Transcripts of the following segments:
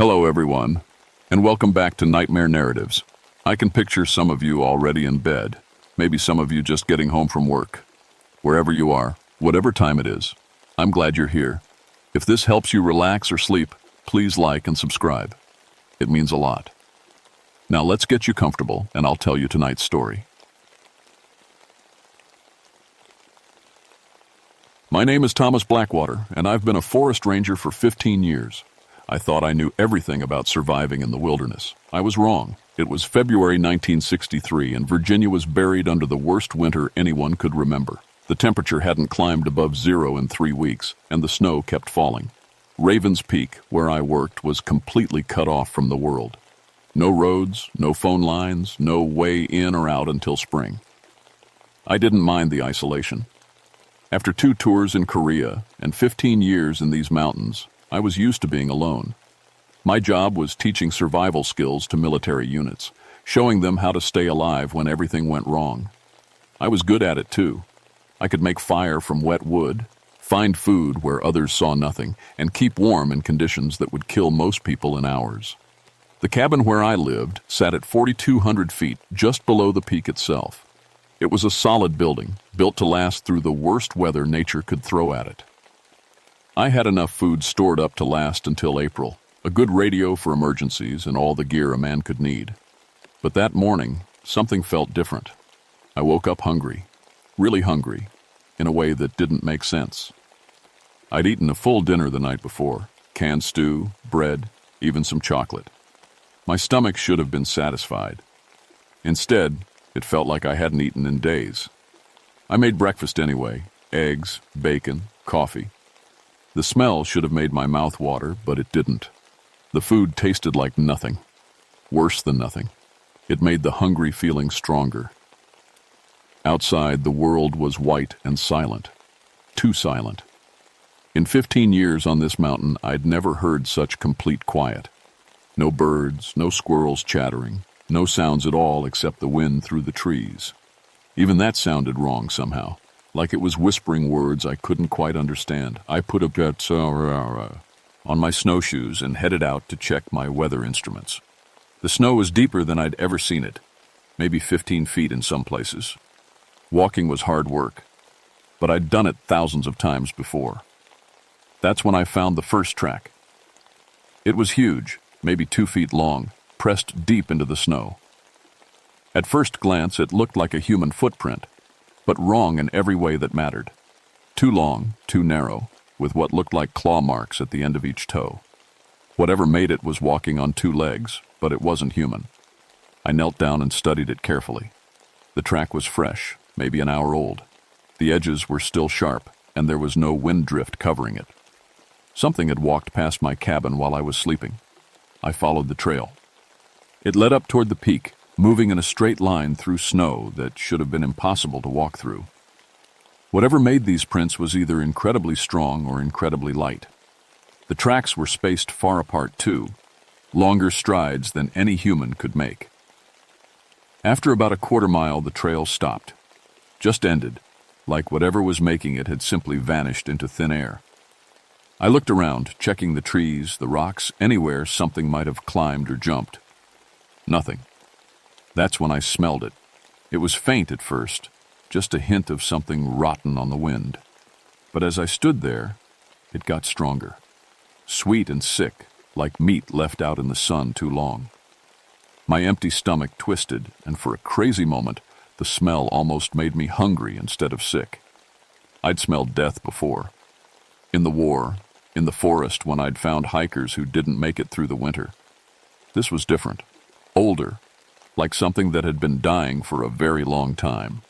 Hello, everyone, and welcome back to Nightmare Narratives. I can picture some of you already in bed, maybe some of you just getting home from work. Wherever you are, whatever time it is, I'm glad you're here. If this helps you relax or sleep, please like and subscribe. It means a lot. Now let's get you comfortable, and I'll tell you tonight's story. My name is Thomas Blackwater, and I've been a forest ranger for 15 years. I thought I knew everything about surviving in the wilderness. I was wrong. It was February 1963, and Virginia was buried under the worst winter anyone could remember. The temperature hadn't climbed above zero in 3 weeks, and the snow kept falling. Ravens Peak, where I worked, was completely cut off from the world. No roads, no phone lines, no way in or out until spring. I didn't mind the isolation. After 2 tours in Korea and 15 years in these mountains, I was used to being alone. My job was teaching survival skills to military units, showing them how to stay alive when everything went wrong. I was good at it too. I could make fire from wet wood, find food where others saw nothing, and keep warm in conditions that would kill most people in hours. The cabin where I lived sat at 4,200 feet, just below the peak itself. It was a solid building, built to last through the worst weather nature could throw at it. I had enough food stored up to last until April, a good radio for emergencies and all the gear a man could need. But that morning, something felt different. I woke up hungry, really hungry, in a way that didn't make sense. I'd eaten a full dinner the night before, canned stew, bread, even some chocolate. My stomach should have been satisfied. Instead, it felt like I hadn't eaten in days. I made breakfast anyway, eggs, bacon, coffee. The smell should have made my mouth water, but it didn't. The food tasted like nothing. Worse than nothing. It made the hungry feeling stronger. Outside, the world was white and silent. Too silent. In 15 years on this mountain, I'd never heard such complete quiet. No birds, no squirrels chattering. No sounds at all except the wind through the trees. Even that sounded wrong somehow, like it was whispering words I couldn't quite understand. I put a on my snowshoes and headed out to check my weather instruments. The snow was deeper than I'd ever seen it, maybe 15 feet in some places. Walking was hard work, but I'd done it thousands of times before. That's when I found the first track. It was huge, maybe 2 feet long, pressed deep into the snow. At first glance, it looked like a human footprint, but wrong in every way that mattered. Too long, too narrow, with what looked like claw marks at the end of each toe. Whatever made it was walking on 2 legs, but it wasn't human. I knelt down and studied it carefully. The track was fresh, maybe an hour old. The edges were still sharp, and there was no wind drift covering it. Something had walked past my cabin while I was sleeping. I followed the trail. It led up toward the peak, moving in a straight line through snow that should have been impossible to walk through. Whatever made these prints was either incredibly strong or incredibly light. The tracks were spaced far apart too, longer strides than any human could make. After about a quarter mile, the trail stopped. Just ended, like whatever was making it had simply vanished into thin air. I looked around, checking the trees, the rocks, anywhere something might have climbed or jumped. Nothing. That's when I smelled it. It was faint at first, just a hint of something rotten on the wind. But as I stood there, it got stronger. Sweet and sick, like meat left out in the sun too long. My empty stomach twisted, and for a crazy moment, the smell almost made me hungry instead of sick. I'd smelled death before. In the war, in the forest when I'd found hikers who didn't make it through the winter. This was different. Older, like something that had been dying for a very long time.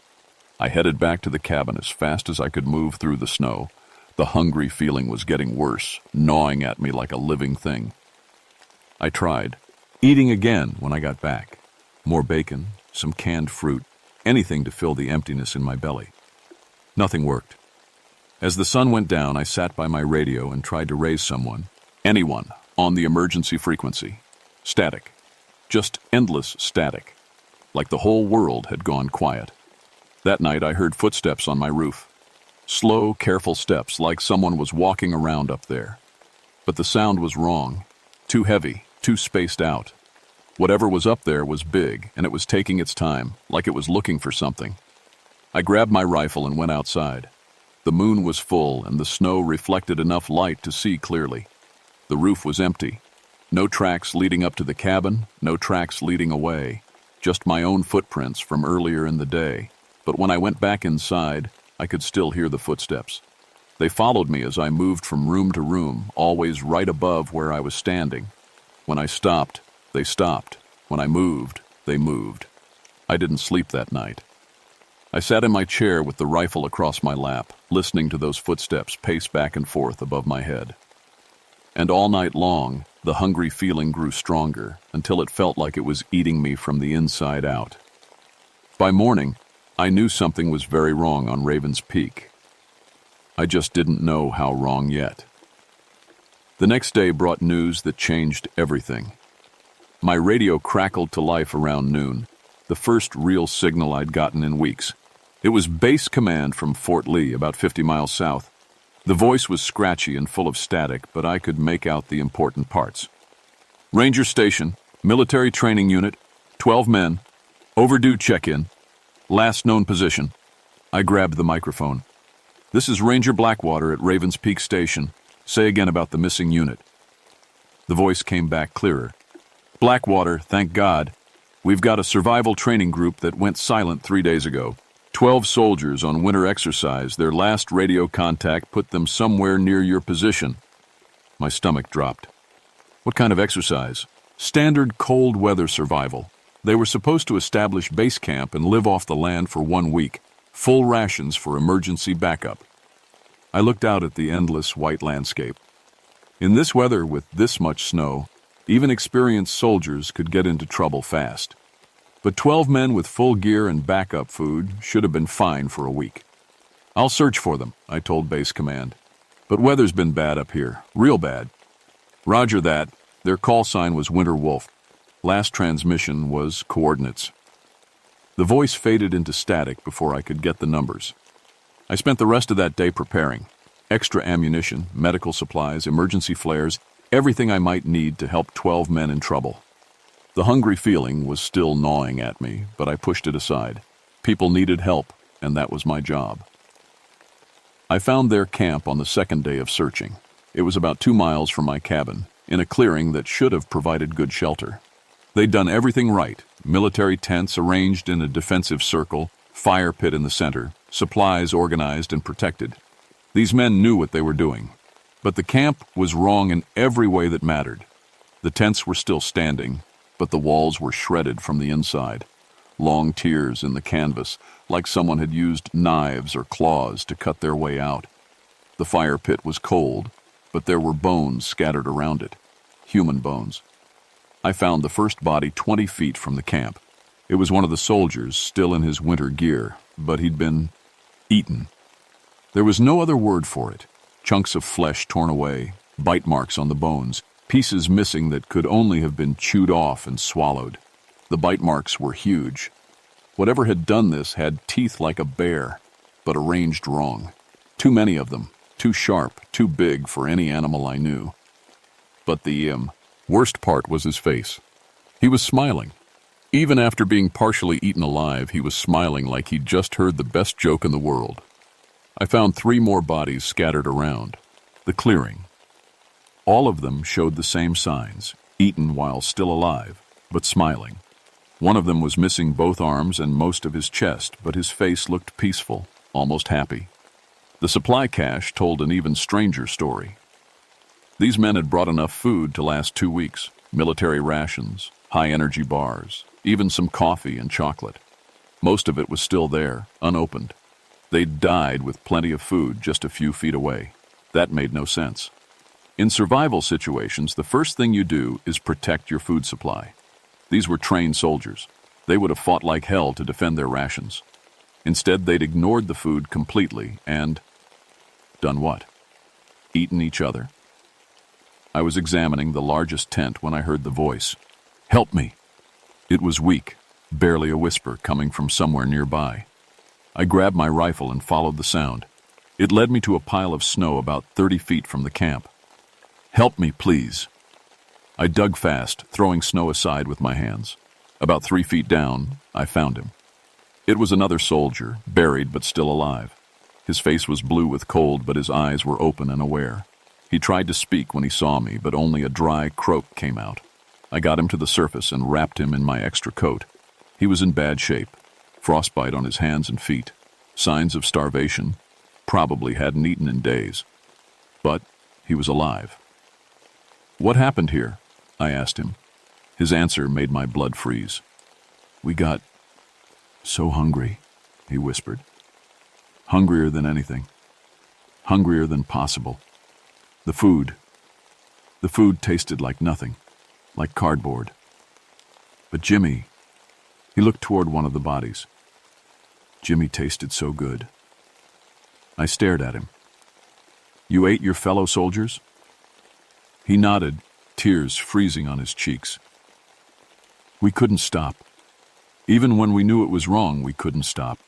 I headed back to the cabin as fast as I could move through the snow. The hungry feeling was getting worse, gnawing at me like a living thing. I tried, eating again when I got back. More bacon, some canned fruit, anything to fill the emptiness in my belly. Nothing worked. As the sun went down, I sat by my radio and tried to raise someone, anyone, on the emergency frequency. Static. Just endless static. Like the whole world had gone quiet. That night I heard footsteps on my roof. Slow, careful steps, like someone was walking around up there. But the sound was wrong. Too heavy, too spaced out. Whatever was up there was big, and it was taking its time, like it was looking for something. I grabbed my rifle and went outside. The moon was full, and the snow reflected enough light to see clearly. The roof was empty. No tracks leading up to the cabin, no tracks leading away. Just my own footprints from earlier in the day. But when I went back inside, I could still hear the footsteps. They followed me as I moved from room to room, always right above where I was standing. When I stopped, they stopped. When I moved, they moved. I didn't sleep that night. I sat in my chair with the rifle across my lap, listening to those footsteps pace back and forth above my head. And all night long, the hungry feeling grew stronger until it felt like it was eating me from the inside out. By morning, I knew something was very wrong on Raven's Peak. I just didn't know how wrong yet. The next day brought news that changed everything. My radio crackled to life around noon, the first real signal I'd gotten in weeks. It was base command from Fort Lee, about 50 miles south. The voice was scratchy and full of static, but I could make out the important parts. Ranger Station, military training unit, 12 men, overdue check-in, last known position. I grabbed the microphone. This is Ranger Blackwater at Raven's Peak Station. Say again about the missing unit. The voice came back clearer. Blackwater, thank God. We've got a survival training group that went silent 3 days ago. 12 soldiers on winter exercise. Their last radio contact put them somewhere near your position. My stomach dropped. What kind of exercise? Standard cold weather survival. They were supposed to establish base camp and live off the land for 1 week. Full rations for emergency backup. I looked out at the endless white landscape. In this weather with this much snow, even experienced soldiers could get into trouble fast. But 12 men with full gear and backup food should have been fine for a week. I'll search for them, I told base command. But weather's been bad up here, real bad. Roger that. Their call sign was Winter Wolf. Last transmission was coordinates. The voice faded into static before I could get the numbers. I spent the rest of that day preparing. Extra ammunition, medical supplies, emergency flares, everything I might need to help 12 men in trouble. The hungry feeling was still gnawing at me, but I pushed it aside. People needed help, and that was my job. I found their camp on the second day of searching. It was about 2 miles from my cabin, in a clearing that should have provided good shelter. They'd done everything right. Military tents arranged in a defensive circle, fire pit in the center, supplies organized and protected. These men knew what they were doing. But the camp was wrong in every way that mattered. The tents were still standing, but the walls were shredded from the inside. Long tears in the canvas, like someone had used knives or claws to cut their way out. The fire pit was cold, but there were bones scattered around it. Human bones. I found the first body 20 feet from the camp. It was one of the soldiers, still in his winter gear, but he'd been eaten. There was no other word for it. Chunks of flesh torn away, bite marks on the bones, pieces missing that could only have been chewed off and swallowed. The bite marks were huge. Whatever had done this had teeth like a bear, but arranged wrong. Too many of them, too sharp, too big for any animal I knew. But the worst part was his face. He was smiling. Even after being partially eaten alive, he was smiling like he'd just heard the best joke in the world. I found 3 more bodies scattered around. The clearing. All of them showed the same signs, eaten while still alive, but smiling. One of them was missing both arms and most of his chest, but his face looked peaceful, almost happy. The supply cache told an even stranger story. These men had brought enough food to last 2 weeks, military rations, high-energy bars, even some coffee and chocolate. Most of it was still there, unopened. They'd died with plenty of food just a few feet away. That made no sense. In survival situations, the first thing you do is protect your food supply. These were trained soldiers. They would have fought like hell to defend their rations. Instead, they'd ignored the food completely and done what? Eaten each other. I was examining the largest tent when I heard the voice. "Help me!" It was weak, barely a whisper coming from somewhere nearby. I grabbed my rifle and followed the sound. It led me to a pile of snow about 30 feet from the camp. "Help me, please." I dug fast, throwing snow aside with my hands. About 3 feet down, I found him. It was another soldier, buried but still alive. His face was blue with cold, but his eyes were open and aware. He tried to speak when he saw me, but only a dry croak came out. I got him to the surface and wrapped him in my extra coat. He was in bad shape, frostbite on his hands and feet, signs of starvation, probably hadn't eaten in days. But he was alive. "What happened here?" I asked him. His answer made my blood freeze. "We got so hungry," he whispered. "Hungrier than anything. Hungrier than possible. The food tasted like nothing, like cardboard. But Jimmy," he looked toward one of the bodies. "Jimmy tasted so good." I stared at him. "You ate your fellow soldiers?" He nodded, tears freezing on his cheeks. "We couldn't stop. Even when we knew it was wrong, we couldn't stop.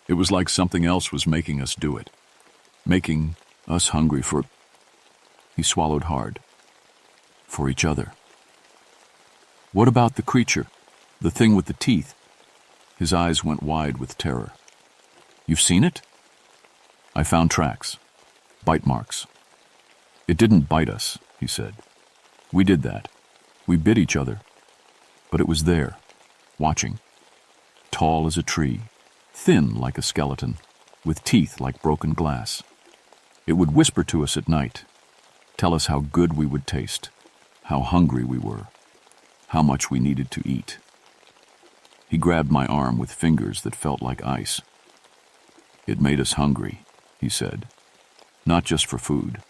It was like something else was making us do it, making us hungry for—" He swallowed hard. "For each other." "What about the creature? The thing with the teeth?" His eyes went wide with terror. "You've seen it?" "I found tracks. Bite marks. It didn't bite us," he said. "We did that. We bit each other. But it was there, watching. Tall as a tree, thin like a skeleton, with teeth like broken glass. It would whisper to us at night, tell us how good we would taste, how hungry we were, how much we needed to eat." He grabbed my arm with fingers that felt like ice. "It made us hungry," he said. "Not just for food.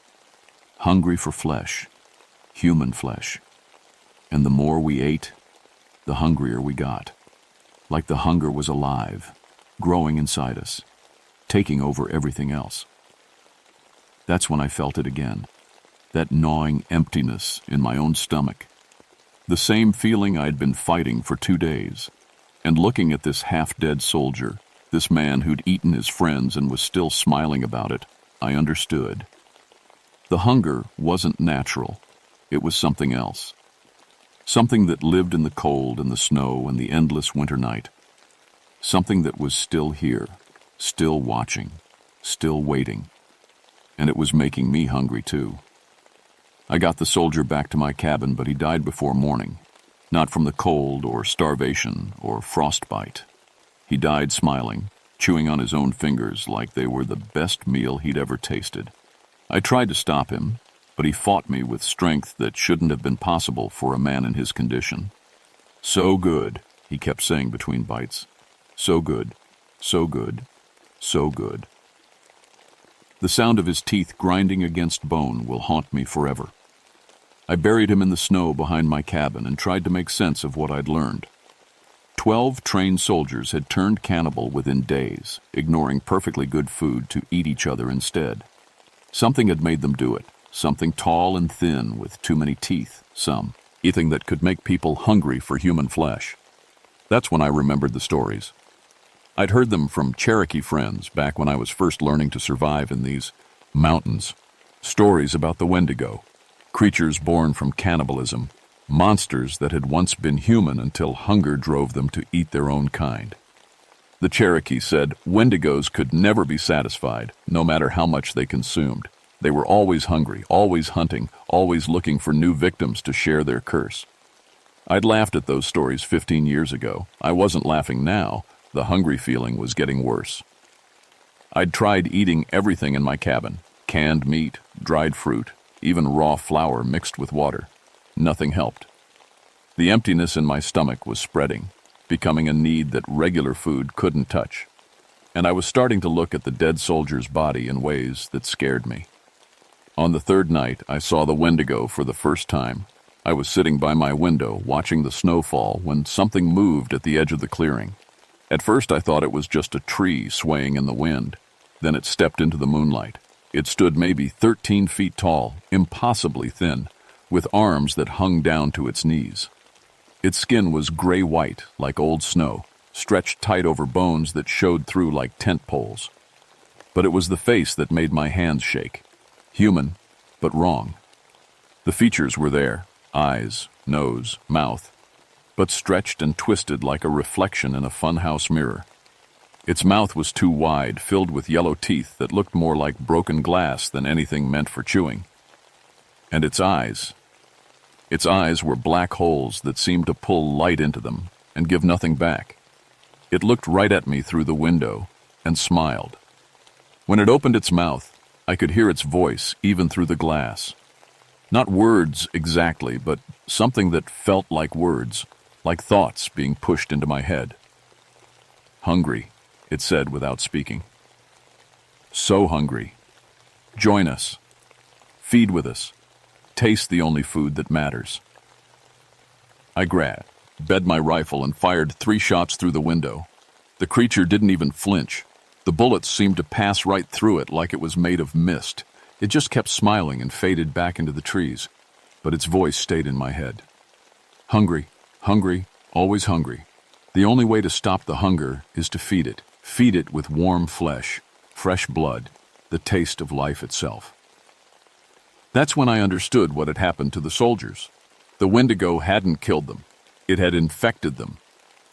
Hungry for flesh, human flesh. And the more we ate, the hungrier we got. Like the hunger was alive, growing inside us, taking over everything else." That's when I felt it again, that gnawing emptiness in my own stomach. The same feeling I'd been fighting for 2 days. And looking at this half-dead soldier, this man who'd eaten his friends and was still smiling about it, I understood. The hunger wasn't natural. It was something else. Something that lived in the cold and the snow and the endless winter night. Something that was still here, still watching, still waiting. And it was making me hungry too. I got the soldier back to my cabin, but he died before morning. Not from the cold or starvation or frostbite. He died smiling, chewing on his own fingers like they were the best meal he'd ever tasted. I tried to stop him, but he fought me with strength that shouldn't have been possible for a man in his condition. "So good," he kept saying between bites. "So good, so good, so good." The sound of his teeth grinding against bone will haunt me forever. I buried him in the snow behind my cabin and tried to make sense of what I'd learned. 12 trained soldiers had turned cannibal within days, ignoring perfectly good food to eat each other instead. Something had made them do it, something tall and thin with too many teeth, something that could make people hungry for human flesh. That's when I remembered the stories. I'd heard them from Cherokee friends back when I was first learning to survive in these mountains. Stories about the Wendigo, creatures born from cannibalism, monsters that had once been human until hunger drove them to eat their own kind. The Cherokee said Wendigos could never be satisfied, no matter how much they consumed. They were always hungry, always hunting, always looking for new victims to share their curse. I'd laughed at those stories 15 years ago. I wasn't laughing now. The hungry feeling was getting worse. I'd tried eating everything in my cabin, canned meat, dried fruit, even raw flour mixed with water. Nothing helped. The emptiness in my stomach was spreading, becoming a need that regular food couldn't touch. And I was starting to look at the dead soldier's body in ways that scared me. On the 3rd night, I saw the Wendigo for the first time. I was sitting by my window watching the snow fall when something moved at the edge of the clearing. At first I thought it was just a tree swaying in the wind. Then it stepped into the moonlight. It stood maybe 13 feet tall, impossibly thin, with arms that hung down to its knees. Its skin was gray-white, like old snow, stretched tight over bones that showed through like tent poles. But it was the face that made my hands shake. Human, but wrong. The features were there, eyes, nose, mouth, but stretched and twisted like a reflection in a funhouse mirror. Its mouth was too wide, filled with yellow teeth that looked more like broken glass than anything meant for chewing. And its eyes were black holes that seemed to pull light into them and give nothing back. It looked right at me through the window and smiled. When it opened its mouth, I could hear its voice even through the glass. Not words exactly, but something that felt like words, like thoughts being pushed into my head. "Hungry," it said without speaking. "So hungry. Join us. Feed with us. Taste the only food that matters." I bed my rifle and fired 3 shots through the window. The creature didn't even flinch. The bullets seemed to pass right through it like it was made of mist. It just kept smiling and faded back into the trees, but its voice stayed in my head. "Hungry, hungry, always hungry. The only way to stop the hunger is to feed it. Feed it with warm flesh, fresh blood, the taste of life itself." That's when I understood what had happened to the soldiers. The Wendigo hadn't killed them. It had infected them.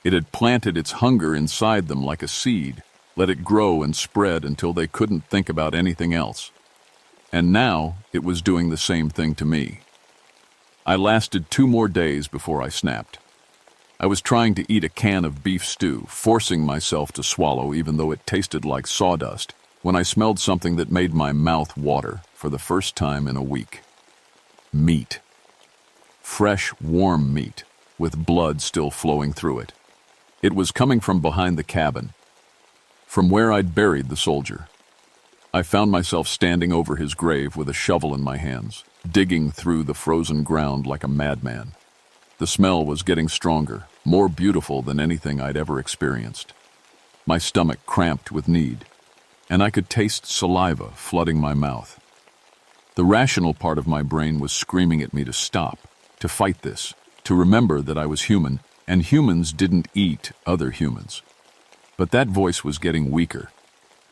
It had planted its hunger inside them like a seed, let it grow and spread until they couldn't think about anything else. And now it was doing the same thing to me. I lasted 2 more days before I snapped. I was trying to eat a can of beef stew, forcing myself to swallow even though it tasted like sawdust, when I smelled something that made my mouth water for the first time in a week. Meat. Fresh, warm meat, with blood still flowing through it. It was coming from behind the cabin, from where I'd buried the soldier. I found myself standing over his grave with a shovel in my hands, digging through the frozen ground like a madman. The smell was getting stronger, more beautiful than anything I'd ever experienced. My stomach cramped with need, and I could taste saliva flooding my mouth. The rational part of my brain was screaming at me to stop, to fight this, to remember that I was human, and humans didn't eat other humans. But that voice was getting weaker,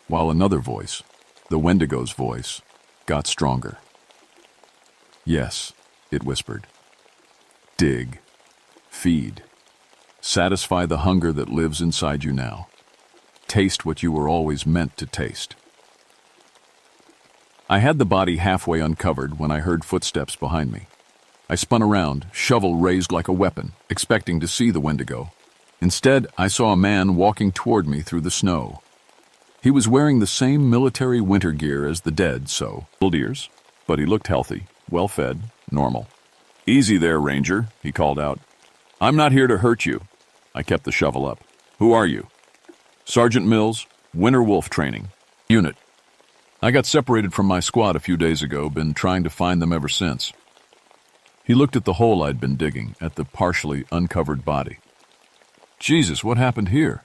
while another voice, the Wendigo's voice, got stronger. "Yes," it whispered. "Dig. Feed. Satisfy the hunger that lives inside you now. Taste what you were always meant to taste." I had the body halfway uncovered when I heard footsteps behind me. I spun around, shovel raised like a weapon, expecting to see the Wendigo. Instead, I saw a man walking toward me through the snow. He was wearing the same military winter gear as the dead, so little ears, but he looked healthy, well-fed, normal. "Easy there, Ranger," he called out. "I'm not here to hurt you." I kept the shovel up. "Who are you?" "Sergeant Mills, Winter Wolf Training. Unit." "I got separated from my squad a few days ago, been trying to find them ever since." He looked at the hole I'd been digging, at the partially uncovered body. "Jesus, what happened here?"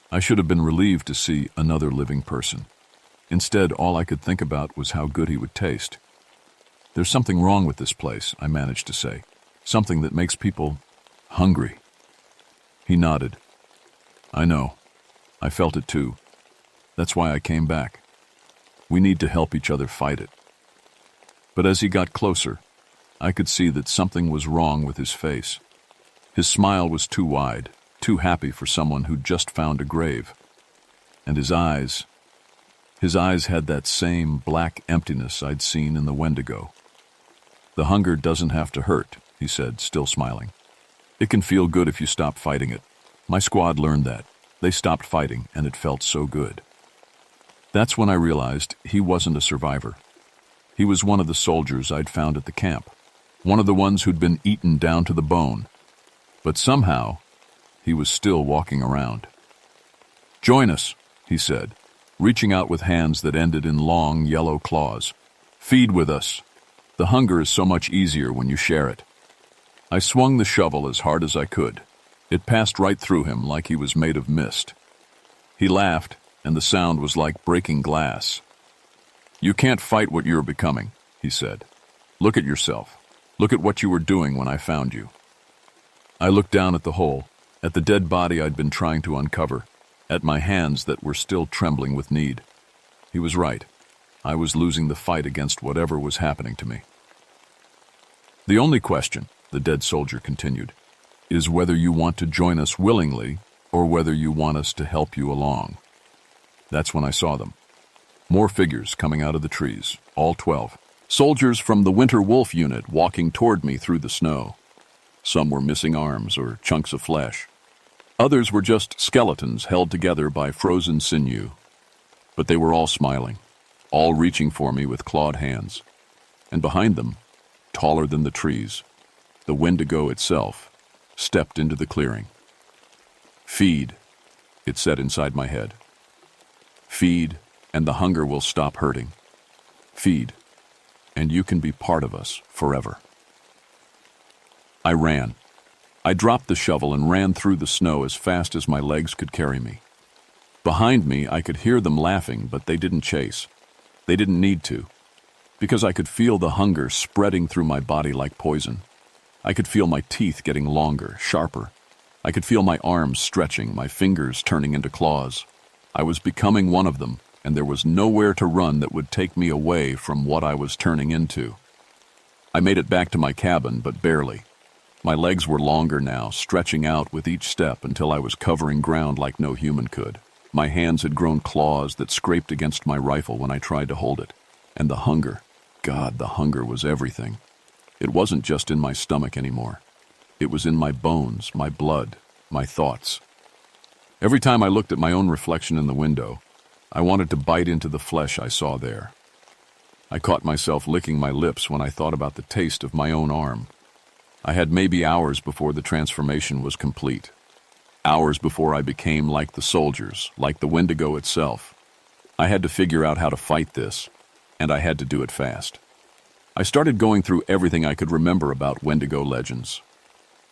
I should have been relieved to see another living person. Instead, all I could think about was how good he would taste. "There's something wrong with this place," I managed to say. "Something that makes people hungry." He nodded. "I know. I felt it too. That's why I came back. We need to help each other fight it." But as he got closer, I could see that something was wrong with his face. His smile was too wide, too happy for someone who'd just found a grave. And his eyes had that same black emptiness I'd seen in the Wendigo. "The hunger doesn't have to hurt," he said, still smiling. "It can feel good if you stop fighting it. My squad learned that. They stopped fighting, and it felt so good." That's when I realized he wasn't a survivor. He was one of the soldiers I'd found at the camp, one of the ones who'd been eaten down to the bone. But somehow, he was still walking around. "Join us," he said, reaching out with hands that ended in long, yellow claws. "Feed with us. The hunger is so much easier when you share it." I swung the shovel as hard as I could. It passed right through him like he was made of mist. He laughed, and the sound was like breaking glass. "You can't fight what you're becoming," he said. "Look at yourself. Look at what you were doing when I found you." I looked down at the hole, at the dead body I'd been trying to uncover, at my hands that were still trembling with need. He was right. I was losing the fight against whatever was happening to me. The only question, the dead soldier continued, is whether you want to join us willingly or whether you want us to help you along. That's when I saw them. More figures coming out of the trees, all 12. Soldiers from the Winter Wolf unit walking toward me through the snow. Some were missing arms or chunks of flesh. Others were just skeletons held together by frozen sinew. But they were all smiling, all reaching for me with clawed hands. And behind them, taller than the trees, the Wendigo itself stepped into the clearing. Feed, it said inside my head. Feed, and the hunger will stop hurting. Feed, and you can be part of us forever. I ran. I dropped the shovel and ran through the snow as fast as my legs could carry me. Behind me, I could hear them laughing, but they didn't chase. They didn't need to, because I could feel the hunger spreading through my body like poison. I could feel my teeth getting longer, sharper. I could feel my arms stretching, my fingers turning into claws. I was becoming one of them, and there was nowhere to run that would take me away from what I was turning into. I made it back to my cabin, but barely. My legs were longer now, stretching out with each step until I was covering ground like no human could. My hands had grown claws that scraped against my rifle when I tried to hold it. And the hunger, God, the hunger was everything. It wasn't just in my stomach anymore. It was in my bones, my blood, my thoughts. Every time I looked at my own reflection in the window, I wanted to bite into the flesh I saw there. I caught myself licking my lips when I thought about the taste of my own arm. I had maybe hours before the transformation was complete. Hours before I became like the soldiers, like the Wendigo itself. I had to figure out how to fight this, and I had to do it fast. I started going through everything I could remember about Wendigo legends.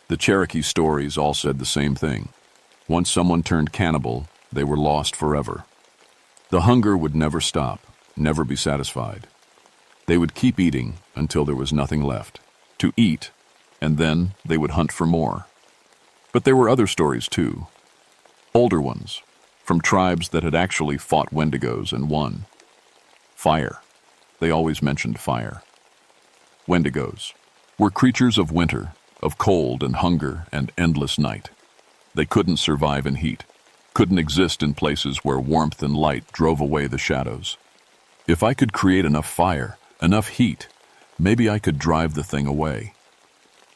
The Cherokee stories all said the same thing. Once someone turned cannibal, they were lost forever. The hunger would never stop, never be satisfied. They would keep eating until there was nothing left to eat, and then they would hunt for more. But there were other stories too. Older ones, from tribes that had actually fought Wendigos and won. Fire. They always mentioned fire. Wendigos were creatures of winter, of cold and hunger and endless night. They couldn't survive in heat, couldn't exist in places where warmth and light drove away the shadows. If I could create enough fire, enough heat, maybe I could drive the thing away.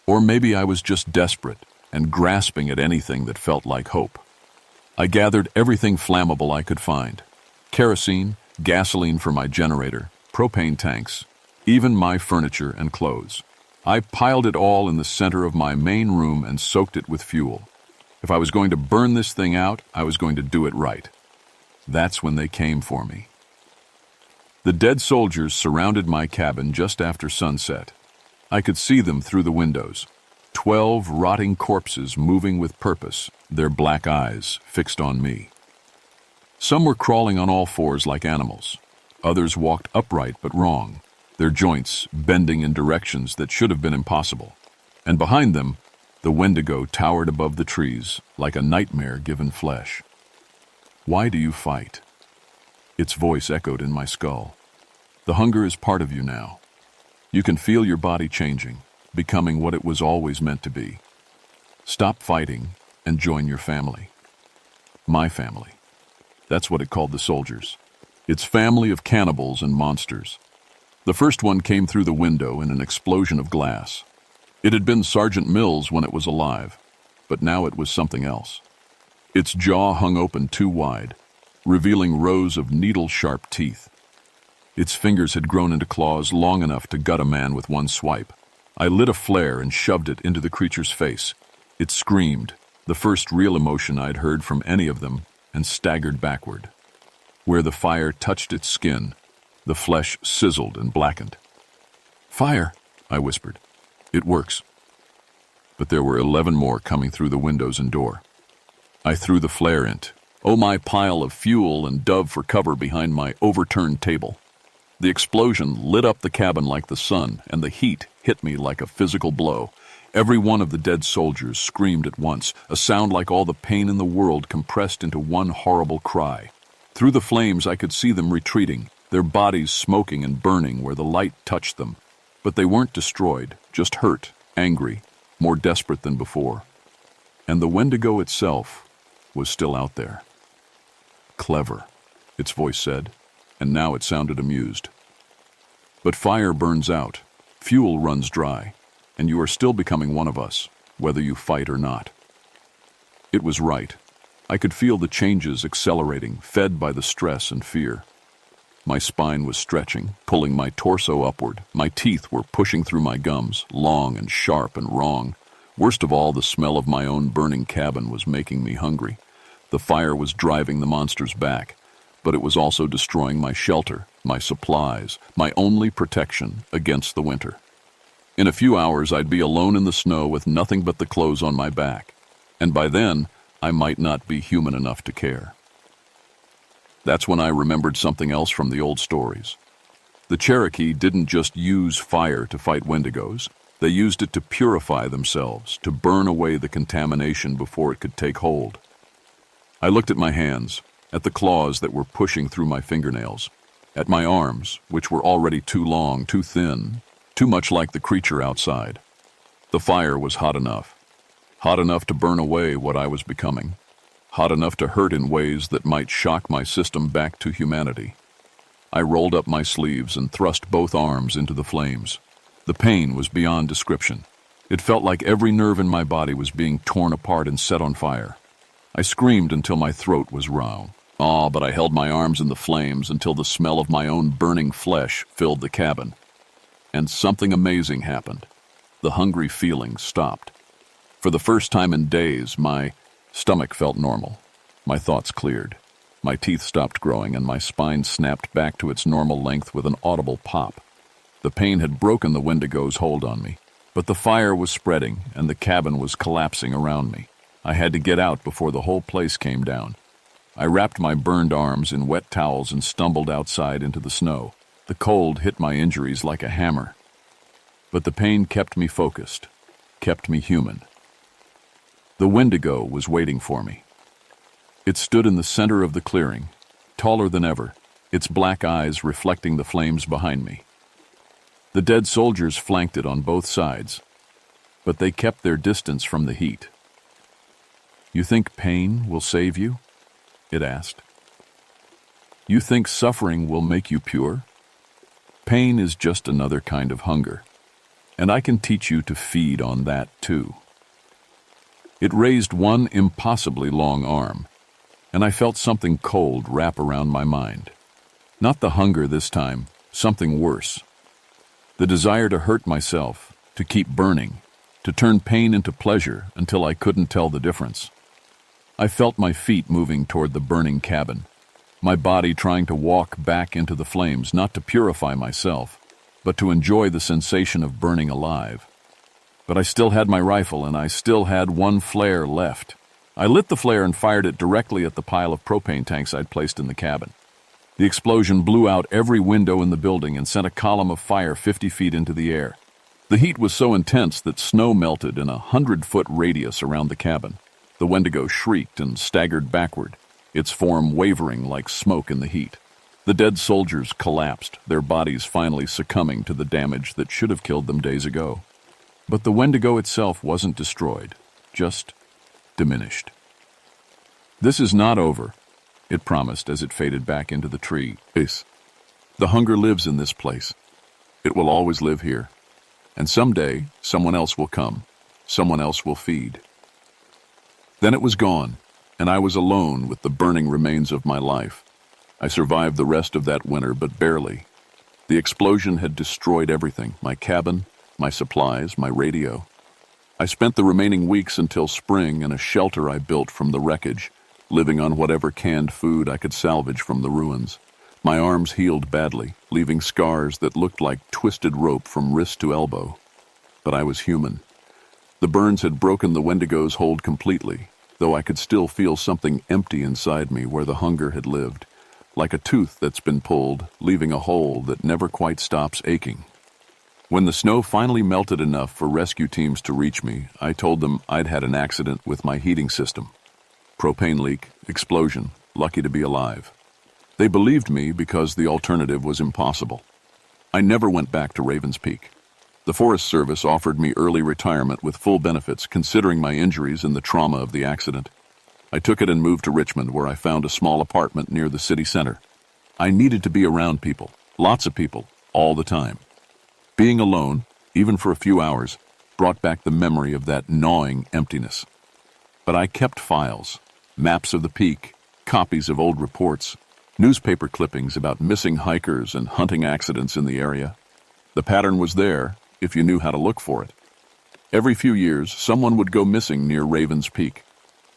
Or maybe I was just desperate and grasping at anything that felt like hope. I gathered everything flammable I could find. Kerosene, gasoline for my generator, propane tanks, even my furniture and clothes. I piled it all in the center of my main room and soaked it with fuel. If I was going to burn this thing out, I was going to do it right. That's when they came for me. The dead soldiers surrounded my cabin just after sunset. I could see them through the windows. 12 rotting corpses moving with purpose, their black eyes fixed on me. Some were crawling on all fours like animals. Others walked upright but wrong, their joints bending in directions that should have been impossible. And behind them, the Wendigo towered above the trees like a nightmare given flesh. Why do you fight? Its voice echoed in my skull. The hunger is part of you now. You can feel your body changing, becoming what it was always meant to be. Stop fighting and join your family. My family. That's what it called the soldiers. Its family of cannibals and monsters. The first one came through the window in an explosion of glass. It had been Sergeant Mills when it was alive, but now it was something else. Its jaw hung open too wide, revealing rows of needle-sharp teeth. Its fingers had grown into claws long enough to gut a man with one swipe. I lit a flare and shoved it into the creature's face. It screamed, the first real emotion I'd heard from any of them, and staggered backward. Where the fire touched its skin, the flesh sizzled and blackened. "Fire," I whispered. "It works." But there were 11 more coming through the windows and door. I threw the flare into my pile of fuel and dove for cover behind my overturned table. The explosion lit up the cabin like the sun, and the heat hit me like a physical blow. Every one of the dead soldiers screamed at once, a sound like all the pain in the world compressed into one horrible cry. Through the flames I could see them retreating, their bodies smoking and burning where the light touched them. But they weren't destroyed, just hurt, angry, more desperate than before. And the Wendigo itself was still out there. Clever, its voice said, and now it sounded amused. But fire burns out, fuel runs dry, and you are still becoming one of us, whether you fight or not. It was right. I could feel the changes accelerating, fed by the stress and fear. My spine was stretching, pulling my torso upward. My teeth were pushing through my gums, long and sharp and wrong. Worst of all, the smell of my own burning cabin was making me hungry. The fire was driving the monsters back, but it was also destroying my shelter, my supplies, my only protection against the winter. In a few hours, I'd be alone in the snow with nothing but the clothes on my back, and by then, I might not be human enough to care. That's when I remembered something else from the old stories. The Cherokee didn't just use fire to fight Wendigos. They used it to purify themselves, to burn away the contamination before it could take hold. I looked at my hands, at the claws that were pushing through my fingernails, at my arms, which were already too long, too thin, too much like the creature outside. The fire was hot enough to burn away what I was becoming, hot enough to hurt in ways that might shock my system back to humanity. I rolled up my sleeves and thrust both arms into the flames. The pain was beyond description. It felt like every nerve in my body was being torn apart and set on fire. I screamed until my throat was raw. But I held my arms in the flames until the smell of my own burning flesh filled the cabin. And something amazing happened. The hungry feeling stopped. For the first time in days, my stomach felt normal. My thoughts cleared. My teeth stopped growing and my spine snapped back to its normal length with an audible pop. The pain had broken the Wendigo's hold on me, but the fire was spreading and the cabin was collapsing around me. I had to get out before the whole place came down. I wrapped my burned arms in wet towels and stumbled outside into the snow. The cold hit my injuries like a hammer. But the pain kept me focused, kept me human. The Wendigo was waiting for me. It stood in the center of the clearing, taller than ever, its black eyes reflecting the flames behind me. The dead soldiers flanked it on both sides, but they kept their distance from the heat. "You think pain will save you?" it asked. "You think suffering will make you pure? Pain is just another kind of hunger, and I can teach you to feed on that too." It raised one impossibly long arm, and I felt something cold wrap around my mind. Not the hunger this time, something worse. The desire to hurt myself, to keep burning, to turn pain into pleasure until I couldn't tell the difference. I felt my feet moving toward the burning cabin, my body trying to walk back into the flames, not to purify myself, but to enjoy the sensation of burning alive. But I still had my rifle, and I still had one flare left. I lit the flare and fired it directly at the pile of propane tanks I'd placed in the cabin. The explosion blew out every window in the building and sent a column of fire 50 feet into the air. The heat was so intense that snow melted in a 100-foot radius around the cabin. The Wendigo shrieked and staggered backward, its form wavering like smoke in the heat. The dead soldiers collapsed, their bodies finally succumbing to the damage that should have killed them days ago. But the Wendigo itself wasn't destroyed, just diminished. "This is not over," it promised as it faded back into the tree. "The hunger lives in this place. It will always live here. And someday, someone else will come. Someone else will feed." Then it was gone, and I was alone with the burning remains of my life. I survived the rest of that winter, but barely. The explosion had destroyed everything: my cabin, my supplies, my radio. I spent the remaining weeks until spring in a shelter I built from the wreckage, living on whatever canned food I could salvage from the ruins. My arms healed badly, leaving scars that looked like twisted rope from wrist to elbow. But I was human. The burns had broken the Wendigo's hold completely, though I could still feel something empty inside me where the hunger had lived, like a tooth that's been pulled, leaving a hole that never quite stops aching. When the snow finally melted enough for rescue teams to reach me, I told them I'd had an accident with my heating system. Propane leak, explosion, lucky to be alive. They believed me because the alternative was impossible. I never went back to Ravens Peak. The Forest Service offered me early retirement with full benefits considering my injuries and the trauma of the accident. I took it and moved to Richmond, where I found a small apartment near the city center. I needed to be around people, lots of people, all the time. Being alone, even for a few hours, brought back the memory of that gnawing emptiness. But I kept files, maps of the peak, copies of old reports, newspaper clippings about missing hikers and hunting accidents in the area. The pattern was there if you knew how to look for it. Every few years, someone would go missing near Raven's Peak.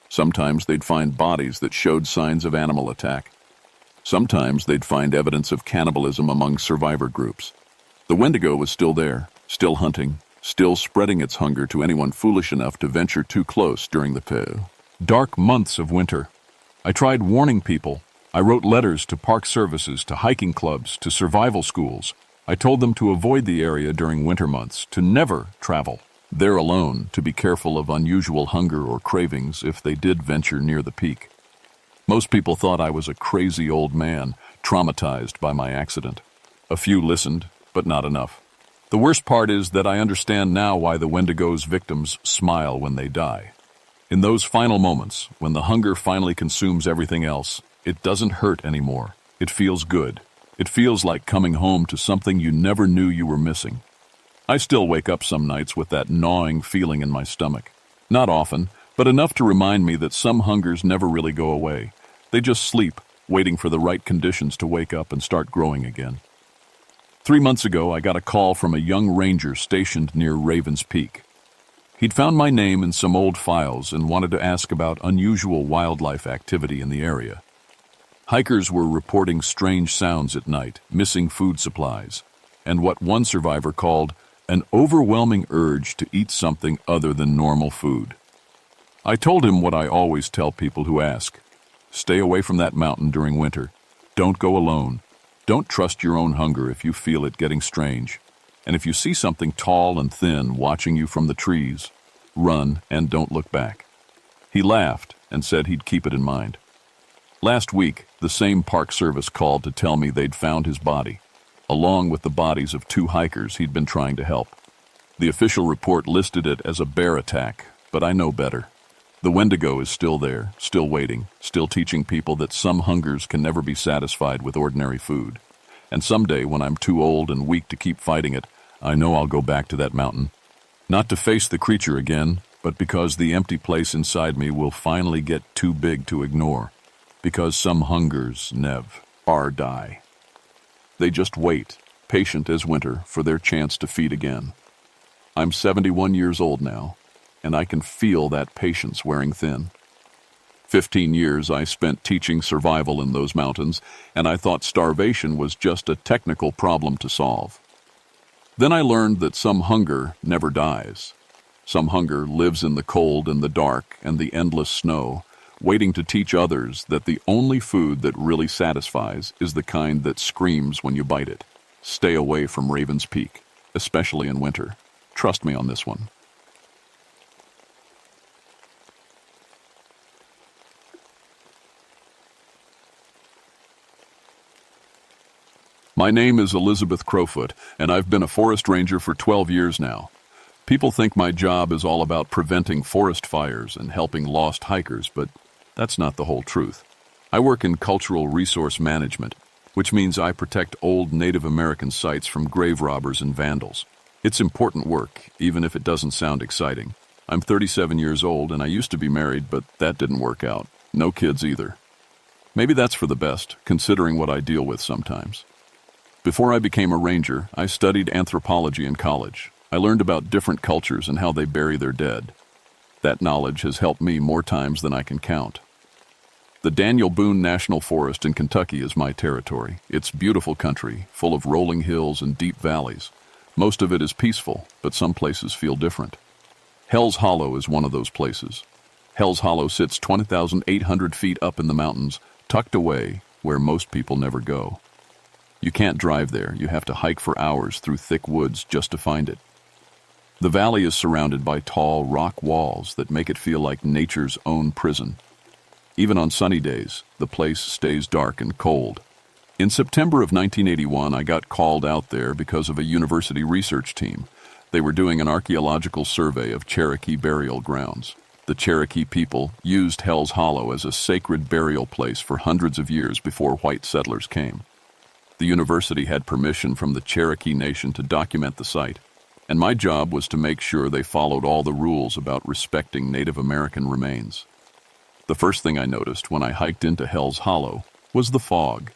Sometimes they'd find bodies that showed signs of animal attack. Sometimes they'd find evidence of cannibalism among survivor groups. The Wendigo was still there, still hunting, still spreading its hunger to anyone foolish enough to venture too close during the dark months of winter. I tried warning people. I wrote letters to park services, to hiking clubs, to survival schools. I told them to avoid the area during winter months, to never travel there alone, to be careful of unusual hunger or cravings if they did venture near the peak. Most people thought I was a crazy old man, traumatized by my accident. A few listened, but not enough. The worst part is that I understand now why the Wendigo's victims smile when they die. In those final moments, when the hunger finally consumes everything else, it doesn't hurt anymore. It feels good. It feels like coming home to something you never knew you were missing. I still wake up some nights with that gnawing feeling in my stomach. Not often, but enough to remind me that some hungers never really go away. They just sleep, waiting for the right conditions to wake up and start growing again. 3 months ago, I got a call from a young ranger stationed near Raven's Peak. He'd found my name in some old files and wanted to ask about unusual wildlife activity in the area. Hikers were reporting strange sounds at night, missing food supplies, and what one survivor called an overwhelming urge to eat something other than normal food. I told him what I always tell people who ask. Stay away from that mountain during winter. Don't go alone. Don't trust your own hunger if you feel it getting strange. And if you see something tall and thin watching you from the trees, run and don't look back. He laughed and said he'd keep it in mind. Last week, the same Park Service called to tell me they'd found his body, along with the bodies of 2 hikers he'd been trying to help. The official report listed it as a bear attack, but I know better. The Wendigo is still there, still waiting, still teaching people that some hungers can never be satisfied with ordinary food. And someday, when I'm too old and weak to keep fighting it, I know I'll go back to that mountain. Not to face the creature again, but because the empty place inside me will finally get too big to ignore. Because some hungers never die. They just wait, patient as winter, for their chance to feed again. I'm 71 years old now, and I can feel that patience wearing thin. 15 years I spent teaching survival in those mountains, and I thought starvation was just a technical problem to solve. Then I learned that some hunger never dies. Some hunger lives in the cold and the dark and the endless snow, waiting to teach others that the only food that really satisfies is the kind that screams when you bite it. Stay away from Raven's Peak, especially in winter. Trust me on this one. My name is Elizabeth Crowfoot, and I've been a forest ranger for 12 years now. People think my job is all about preventing forest fires and helping lost hikers, but that's not the whole truth. I work in cultural resource management, which means I protect old Native American sites from grave robbers and vandals. It's important work, even if it doesn't sound exciting. I'm 37 years old, and I used to be married, but that didn't work out. No kids either. Maybe that's for the best, considering what I deal with sometimes. Before I became a ranger, I studied anthropology in college. I learned about different cultures and how they bury their dead. That knowledge has helped me more times than I can count. The Daniel Boone National Forest in Kentucky is my territory. It's beautiful country, full of rolling hills and deep valleys. Most of it is peaceful, but some places feel different. Hell's Hollow is one of those places. Hell's Hollow sits 20,800 feet up in the mountains, tucked away where most people never go. You can't drive there. You have to hike for hours through thick woods just to find it. The valley is surrounded by tall rock walls that make it feel like nature's own prison. Even on sunny days, the place stays dark and cold. In September of 1981, I got called out there because of a university research team. They were doing an archaeological survey of Cherokee burial grounds. The Cherokee people used Hell's Hollow as a sacred burial place for hundreds of years before white settlers came. The university had permission from the Cherokee Nation to document the site, and my job was to make sure they followed all the rules about respecting Native American remains. The first thing I noticed when I hiked into Hell's Hollow was the fog.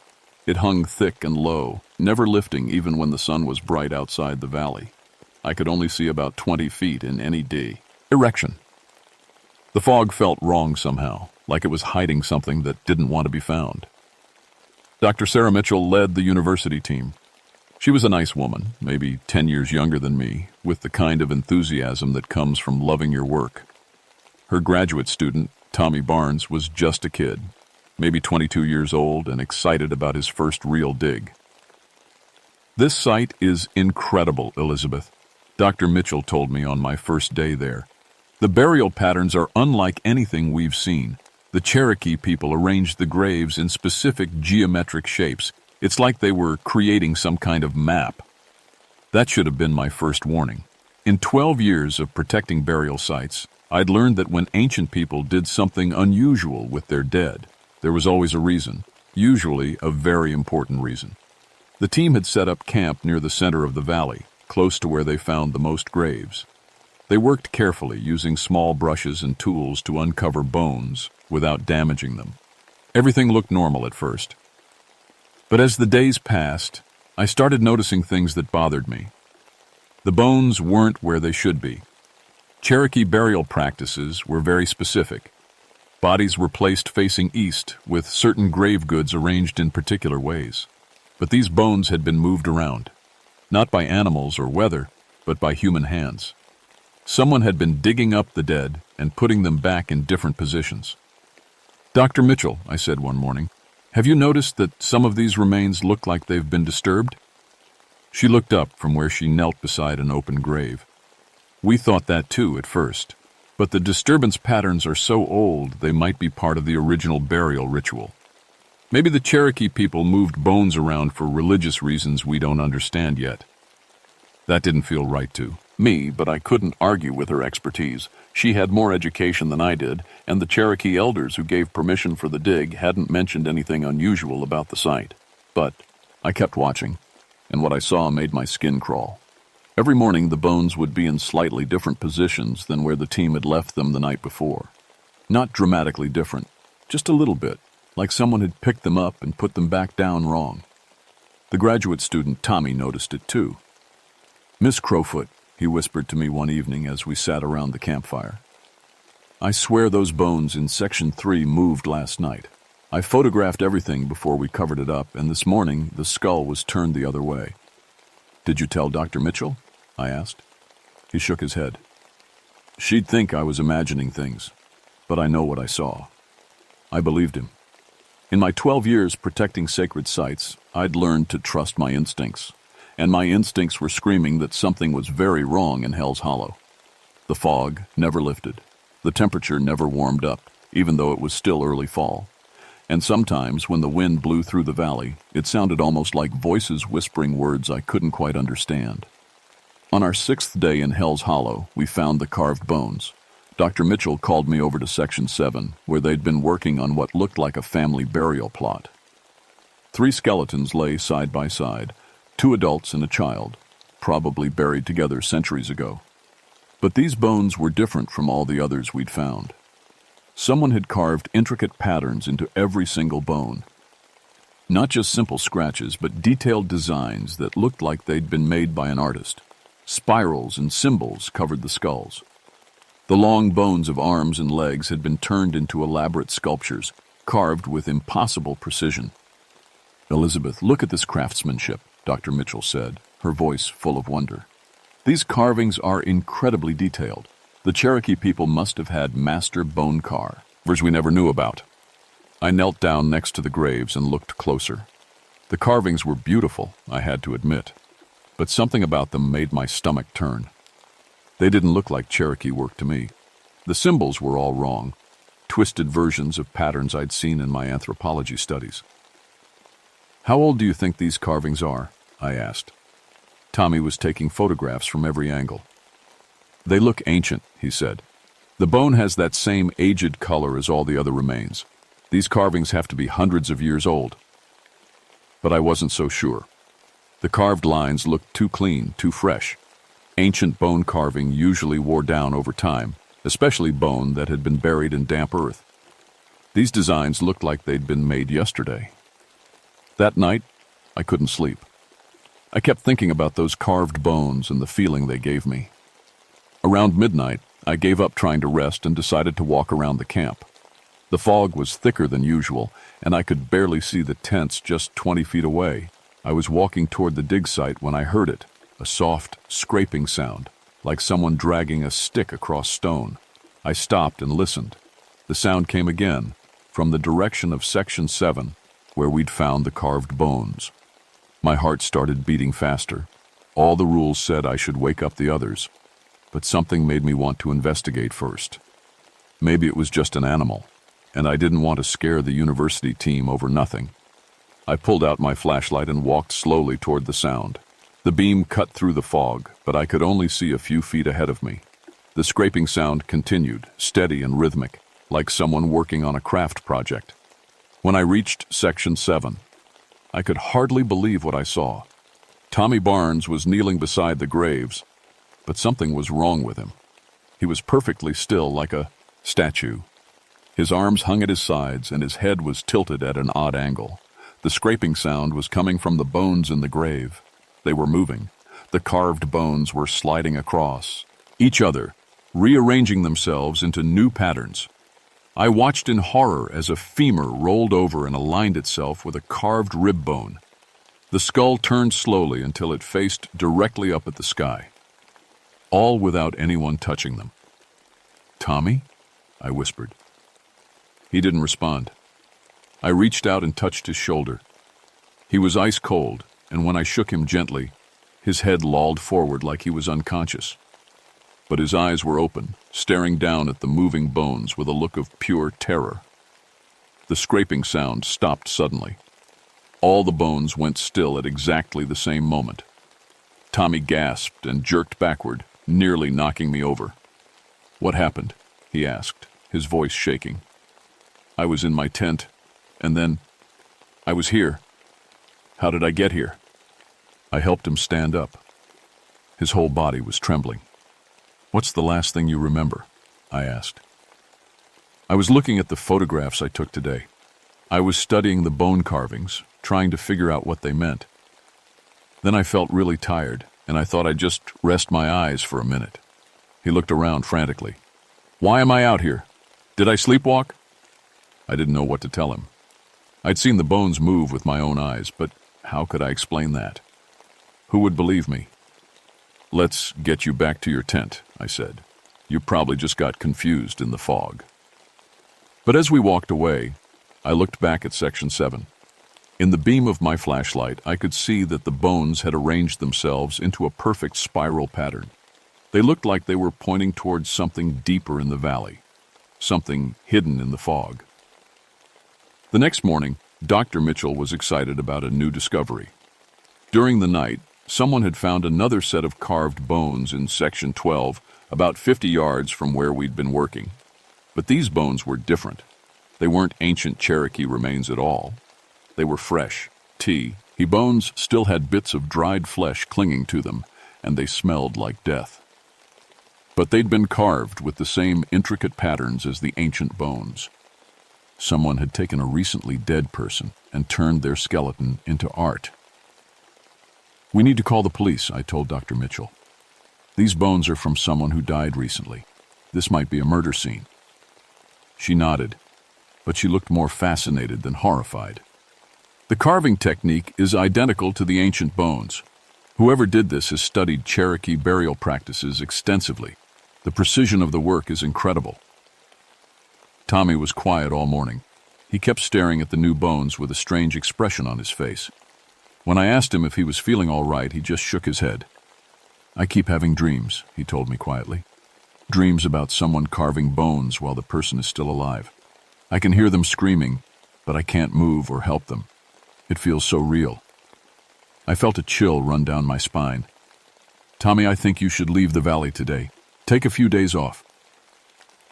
It hung thick and low, never lifting even when the sun was bright outside the valley. I could only see about 20 feet in any direction. The fog felt wrong somehow, like it was hiding something that didn't want to be found. Dr. Sarah Mitchell led the university team. She was a nice woman, maybe 10 years younger than me, with the kind of enthusiasm that comes from loving your work. Her graduate student, Tommy Barnes, was just a kid, maybe 22 years old and excited about his first real dig. "This site is incredible, Elizabeth," Dr. Mitchell told me on my first day there. "The burial patterns are unlike anything we've seen. The Cherokee people arranged the graves in specific geometric shapes. It's like they were creating some kind of map." That should have been my first warning. In 12 years of protecting burial sites, I'd learned that when ancient people did something unusual with their dead, there was always a reason, usually a very important reason. The team had set up camp near the center of the valley, close to where they found the most graves. They worked carefully, using small brushes and tools to uncover bones without damaging them. Everything looked normal at first. But as the days passed, I started noticing things that bothered me. The bones weren't where they should be. Cherokee burial practices were very specific. Bodies were placed facing east, with certain grave goods arranged in particular ways. But these bones had been moved around, not by animals or weather, but by human hands. Someone had been digging up the dead and putting them back in different positions. "Dr. Mitchell," I said one morning, "have you noticed that some of these remains look like they've been disturbed?" She looked up from where she knelt beside an open grave. "We thought that too at first, but the disturbance patterns are so old they might be part of the original burial ritual. Maybe the Cherokee people moved bones around for religious reasons we don't understand yet." That didn't feel right to me, but I couldn't argue with her expertise. She had more education than I did, and the Cherokee elders who gave permission for the dig hadn't mentioned anything unusual about the site. But I kept watching, and what I saw made my skin crawl. Every morning the bones would be in slightly different positions than where the team had left them the night before. Not dramatically different, just a little bit, like someone had picked them up and put them back down wrong. The graduate student Tommy noticed it too. "Miss Crowfoot," he whispered to me one evening as we sat around the campfire, "I swear those bones in Section 3 moved last night. I photographed everything before we covered it up, and this morning the skull was turned the other way." "Did you tell Dr. Mitchell?" I asked. He shook his head. "She'd think I was imagining things, but I know what I saw." I believed him. In my 12 years protecting sacred sites, I'd learned to trust my instincts, and my instincts were screaming that something was very wrong in Hell's Hollow. The fog never lifted. The temperature never warmed up, even though it was still early fall. And sometimes, when the wind blew through the valley, it sounded almost like voices whispering words I couldn't quite understand. On our 6th day in Hell's Hollow, we found the carved bones. Dr. Mitchell called me over to Section 7, where they'd been working on what looked like a family burial plot. 3 skeletons lay side by side, 2 adults and a child, probably buried together centuries ago. But these bones were different from all the others we'd found. Someone had carved intricate patterns into every single bone. Not just simple scratches, but detailed designs that looked like they'd been made by an artist. Spirals and symbols covered the skulls. The long bones of arms and legs had been turned into elaborate sculptures, carved with impossible precision. "Elizabeth, look at this craftsmanship," Dr. Mitchell said, her voice full of wonder. "These carvings are incredibly detailed. The Cherokee people must have had master bone carvers we never knew about." I knelt down next to the graves and looked closer. The carvings were beautiful, I had to admit, but something about them made my stomach turn. They didn't look like Cherokee work to me. The symbols were all wrong, twisted versions of patterns I'd seen in my anthropology studies. "How old do you think these carvings are?" I asked. Tommy was taking photographs from every angle. "They look ancient," he said. "The bone has that same aged color as all the other remains. These carvings have to be hundreds of years old." But I wasn't so sure. The carved lines looked too clean, too fresh. Ancient bone carving usually wore down over time, especially bone that had been buried in damp earth. These designs looked like they'd been made yesterday. That night, I couldn't sleep. I kept thinking about those carved bones and the feeling they gave me. Around midnight, I gave up trying to rest and decided to walk around the camp. The fog was thicker than usual, and I could barely see the tents just 20 feet away. I was walking toward the dig site when I heard it, a soft, scraping sound, like someone dragging a stick across stone. I stopped and listened. The sound came again, from the direction of Section 7, where we'd found the carved bones. My heart started beating faster. All the rules said I should wake up the others, but something made me want to investigate first. Maybe it was just an animal, and I didn't want to scare the university team over nothing. I pulled out my flashlight and walked slowly toward the sound. The beam cut through the fog, but I could only see a few feet ahead of me. The scraping sound continued, steady and rhythmic, like someone working on a craft project. When I reached Section 7, I could hardly believe what I saw. Tommy Barnes was kneeling beside the graves, but something was wrong with him. He was perfectly still, like a statue. His arms hung at his sides, and his head was tilted at an odd angle. The scraping sound was coming from the bones in the grave. They were moving. The carved bones were sliding across each other, rearranging themselves into new patterns. I watched in horror as a femur rolled over and aligned itself with a carved rib bone. The skull turned slowly until it faced directly up at the sky, all without anyone touching them. "Tommy?" I whispered. He didn't respond. I reached out and touched his shoulder. He was ice cold, and when I shook him gently, his head lolled forward like he was unconscious. But his eyes were open, staring down at the moving bones with a look of pure terror. The scraping sound stopped suddenly. All the bones went still at exactly the same moment. Tommy gasped and jerked backward, nearly knocking me over. "What happened?" he asked, his voice shaking. "I was in my tent, and then I was here. How did I get here?" I helped him stand up. His whole body was trembling. "What's the last thing you remember?" I asked. I was looking at the photographs I took today. I was studying the bone carvings, trying to figure out what they meant. Then I felt really tired, and I thought I'd just rest my eyes for a minute. He looked around frantically. "Why am I out here? Did I sleepwalk?" I didn't know what to tell him. I'd seen the bones move with my own eyes, but how could I explain that? Who would believe me? "Let's get you back to your tent," I said. "You probably just got confused in the fog." But as we walked away, I looked back at Section 7. In the beam of my flashlight, I could see that the bones had arranged themselves into a perfect spiral pattern. They looked like they were pointing towards something deeper in the valley, something hidden in the fog. The next morning, Dr. Mitchell was excited about a new discovery. During the night, someone had found another set of carved bones in Section 12, about 50 yards from where we'd been working. But these bones were different. They weren't ancient Cherokee remains at all. They were fresh, T. bones still had bits of dried flesh clinging to them, and they smelled like death. But they'd been carved with the same intricate patterns as the ancient bones. Someone had taken a recently dead person and turned their skeleton into art. "We need to call the police," I told Dr. Mitchell. "These bones are from someone who died recently. This might be a murder scene." She nodded, but she looked more fascinated than horrified. "The carving technique is identical to the ancient bones. Whoever did this has studied Cherokee burial practices extensively. The precision of the work is incredible." Tommy was quiet all morning. He kept staring at the new bones with a strange expression on his face. When I asked him if he was feeling all right, he just shook his head. "I keep having dreams," he told me quietly. "Dreams about someone carving bones while the person is still alive. I can hear them screaming, but I can't move or help them. It feels so real." I felt a chill run down my spine. "Tommy, I think you should leave the valley today. Take a few days off."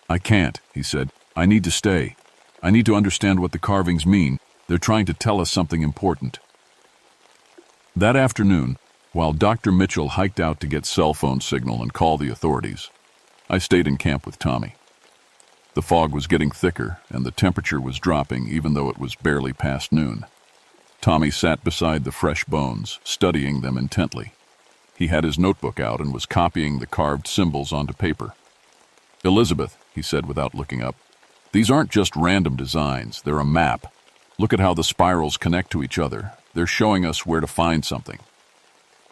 "I can't," he said. "I need to stay. I need to understand what the carvings mean. They're trying to tell us something important." That afternoon, while Dr. Mitchell hiked out to get cell phone signal and call the authorities, I stayed in camp with Tommy. The fog was getting thicker, and the temperature was dropping even though it was barely past noon. Tommy sat beside the fresh bones, studying them intently. He had his notebook out and was copying the carved symbols onto paper. "Elizabeth," he said without looking up, "these aren't just random designs, they're a map. Look at how the spirals connect to each other. They're showing us where to find something."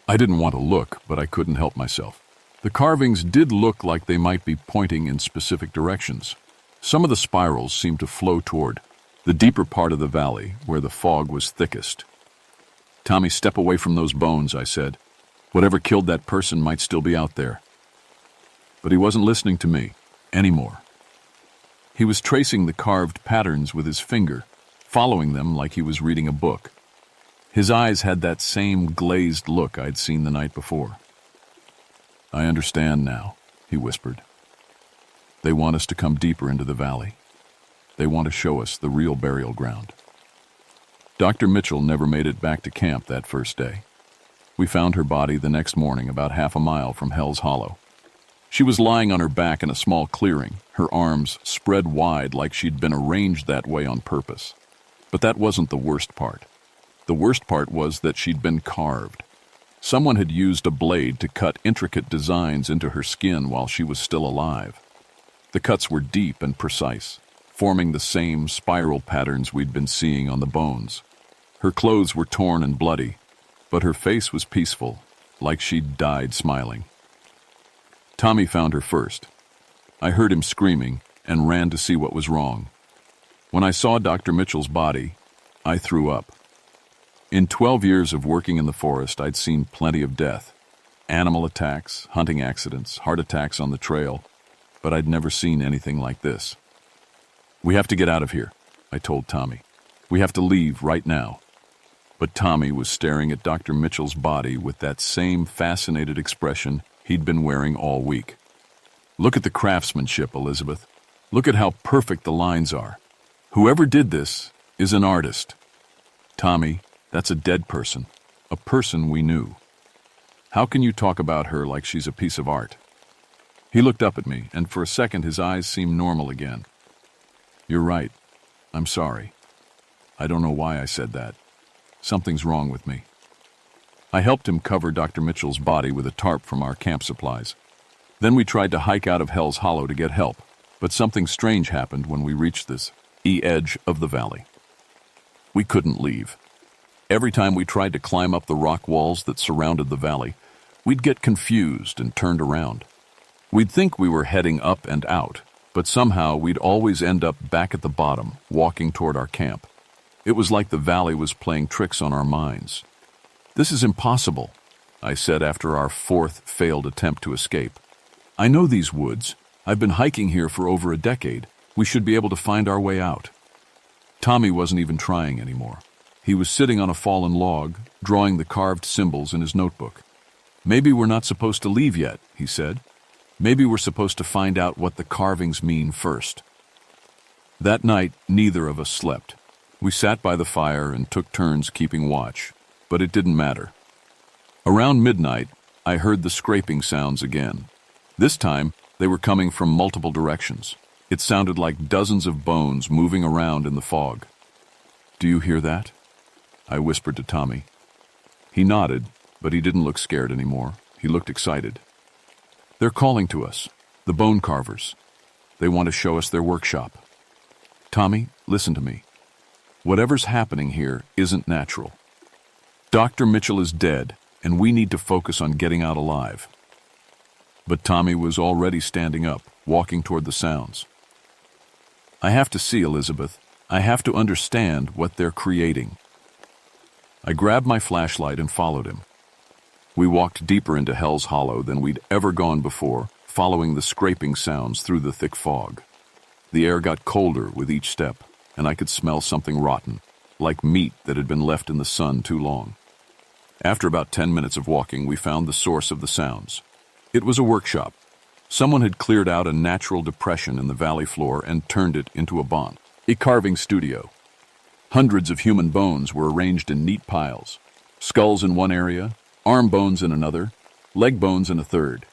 I didn't want to look, but I couldn't help myself. The carvings did look like they might be pointing in specific directions. Some of the spirals seemed to flow toward the deeper part of the valley, where the fog was thickest. "Tommy, step away from those bones," I said. "Whatever killed that person might still be out there." But he wasn't listening to me anymore. He was tracing the carved patterns with his finger, following them like he was reading a book. His eyes had that same glazed look I'd seen the night before. "I understand now," he whispered. "They want us to come deeper into the valley. They want to show us the real burial ground." Dr. Mitchell never made it back to camp that first day. We found her body the next morning about half a mile from Hell's Hollow. She was lying on her back in a small clearing, her arms spread wide like she'd been arranged that way on purpose. But that wasn't the worst part. The worst part was that she'd been carved. Someone had used a blade to cut intricate designs into her skin while she was still alive. The cuts were deep and precise, forming the same spiral patterns we'd been seeing on the bones. Her clothes were torn and bloody, but her face was peaceful, like she'd died smiling. Tommy found her first. I heard him screaming and ran to see what was wrong. When I saw Dr. Mitchell's body, I threw up. In 12 years of working in the forest, I'd seen plenty of death. Animal attacks, hunting accidents, heart attacks on the trail, but I'd never seen anything like this. "We have to get out of here," I told Tommy. "We have to leave right now." But Tommy was staring at Dr. Mitchell's body with that same fascinated expression he'd been wearing all week. "Look at the craftsmanship, Elizabeth. Look at how perfect the lines are. Whoever did this is an artist. Tommy, that's a dead person, a person we knew. How can you talk about her like she's a piece of art?" He looked up at me, and for a second his eyes seemed normal again. "You're right. I'm sorry. I don't know why I said that. Something's wrong with me." I helped him cover Dr. Mitchell's body with a tarp from our camp supplies. Then we tried to hike out of Hell's Hollow to get help, but something strange happened when we reached this edge of the valley. We couldn't leave. Every time we tried to climb up the rock walls that surrounded the valley, we'd get confused and turned around. We'd think we were heading up and out, but somehow we'd always end up back at the bottom, walking toward our camp. It was like the valley was playing tricks on our minds. "This is impossible," I said after our fourth failed attempt to escape. "I know these woods. I've been hiking here for over a decade. We should be able to find our way out." Tommy wasn't even trying anymore. He was sitting on a fallen log, drawing the carved symbols in his notebook. "Maybe we're not supposed to leave yet," he said. "Maybe we're supposed to find out what the carvings mean first." That night, neither of us slept. We sat by the fire and took turns keeping watch, but it didn't matter. Around midnight, I heard the scraping sounds again. This time, they were coming from multiple directions. It sounded like dozens of bones moving around in the fog. "Do you hear that?" I whispered to Tommy. He nodded, but he didn't look scared anymore. He looked excited. "They're calling to us, the bone carvers. They want to show us their workshop. Tommy, listen to me. Whatever's happening here isn't natural. Dr. Mitchell is dead, and we need to focus on getting out alive." But Tommy was already standing up, walking toward the sounds. "I have to see, Elizabeth. I have to understand what they're creating." I grabbed my flashlight and followed him. We walked deeper into Hell's Hollow than we'd ever gone before, following the scraping sounds through the thick fog. The air got colder with each step, and I could smell something rotten, like meat that had been left in the sun too long. After about 10 minutes of walking, we found the source of the sounds. It was a workshop. Someone had cleared out a natural depression in the valley floor and turned it into a carving studio. Hundreds of human bones were arranged in neat piles. Skulls in one area, arm bones in another, leg bones in a third.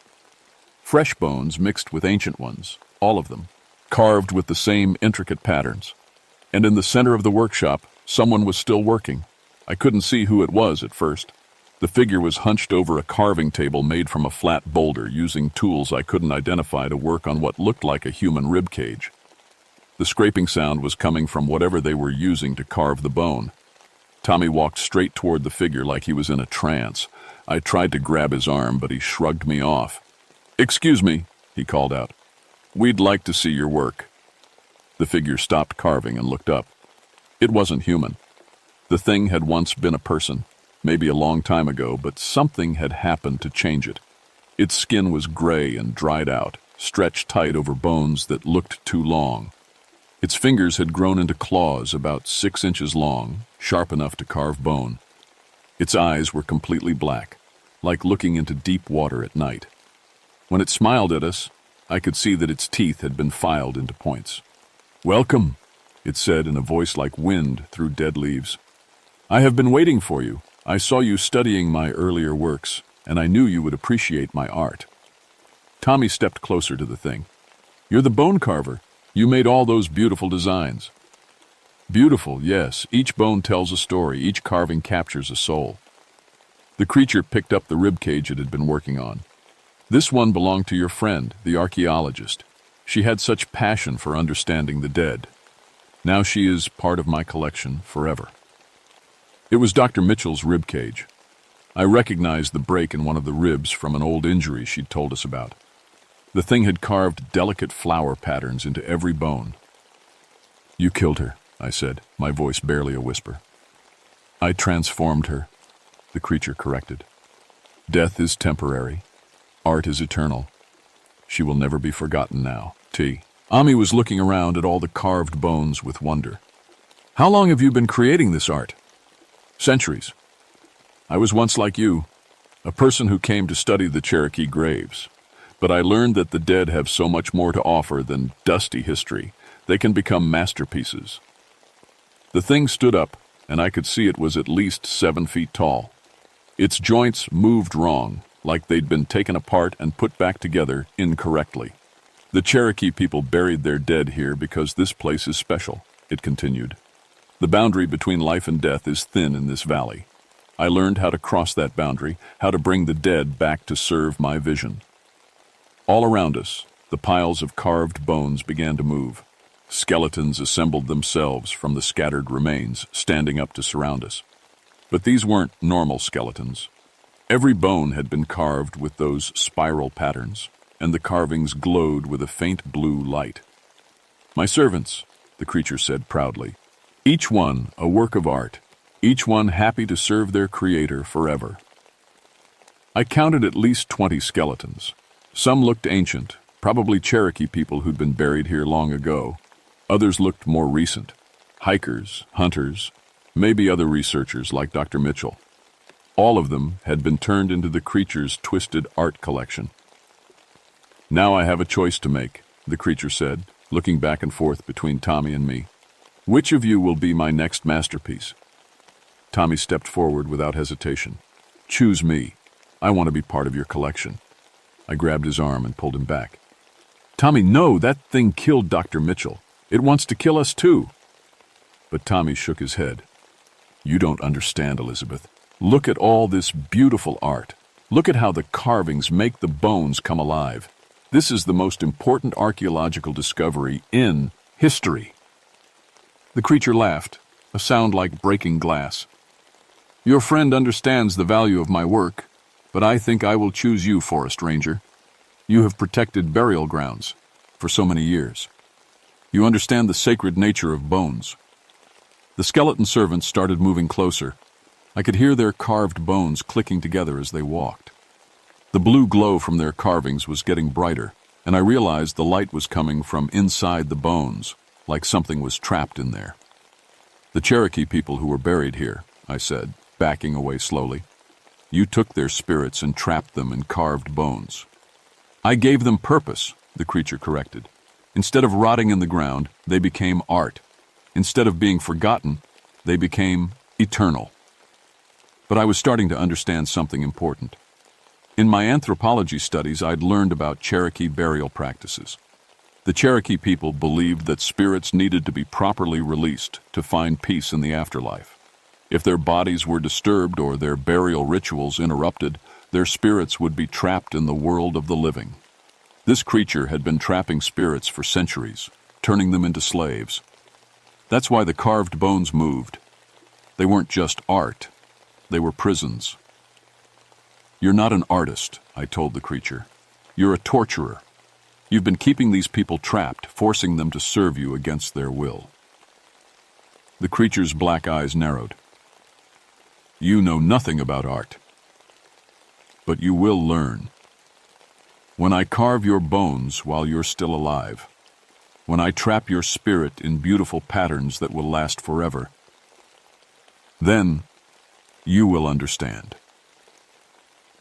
Fresh bones mixed with ancient ones, all of them, carved with the same intricate patterns. And in the center of the workshop, someone was still working. I couldn't see who it was at first. The figure was hunched over a carving table made from a flat boulder, using tools I couldn't identify to work on what looked like a human rib cage. The scraping sound was coming from whatever they were using to carve the bone. Tommy walked straight toward the figure like he was in a trance. I tried to grab his arm, but he shrugged me off. "Excuse me," he called out. "We'd like to see your work." The figure stopped carving and looked up. It wasn't human. The thing had once been a person, maybe a long time ago, but something had happened to change it. Its skin was gray and dried out, stretched tight over bones that looked too long. Its fingers had grown into claws about 6 inches long, sharp enough to carve bone. Its eyes were completely black, like looking into deep water at night. When it smiled at us, I could see that its teeth had been filed into points. "Welcome," it said in a voice like wind through dead leaves. "I have been waiting for you. I saw you studying my earlier works, and I knew you would appreciate my art." Tommy stepped closer to the thing. "You're the bone carver. You made all those beautiful designs." "Beautiful, yes. Each bone tells a story. Each carving captures a soul." The creature picked up the rib cage it had been working on. "This one belonged to your friend, the archaeologist. She had such passion for understanding the dead. Now she is part of my collection forever." It was Dr. Mitchell's rib cage. I recognized the break in one of the ribs from an old injury she'd told us about. The thing had carved delicate flower patterns into every bone. "You killed her," I said, my voice barely a whisper. "I transformed her," the creature corrected. "Death is temporary. Art is eternal. She will never be forgotten now. Ami was looking around at all the carved bones with wonder. "How long have you been creating this art?" "Centuries. I was once like you, a person who came to study the Cherokee graves. But I learned that the dead have so much more to offer than dusty history. They can become masterpieces." The thing stood up, and I could see it was at least 7 feet tall. Its joints moved wrong, like they'd been taken apart and put back together incorrectly. "The Cherokee people buried their dead here because this place is special," it continued. "The boundary between life and death is thin in this valley. I learned how to cross that boundary, how to bring the dead back to serve my vision." All around us, the piles of carved bones began to move. Skeletons assembled themselves from the scattered remains, standing up to surround us. But these weren't normal skeletons. Every bone had been carved with those spiral patterns, and the carvings glowed with a faint blue light. "My servants," the creature said proudly. "Each one a work of art, each one happy to serve their creator forever." I counted at least 20 skeletons. Some looked ancient, probably Cherokee people who'd been buried here long ago. Others looked more recent. Hikers, hunters, maybe other researchers like Dr. Mitchell. All of them had been turned into the creature's twisted art collection. "Now I have a choice to make," the creature said, looking back and forth between Tommy and me. "Which of you will be my next masterpiece?" Tommy stepped forward without hesitation. "Choose me. I want to be part of your collection." I grabbed his arm and pulled him back. "Tommy, no, that thing killed Dr. Mitchell. It wants to kill us too." But Tommy shook his head. "You don't understand, Elizabeth. Look at all this beautiful art. Look at how the carvings make the bones come alive. This is the most important archaeological discovery in history." The creature laughed, a sound like breaking glass. "Your friend understands the value of my work, but I think I will choose you, Forest Ranger. You have protected burial grounds for so many years. You understand the sacred nature of bones." The skeleton servants started moving closer. I could hear their carved bones clicking together as they walked. The blue glow from their carvings was getting brighter, and I realized the light was coming from inside the bones, like something was trapped in there. "The Cherokee people who were buried here," I said, backing away slowly. You took their spirits and trapped them in carved bones. I gave them purpose, the creature corrected. Instead of rotting in the ground, they became art. Instead of being forgotten, they became eternal. But I was starting to understand something important. In my anthropology studies, I'd learned about Cherokee burial practices. The Cherokee people believed that spirits needed to be properly released to find peace in the afterlife. If their bodies were disturbed or their burial rituals interrupted, their spirits would be trapped in the world of the living. This creature had been trapping spirits for centuries, turning them into slaves. That's why the carved bones moved. They weren't just art, they were prisons. You're not an artist, I told the creature. You're a torturer. You've been keeping these people trapped, forcing them to serve you against their will. The creature's black eyes narrowed. You know nothing about art. But you will learn. When I carve your bones while you're still alive, when I trap your spirit in beautiful patterns that will last forever, then you will understand.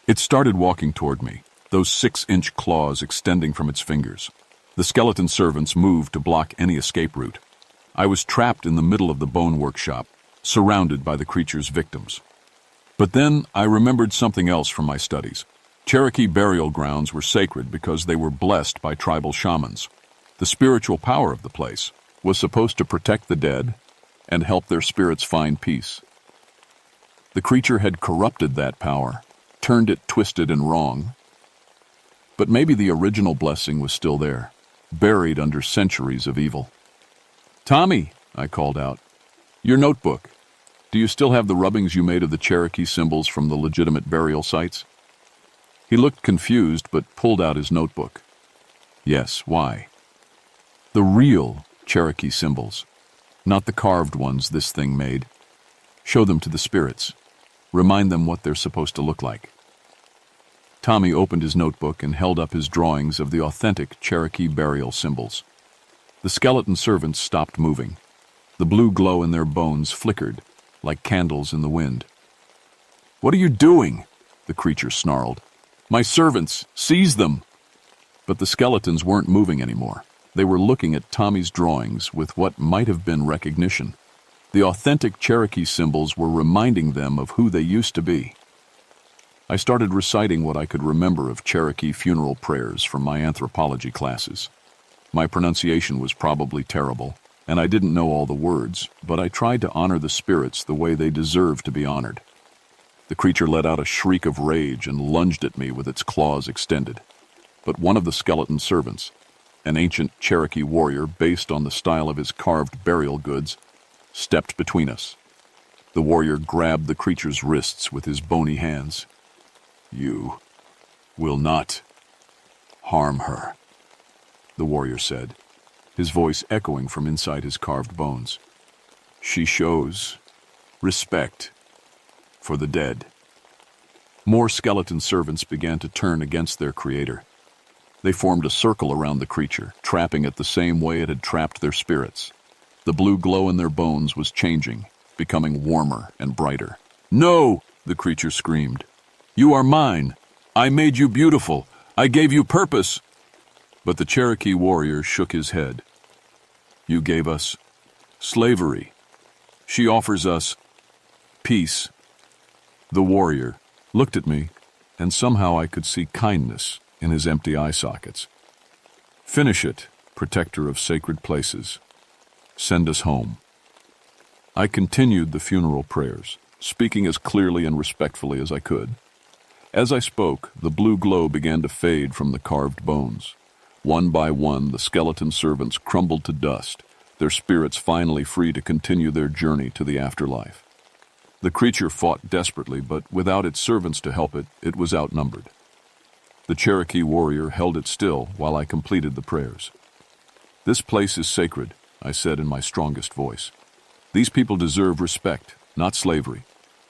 It started walking toward me, those 6-inch claws extending from its fingers. The skeleton servants moved to block any escape route. I was trapped in the middle of the bone workshop, surrounded by the creature's victims. But then I remembered something else from my studies. Cherokee burial grounds were sacred because they were blessed by tribal shamans. The spiritual power of the place was supposed to protect the dead and help their spirits find peace. The creature had corrupted that power, turned it twisted and wrong. But maybe the original blessing was still there, buried under centuries of evil. Tommy, I called out, your notebook. Do you still have the rubbings you made of the Cherokee symbols from the legitimate burial sites? He looked confused but pulled out his notebook. Yes, why? The real Cherokee symbols, not the carved ones this thing made. Show them to the spirits. Remind them what they're supposed to look like. Tommy opened his notebook and held up his drawings of the authentic Cherokee burial symbols. The skeleton servants stopped moving. The blue glow in their bones flickered like candles in the wind. What are you doing? The creature snarled. My servants, seize them! But the skeletons weren't moving anymore. They were looking at Tommy's drawings with what might have been recognition. The authentic Cherokee symbols were reminding them of who they used to be. I started reciting what I could remember of Cherokee funeral prayers from my anthropology classes. My pronunciation was probably terrible, and I didn't know all the words, but I tried to honor the spirits the way they deserve to be honored. The creature let out a shriek of rage and lunged at me with its claws extended. But one of the skeleton servants, an ancient Cherokee warrior based on the style of his carved burial goods, stepped between us. The warrior grabbed the creature's wrists with his bony hands. You will not harm her, the warrior said, his voice echoing from inside his carved bones. She shows respect for the dead. More skeleton servants began to turn against their creator. They formed a circle around the creature, trapping it the same way it had trapped their spirits. The blue glow in their bones was changing, becoming warmer and brighter. No, the creature screamed. You are mine. I made you beautiful. I gave you purpose. But the Cherokee warrior shook his head. You gave us slavery. She offers us peace. The warrior looked at me, and somehow I could see kindness in his empty eye sockets. Finish it, protector of sacred places. Send us home. I continued the funeral prayers, speaking as clearly and respectfully as I could. As I spoke, the blue glow began to fade from the carved bones. One by one, the skeleton servants crumbled to dust, their spirits finally free to continue their journey to the afterlife. The creature fought desperately, but without its servants to help it, it was outnumbered. The Cherokee warrior held it still while I completed the prayers. This place is sacred, I said in my strongest voice. These people deserve respect, not slavery.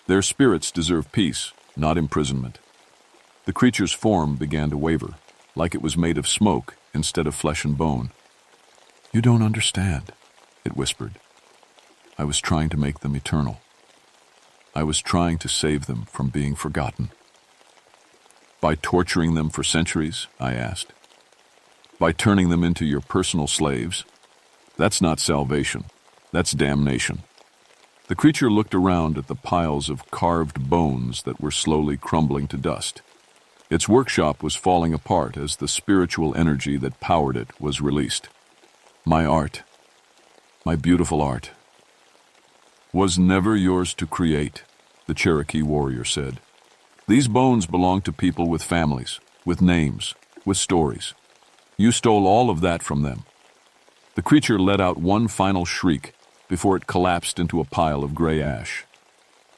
Their spirits deserve peace, not imprisonment. The creature's form began to waver, like it was made of smoke instead of flesh and bone. You don't understand, it whispered. I was trying to make them eternal. I was trying to save them from being forgotten. By torturing them for centuries? I asked. By turning them into your personal slaves? That's not salvation. That's damnation. The creature looked around at the piles of carved bones that were slowly crumbling to dust. Its workshop was falling apart as the spiritual energy that powered it was released. My art, my beautiful art, was never yours to create, the Cherokee warrior said. These bones belong to people with families, with names, with stories. You stole all of that from them. The creature let out one final shriek before it collapsed into a pile of gray ash.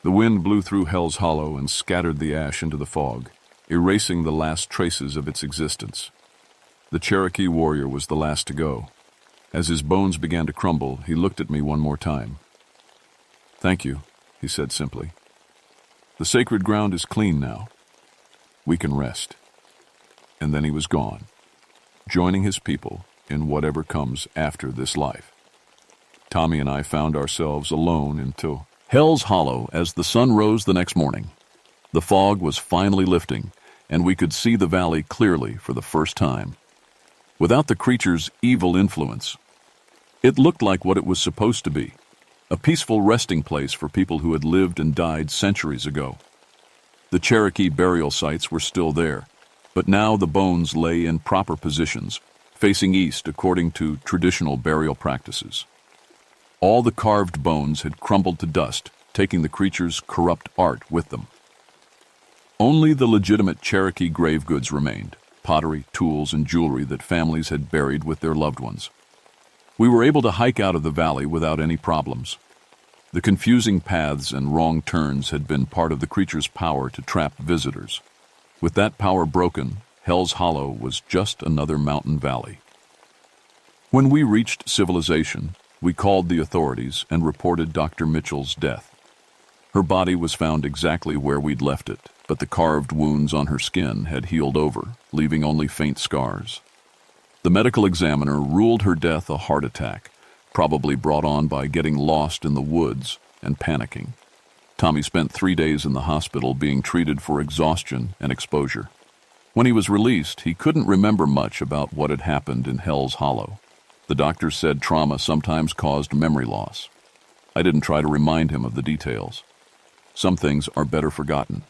The wind blew through Hell's Hollow and scattered the ash into the fog, erasing the last traces of its existence. The Cherokee warrior was the last to go. As his bones began to crumble, he looked at me one more time. "Thank you," he said simply. "The sacred ground is clean now. We can rest." And then he was gone, joining his people in whatever comes after this life. Tommy and I found ourselves alone until Hell's Hollow as the sun rose the next morning. The fog was finally lifting, and we could see the valley clearly for the first time. Without the creature's evil influence, it looked like what it was supposed to be, a peaceful resting place for people who had lived and died centuries ago. The Cherokee burial sites were still there, but now the bones lay in proper positions, facing east according to traditional burial practices. All the carved bones had crumbled to dust, taking the creature's corrupt art with them. Only the legitimate Cherokee grave goods remained, pottery, tools, and jewelry that families had buried with their loved ones. We were able to hike out of the valley without any problems. The confusing paths and wrong turns had been part of the creature's power to trap visitors. With that power broken, Hell's Hollow was just another mountain valley. When we reached civilization, we called the authorities and reported Dr. Mitchell's death. Her body was found exactly where we'd left it, but the carved wounds on her skin had healed over, leaving only faint scars. The medical examiner ruled her death a heart attack, probably brought on by getting lost in the woods and panicking. Tommy spent 3 days in the hospital being treated for exhaustion and exposure. When he was released, he couldn't remember much about what had happened in Hell's Hollow. The doctors said trauma sometimes caused memory loss. I didn't try to remind him of the details. Some things are better forgotten.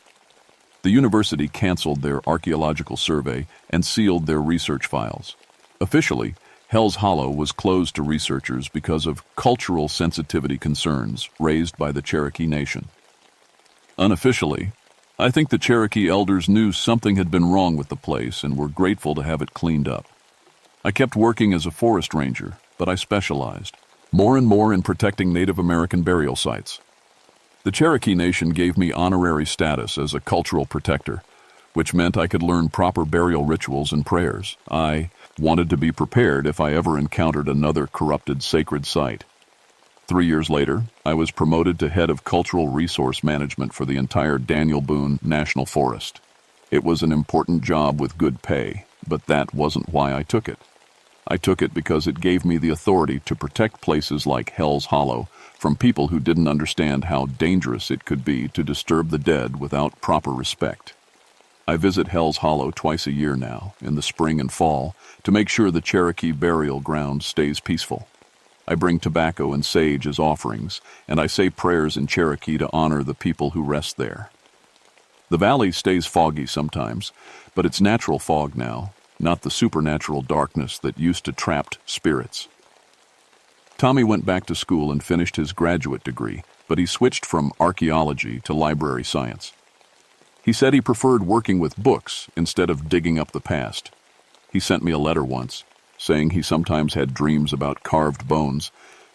The university canceled their archaeological survey and sealed their research files. Officially, Hell's Hollow was closed to researchers because of cultural sensitivity concerns raised by the Cherokee Nation. Unofficially, I think the Cherokee elders knew something had been wrong with the place and were grateful to have it cleaned up. I kept working as a forest ranger, but I specialized more and more in protecting Native American burial sites. The Cherokee Nation gave me honorary status as a cultural protector, which meant I could learn proper burial rituals and prayers. I wanted to be prepared if I ever encountered another corrupted sacred site. 3 years later, I was promoted to head of cultural resource management for the entire Daniel Boone National Forest. It was an important job with good pay, but that wasn't why I took it. I took it because it gave me the authority to protect places like Hell's Hollow from people who didn't understand how dangerous it could be to disturb the dead without proper respect. I visit Hell's Hollow twice a year now, in the spring and fall, to make sure the Cherokee burial ground stays peaceful. I bring tobacco and sage as offerings, and I say prayers in Cherokee to honor the people who rest there. The valley stays foggy sometimes, but it's natural fog now, not the supernatural darkness that used to trap spirits. Tommy went back to school and finished his graduate degree, but he switched from archaeology to library science. He said he preferred working with books instead of digging up the past. He sent me a letter once, saying he sometimes had dreams about carved bones,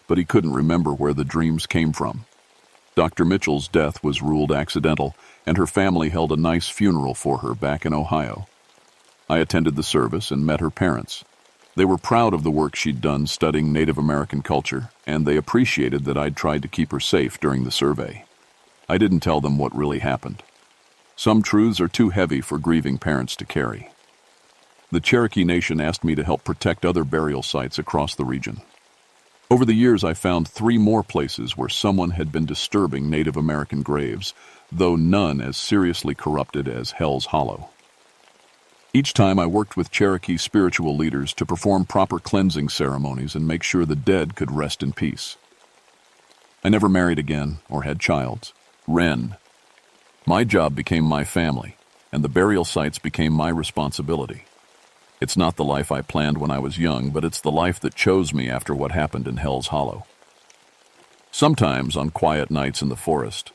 but he couldn't remember where the dreams came from. Dr. Mitchell's death was ruled accidental, and her family held a nice funeral for her back in Ohio. I attended the service and met her parents. They were proud of the work she'd done studying Native American culture, and they appreciated that I'd tried to keep her safe during the survey. I didn't tell them what really happened. Some truths are too heavy for grieving parents to carry. The Cherokee Nation asked me to help protect other burial sites across the region. Over the years, I found 3 more places where someone had been disturbing Native American graves, though none as seriously corrupted as Hell's Hollow. Each time I worked with Cherokee spiritual leaders to perform proper cleansing ceremonies and make sure the dead could rest in peace. I never married again or had childs. Ren. My job became my family, and the burial sites became my responsibility. It's not the life I planned when I was young, but it's the life that chose me after what happened in Hell's Hollow. Sometimes, on quiet nights in the forest,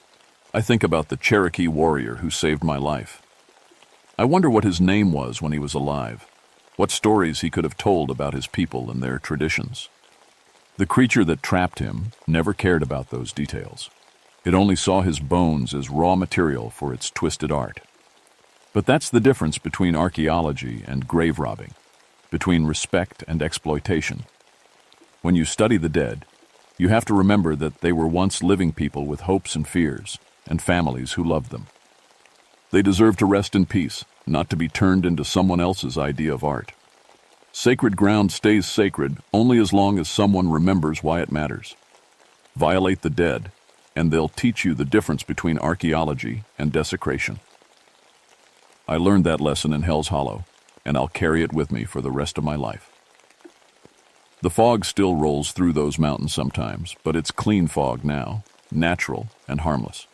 I think about the Cherokee warrior who saved my life. I wonder what his name was when he was alive, what stories he could have told about his people and their traditions. The creature that trapped him never cared about those details. It only saw his bones as raw material for its twisted art. But that's the difference between archaeology and grave robbing, between respect and exploitation. When you study the dead, you have to remember that they were once living people with hopes and fears, and families who loved them. They deserve to rest in peace, not to be turned into someone else's idea of art. Sacred ground stays sacred only as long as someone remembers why it matters. Violate the dead, and they'll teach you the difference between archaeology and desecration. I learned that lesson in Hell's Hollow, and I'll carry it with me for the rest of my life. The fog still rolls through those mountains sometimes, but it's clean fog now, natural and harmless.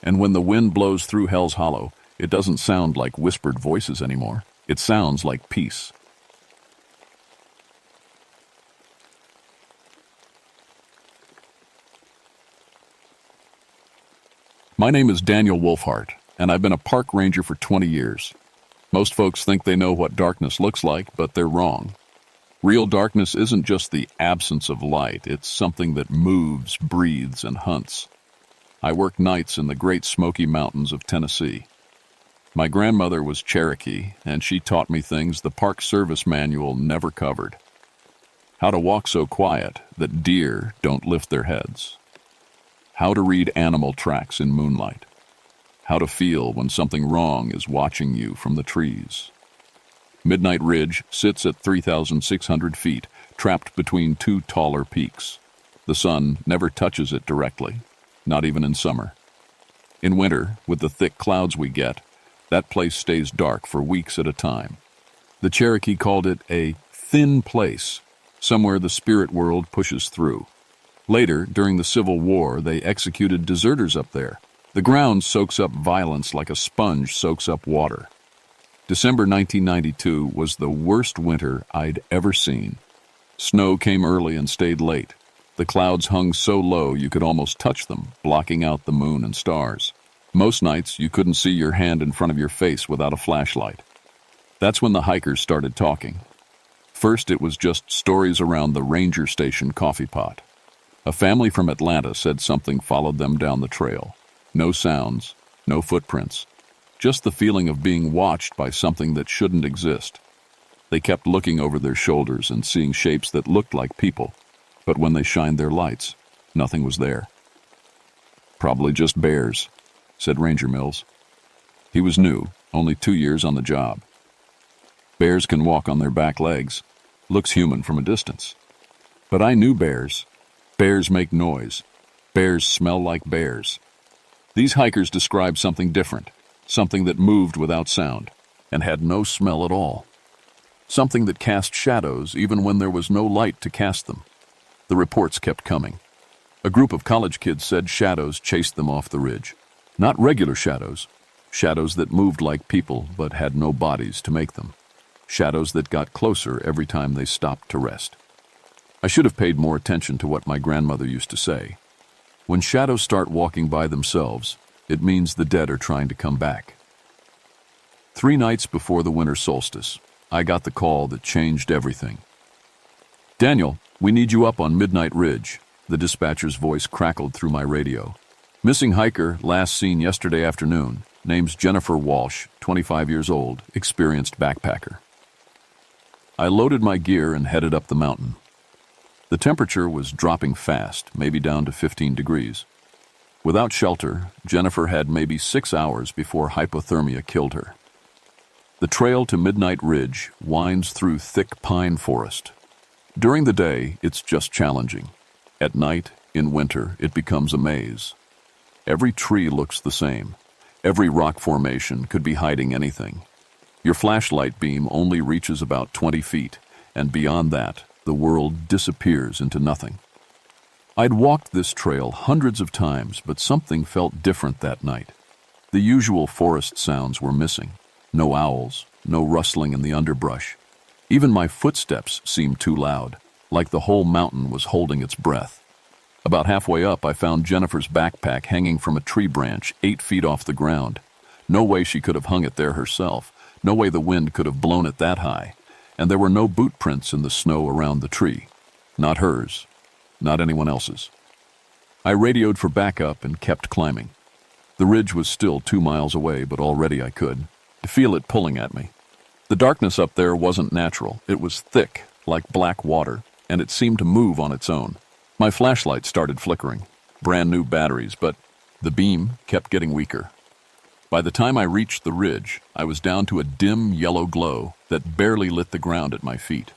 And when the wind blows through Hell's Hollow, it doesn't sound like whispered voices anymore. It sounds like peace. My name is Daniel Wolfhart, and I've been a park ranger for 20 years. Most folks think they know what darkness looks like, but they're wrong. Real darkness isn't just the absence of light, it's something that moves, breathes, and hunts. I work nights in the Great Smoky Mountains of Tennessee. My grandmother was Cherokee, and she taught me things the Park Service manual never covered. How to walk so quiet that deer don't lift their heads. How to read animal tracks in moonlight. How to feel when something wrong is watching you from the trees. Midnight Ridge sits at 3,600 feet, trapped between 2 taller peaks. The sun never touches it directly, not even in summer. In winter, with the thick clouds we get, that place stays dark for weeks at a time. The Cherokee called it a thin place, somewhere the spirit world pushes through. Later, during the Civil War, they executed deserters up there. The ground soaks up violence like a sponge soaks up water. December 1992 was the worst winter I'd ever seen. Snow came early and stayed late. The clouds hung so low you could almost touch them, blocking out the moon and stars. Most nights, you couldn't see your hand in front of your face without a flashlight. That's when the hikers started talking. First, it was just stories around the ranger station coffee pot. A family from Atlanta said something followed them down the trail. No sounds, no footprints, just the feeling of being watched by something that shouldn't exist. They kept looking over their shoulders and seeing shapes that looked like people, but when they shined their lights, nothing was there. "Probably just bears," said Ranger Mills. He was new, only 2 years on the job. Bears can walk on their back legs. Looks human from a distance. But I knew bears. Bears make noise. Bears smell like bears. These hikers described something different, something that moved without sound and had no smell at all. Something that cast shadows even when there was no light to cast them. The reports kept coming. A group of college kids said shadows chased them off the ridge. Not regular shadows, shadows that moved like people but had no bodies to make them. Shadows that got closer every time they stopped to rest. I should have paid more attention to what my grandmother used to say. When shadows start walking by themselves, it means the dead are trying to come back. 3 nights before the winter solstice, I got the call that changed everything. "Daniel, we need you up on Midnight Ridge," the dispatcher's voice crackled through my radio. "Missing hiker last seen yesterday afternoon. Name's Jennifer Walsh, 25 years old, experienced backpacker." I loaded my gear and headed up the mountain. The temperature was dropping fast, maybe down to 15 degrees. Without shelter, Jennifer had maybe 6 hours before hypothermia killed her. The trail to Midnight Ridge winds through thick pine forest. During the day, it's just challenging. At night, in winter, it becomes a maze. Every tree looks the same. Every rock formation could be hiding anything. Your flashlight beam only reaches about 20 feet, and beyond that, the world disappears into nothing. I'd walked this trail hundreds of times, but something felt different that night. The usual forest sounds were missing. No owls, no rustling in the underbrush. Even my footsteps seemed too loud, like the whole mountain was holding its breath. About halfway up, I found Jennifer's backpack hanging from a tree branch 8 feet off the ground. No way she could have hung it there herself. No way the wind could have blown it that high. And there were no boot prints in the snow around the tree. Not hers. Not anyone else's. I radioed for backup and kept climbing. The ridge was still 2 miles away, but already I could feel it pulling at me. The darkness up there wasn't natural. It was thick, like black water, and it seemed to move on its own. My flashlight started flickering. Brand new batteries, but the beam kept getting weaker. By the time I reached the ridge, I was down to a dim yellow glow that barely lit the ground at my feet.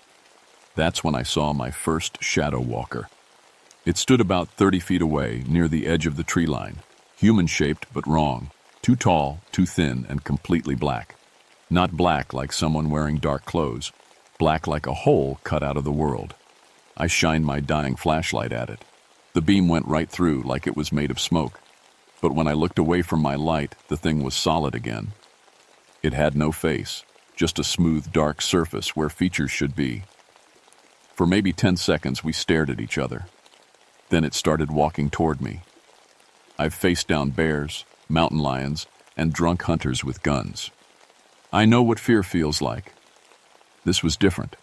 That's when I saw my first shadow walker. It stood about 30 feet away, near the edge of the tree line. Human-shaped, but wrong. Too tall, too thin, and completely black. Not black like someone wearing dark clothes. Black like a hole cut out of the world. I shined my dying flashlight at it. The beam went right through like it was made of smoke. But when I looked away from my light, the thing was solid again. It had no face, just a smooth, dark surface where features should be. For maybe 10 seconds, we stared at each other. Then it started walking toward me. I've faced down bears, mountain lions, and drunk hunters with guns. I know what fear feels like. This was different.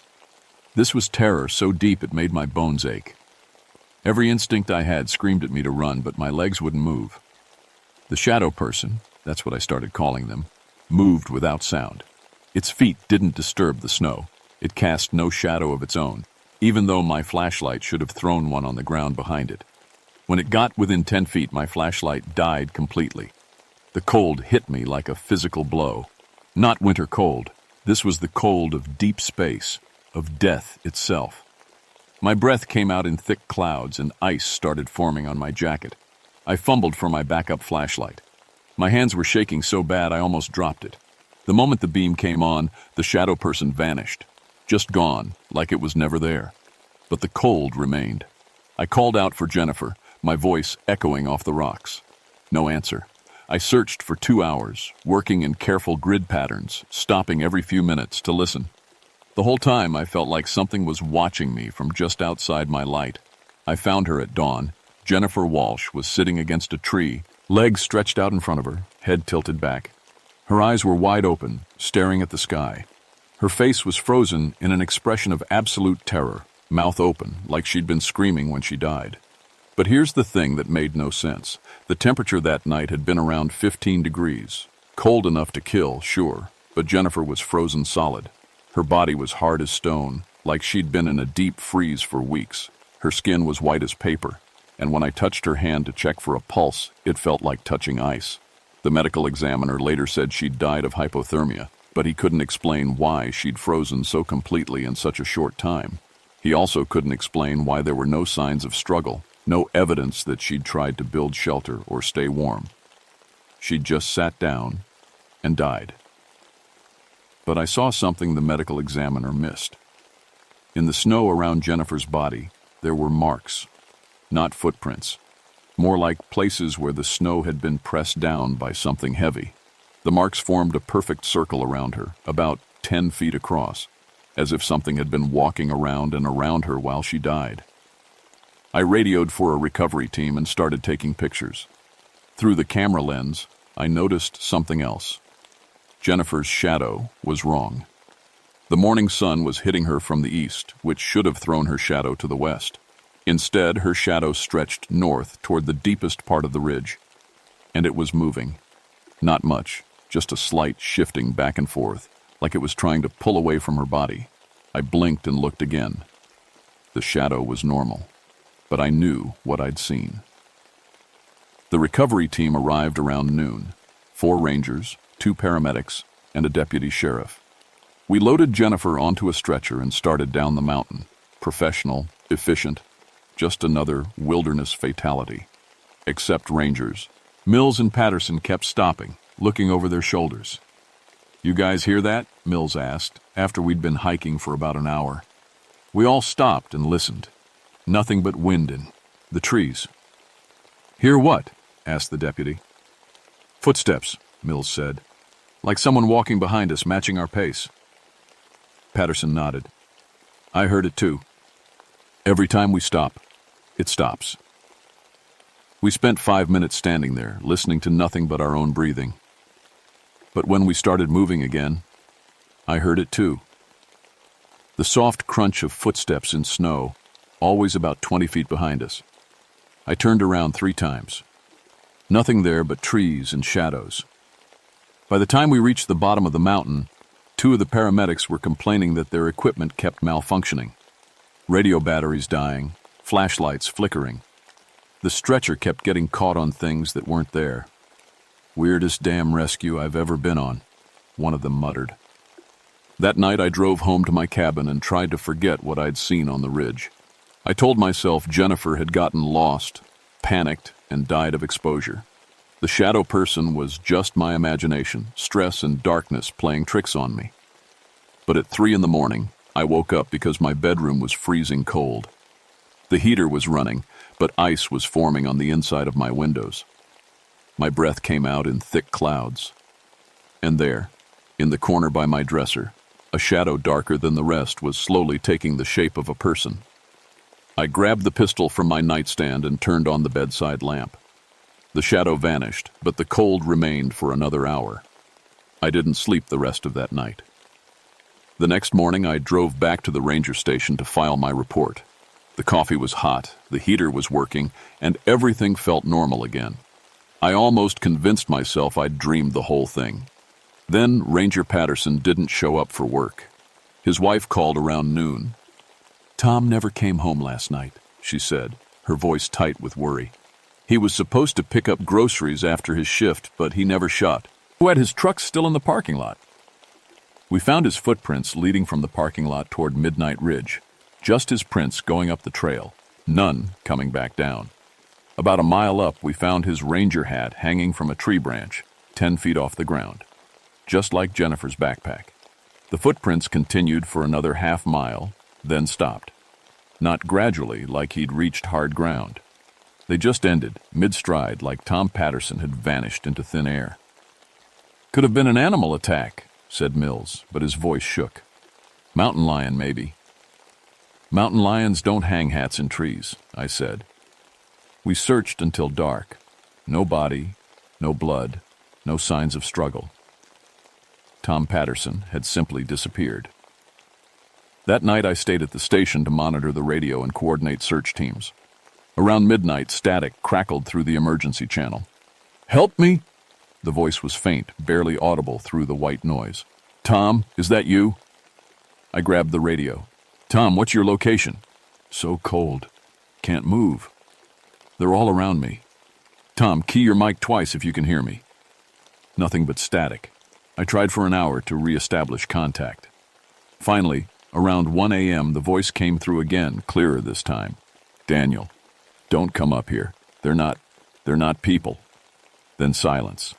This was terror so deep it made my bones ache. Every instinct I had screamed at me to run, but my legs wouldn't move. The shadow person, that's what I started calling them, moved without sound. Its feet didn't disturb the snow. It cast no shadow of its own, even though my flashlight should have thrown one on the ground behind it. When it got within 10 feet, my flashlight died completely. The cold hit me like a physical blow. Not winter cold. This was the cold of deep space, of death itself. My breath came out in thick clouds and ice started forming on my jacket. I fumbled for my backup flashlight. My hands were shaking so bad I almost dropped it. The moment the beam came on, the shadow person vanished. Just gone, like it was never there. But the cold remained. I called out for Jennifer, my voice echoing off the rocks. No answer. I searched for 2 hours, working in careful grid patterns, stopping every few minutes to listen. The whole time I felt like something was watching me from just outside my light. I found her at dawn. Jennifer Walsh was sitting against a tree, legs stretched out in front of her, head tilted back. Her eyes were wide open, staring at the sky. Her face was frozen in an expression of absolute terror, mouth open, like she'd been screaming when she died. But here's the thing that made no sense. The temperature that night had been around 15 degrees. Cold enough to kill, sure, but Jennifer was frozen solid. Her body was hard as stone, like she'd been in a deep freeze for weeks. Her skin was white as paper, and when I touched her hand to check for a pulse, it felt like touching ice. The medical examiner later said she'd died of hypothermia, but he couldn't explain why she'd frozen so completely in such a short time. He also couldn't explain why there were no signs of struggle, no evidence that she'd tried to build shelter or stay warm. She'd just sat down and died. But I saw something the medical examiner missed. In the snow around Jennifer's body, there were marks, not footprints, more like places where the snow had been pressed down by something heavy. The marks formed a perfect circle around her, about 10 feet across, as if something had been walking around and around her while she died. I radioed for a recovery team and started taking pictures. Through the camera lens, I noticed something else. Jennifer's shadow was wrong. The morning sun was hitting her from the east, which should have thrown her shadow to the west. Instead, her shadow stretched north toward the deepest part of the ridge, and it was moving. Not much, just a slight shifting back and forth, like it was trying to pull away from her body. I blinked and looked again. The shadow was normal, but I knew what I'd seen. The recovery team arrived around noon. 4 rangers, 2 paramedics, and a deputy sheriff. We loaded Jennifer onto a stretcher and started down the mountain. professional, efficient, just another wilderness fatality. Except rangers. Mills and Patterson kept stopping, looking over their shoulders. "You guys hear that?" Mills asked, after we'd been hiking for about an hour. We all stopped and listened. Nothing but wind in the trees. "Hear what?" asked the deputy. "Footsteps," Mills said. "Like someone walking behind us, matching our pace." Patterson nodded. "I heard it too. Every time we stop, it stops." We spent 5 minutes standing there, listening to nothing but our own breathing. But when we started moving again, I heard it too. The soft crunch of footsteps in snow, always about 20 feet behind us. I turned around 3 times. Nothing there but trees and shadows. By the time we reached the bottom of the mountain, 2 of the paramedics were complaining that their equipment kept malfunctioning. Radio batteries dying, flashlights flickering. The stretcher kept getting caught on things that weren't there. "Weirdest damn rescue I've ever been on," one of them muttered. That night I drove home to my cabin and tried to forget what I'd seen on the ridge. I told myself Jennifer had gotten lost, panicked, and died of exposure. The shadow person was just my imagination, stress and darkness playing tricks on me. But at 3 in the morning, I woke up because my bedroom was freezing cold. The heater was running, but ice was forming on the inside of my windows. My breath came out in thick clouds. And there, in the corner by my dresser, a shadow darker than the rest was slowly taking the shape of a person. I grabbed the pistol from my nightstand and turned on the bedside lamp. The shadow vanished, but the cold remained for another hour. I didn't sleep the rest of that night. The next morning, I drove back to the ranger station to file my report. The coffee was hot, the heater was working, and everything felt normal again. I almost convinced myself I'd dreamed the whole thing. Then Ranger Patterson didn't show up for work. His wife called around noon. "Tom never came home last night," she said, her voice tight with worry. "He was supposed to pick up groceries after his shift, but he never shot. Who had his truck still in the parking lot?" We found his footprints leading from the parking lot toward Midnight Ridge. Just his prints going up the trail, none coming back down. About a mile up, we found his ranger hat hanging from a tree branch, 10 feet off the ground, just like Jennifer's backpack. The footprints continued for another half mile, then stopped. Not gradually, like he'd reached hard ground. They just ended, mid-stride, like Tom Patterson had vanished into thin air. "Could have been an animal attack," said Mills, but his voice shook. "Mountain lion, maybe." "Mountain lions don't hang hats in trees," I said. We searched until dark. No body, no blood, no signs of struggle. Tom Patterson had simply disappeared. That night I stayed at the station to monitor the radio and coordinate search teams. Around midnight, static crackled through the emergency channel. "Help me!" The voice was faint, barely audible through the white noise. "Tom, is that you?" I grabbed the radio. "Tom, what's your location?" "So cold. Can't move." "They're all around me." "Tom, key your mic twice if you can hear me." Nothing but static. I tried for an hour to re-establish contact. Finally, around 1 a.m., the voice came through again, clearer this time. "Daniel, don't come up here. They're not people." Then silence.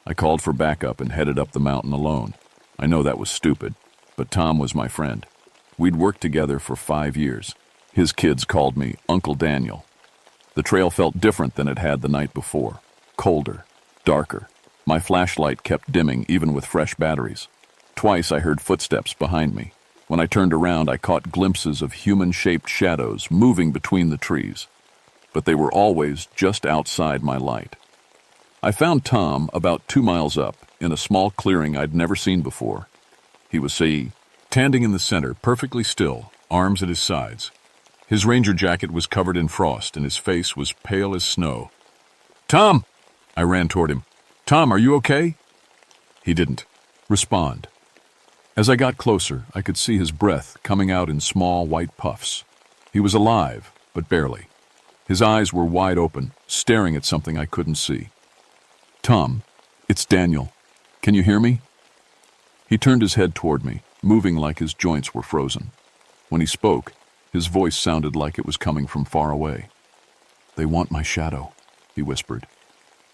I called for backup and headed up the mountain alone. I know that was stupid, but Tom was my friend. We'd worked together for 5 years. His kids called me Uncle Daniel. The trail felt different than it had the night before. Colder, darker. My flashlight kept dimming even with fresh batteries. Twice I heard footsteps behind me. When I turned around, I caught glimpses of human-shaped shadows moving between the trees. But they were always just outside my light. I found Tom about 2 miles up, in a small clearing I'd never seen before. He was standing in the center, perfectly still, arms at his sides. His ranger jacket was covered in frost, and his face was pale as snow. "Tom!" I ran toward him. "Tom, are you okay?" He didn't respond. As I got closer, I could see his breath coming out in small white puffs. He was alive, but barely. His eyes were wide open, staring at something I couldn't see. "Tom, it's Daniel. Can you hear me?" He turned his head toward me, moving like his joints were frozen. When he spoke, His voice sounded like it was coming from far away. "They want my shadow," he whispered.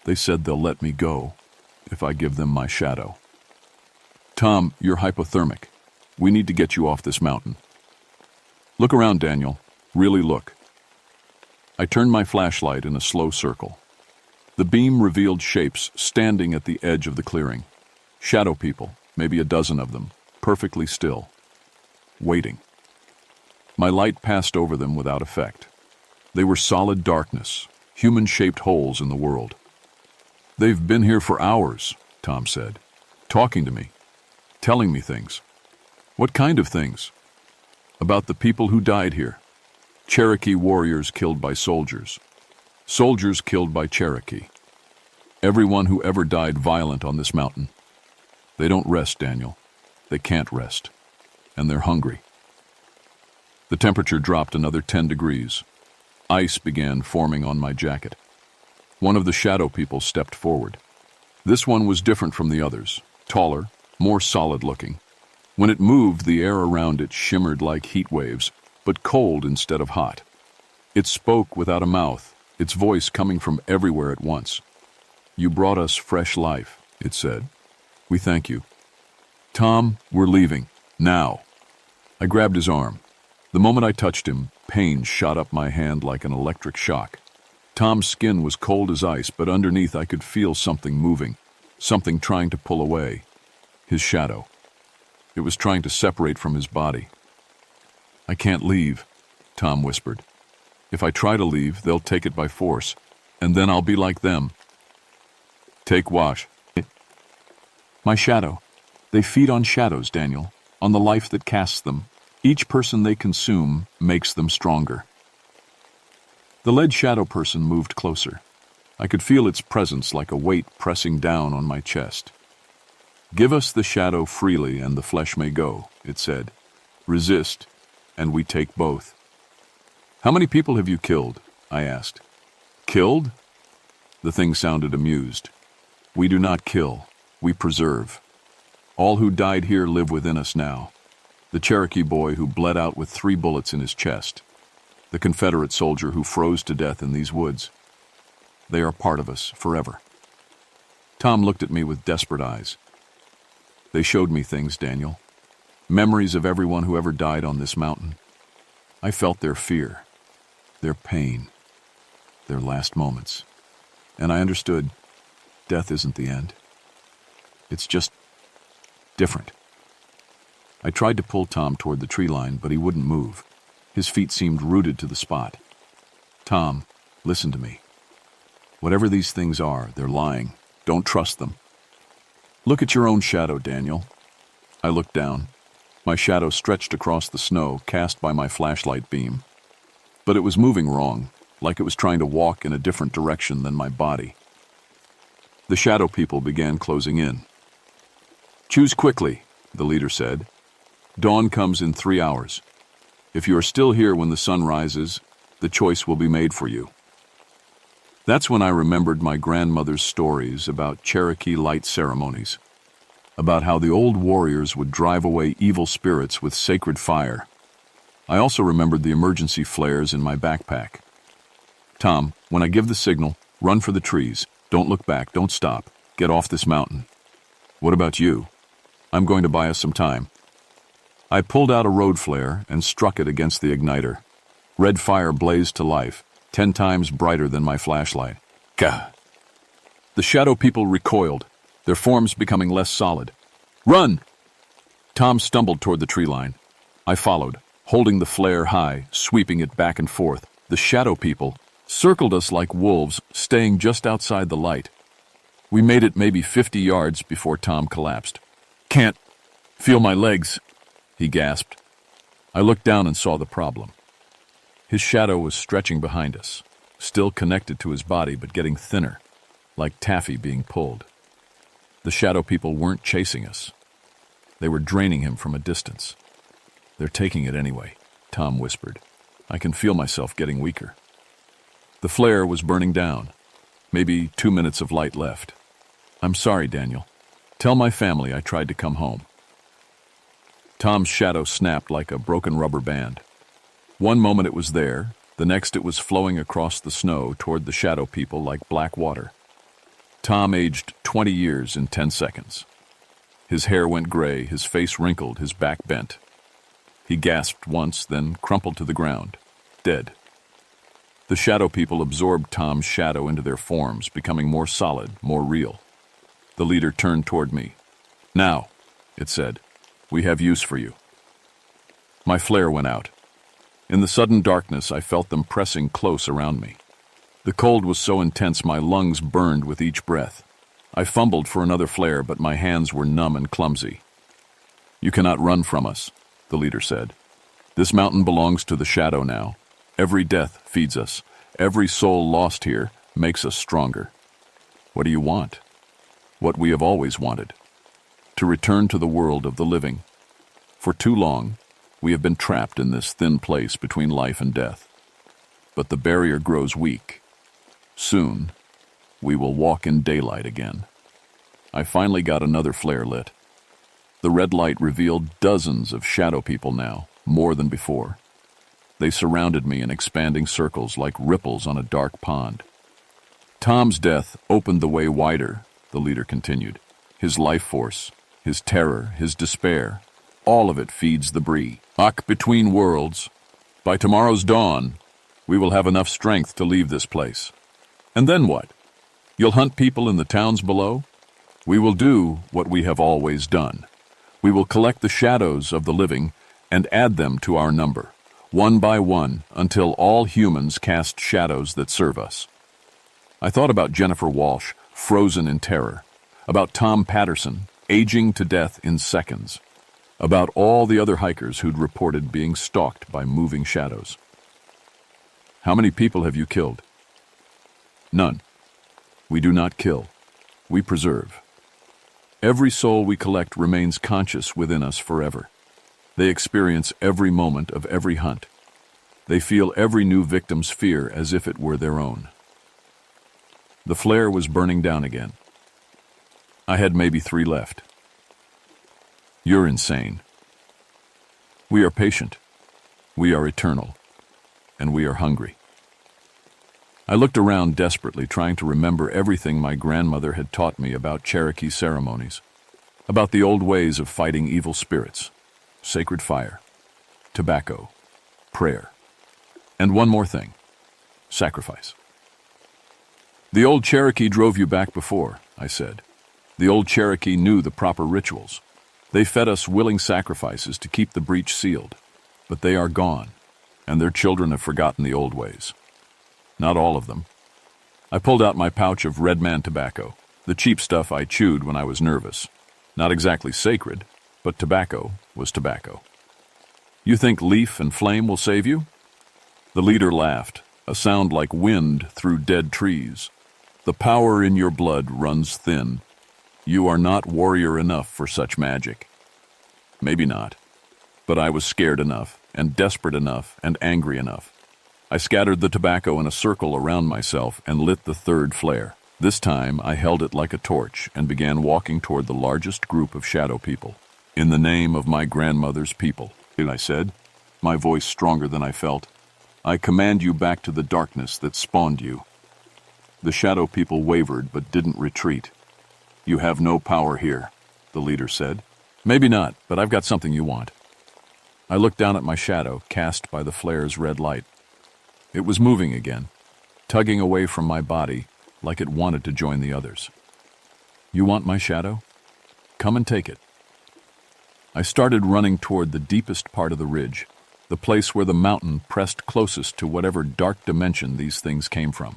"They said they'll let me go if I give them my shadow." "Tom, you're hypothermic. We need to get you off this mountain." "Look around, Daniel. Really look." I turned my flashlight in a slow circle. The beam revealed shapes standing at the edge of the clearing. Shadow people, maybe a dozen of them, perfectly still, waiting. My light passed over them without effect. They were solid darkness, human-shaped holes in the world. "They've been here for hours," Tom said, "talking to me, telling me things." "What kind of things?" "About the people who died here. Cherokee warriors killed by soldiers. Soldiers killed by Cherokee. Everyone who ever died violent on this mountain. They don't rest, Daniel. They can't rest. And they're hungry." The temperature dropped another 10 degrees. Ice began forming on my jacket. One of the shadow people stepped forward. This one was different from the others, taller, more solid-looking. When it moved, the air around it shimmered like heat waves, but cold instead of hot. It spoke without a mouth, its voice coming from everywhere at once. "You brought us fresh life," it said. "We thank you." "Tom, we're leaving. Now." I grabbed his arm. The moment I touched him, pain shot up my hand like an electric shock. Tom's skin was cold as ice, but underneath I could feel something moving, something trying to pull away. His shadow. It was trying to separate from his body. "I can't leave," Tom whispered. "If I try to leave, they'll take it by force, and then I'll be like them." "Take what?" "My shadow. They feed on shadows, Daniel, on the life that casts them. Each person they consume makes them stronger." The lead shadow person moved closer. I could feel its presence like a weight pressing down on my chest. "Give us the shadow freely and the flesh may go," it said. "Resist, and we take both." "How many people have you killed?" I asked. "Killed?" The thing sounded amused. "We do not kill, we preserve. All who died here live within us now. The Cherokee boy who bled out with 3 bullets in his chest. The Confederate soldier who froze to death in these woods. They are part of us forever." Tom looked at me with desperate eyes. "They showed me things, Daniel. Memories of everyone who ever died on this mountain. I felt their fear, their pain, their last moments. And I understood death isn't the end. It's just different." I tried to pull Tom toward the tree line, but he wouldn't move. His feet seemed rooted to the spot. "Tom, listen to me. Whatever these things are, they're lying. Don't trust them. Look at your own shadow, Daniel." I looked down. My shadow stretched across the snow cast by my flashlight beam. But it was moving wrong, like it was trying to walk in a different direction than my body. The shadow people began closing in. "Choose quickly," the leader said. "Dawn comes in 3 hours. If you are still here when the sun rises, the choice will be made for you." That's when I remembered my grandmother's stories about Cherokee light ceremonies, about how the old warriors would drive away evil spirits with sacred fire. I also remembered the emergency flares in my backpack. "Tom, when I give the signal, run for the trees. Don't look back, don't stop. Get off this mountain." "What about you?" "I'm going to buy us some time." I pulled out a road flare and struck it against the igniter. Red fire blazed to life, 10 times brighter than my flashlight. Gah! The shadow people recoiled, their forms becoming less solid. "Run!" Tom stumbled toward the tree line. I followed, holding the flare high, sweeping it back and forth. The shadow people circled us like wolves, staying just outside the light. We made it maybe 50 yards before Tom collapsed. "Can't feel my legs," he gasped. I looked down and saw the problem. His shadow was stretching behind us, still connected to his body but getting thinner, like taffy being pulled. The shadow people weren't chasing us. They were draining him from a distance. "They're taking it anyway," Tom whispered. "I can feel myself getting weaker." The flare was burning down. Maybe 2 minutes of light left. "I'm sorry, Daniel. Tell my family I tried to come home." Tom's shadow snapped like a broken rubber band. One moment it was there, the next it was flowing across the snow toward the shadow people like black water. Tom aged 20 years in 10 seconds. His hair went gray, his face wrinkled, his back bent. He gasped once, then crumpled to the ground, dead. The shadow people absorbed Tom's shadow into their forms, becoming more solid, more real. The leader turned toward me. "Now," it said, "we have use for you." My flare went out. In the sudden darkness, I felt them pressing close around me. The cold was so intense my lungs burned with each breath. I fumbled for another flare, but my hands were numb and clumsy. "You cannot run from us," the leader said. "This mountain belongs to the shadow now. Every death feeds us. Every soul lost here makes us stronger. What do you want?" "What we have always wanted. To return to the world of the living. For too long, we have been trapped in this thin place between life and death. But the barrier grows weak. Soon, we will walk in daylight again." I finally got another flare lit. The red light revealed dozens of shadow people now, more than before. They surrounded me in expanding circles like ripples on a dark pond. "Tom's death opened the way wider," the leader continued. "His life force, his terror, his despair, all of it feeds the Bree. Between worlds. By tomorrow's dawn, we will have enough strength to leave this place. And then what? You'll hunt people in the towns below? We will do what we have always done. We will collect the shadows of the living and add them to our number, one by one, until all humans cast shadows that serve us." I thought about Jennifer Walsh, frozen in terror, about Tom Patterson, aging to death in seconds, about all the other hikers who'd reported being stalked by moving shadows. "How many people have you killed?" "None. We do not kill. We preserve. Every soul we collect remains conscious within us forever. They experience every moment of every hunt. They feel every new victim's fear as if it were their own." The flare was burning down again. I had maybe 3 left. "You're insane. We are patient. We are eternal. And we are hungry." I looked around desperately, trying to remember everything my grandmother had taught me about Cherokee ceremonies, about the old ways of fighting evil spirits, sacred fire, tobacco, prayer, and one more thing, sacrifice. "The old Cherokee drove you back before," I said. "The old Cherokee knew the proper rituals. They fed us willing sacrifices to keep the breach sealed. But they are gone, and their children have forgotten the old ways. Not all of them." I pulled out my pouch of Red Man tobacco, the cheap stuff I chewed when I was nervous. Not exactly sacred, but tobacco was tobacco. "You think leaf and flame will save you?" The leader laughed, a sound like wind through dead trees. "The power in your blood runs thin. You are not warrior enough for such magic." Maybe not, but I was scared enough, and desperate enough, and angry enough. I scattered the tobacco in a circle around myself and lit the 3rd flare. This time I held it like a torch and began walking toward the largest group of shadow people. "In the name of my grandmother's people," I said, my voice stronger than I felt, "I command you back to the darkness that spawned you." The shadow people wavered but didn't retreat. "You have no power here," the leader said. "Maybe not, but I've got something you want." I looked down at my shadow, cast by the flare's red light. It was moving again, tugging away from my body like it wanted to join the others. "You want my shadow? Come and take it." I started running toward the deepest part of the ridge, the place where the mountain pressed closest to whatever dark dimension these things came from.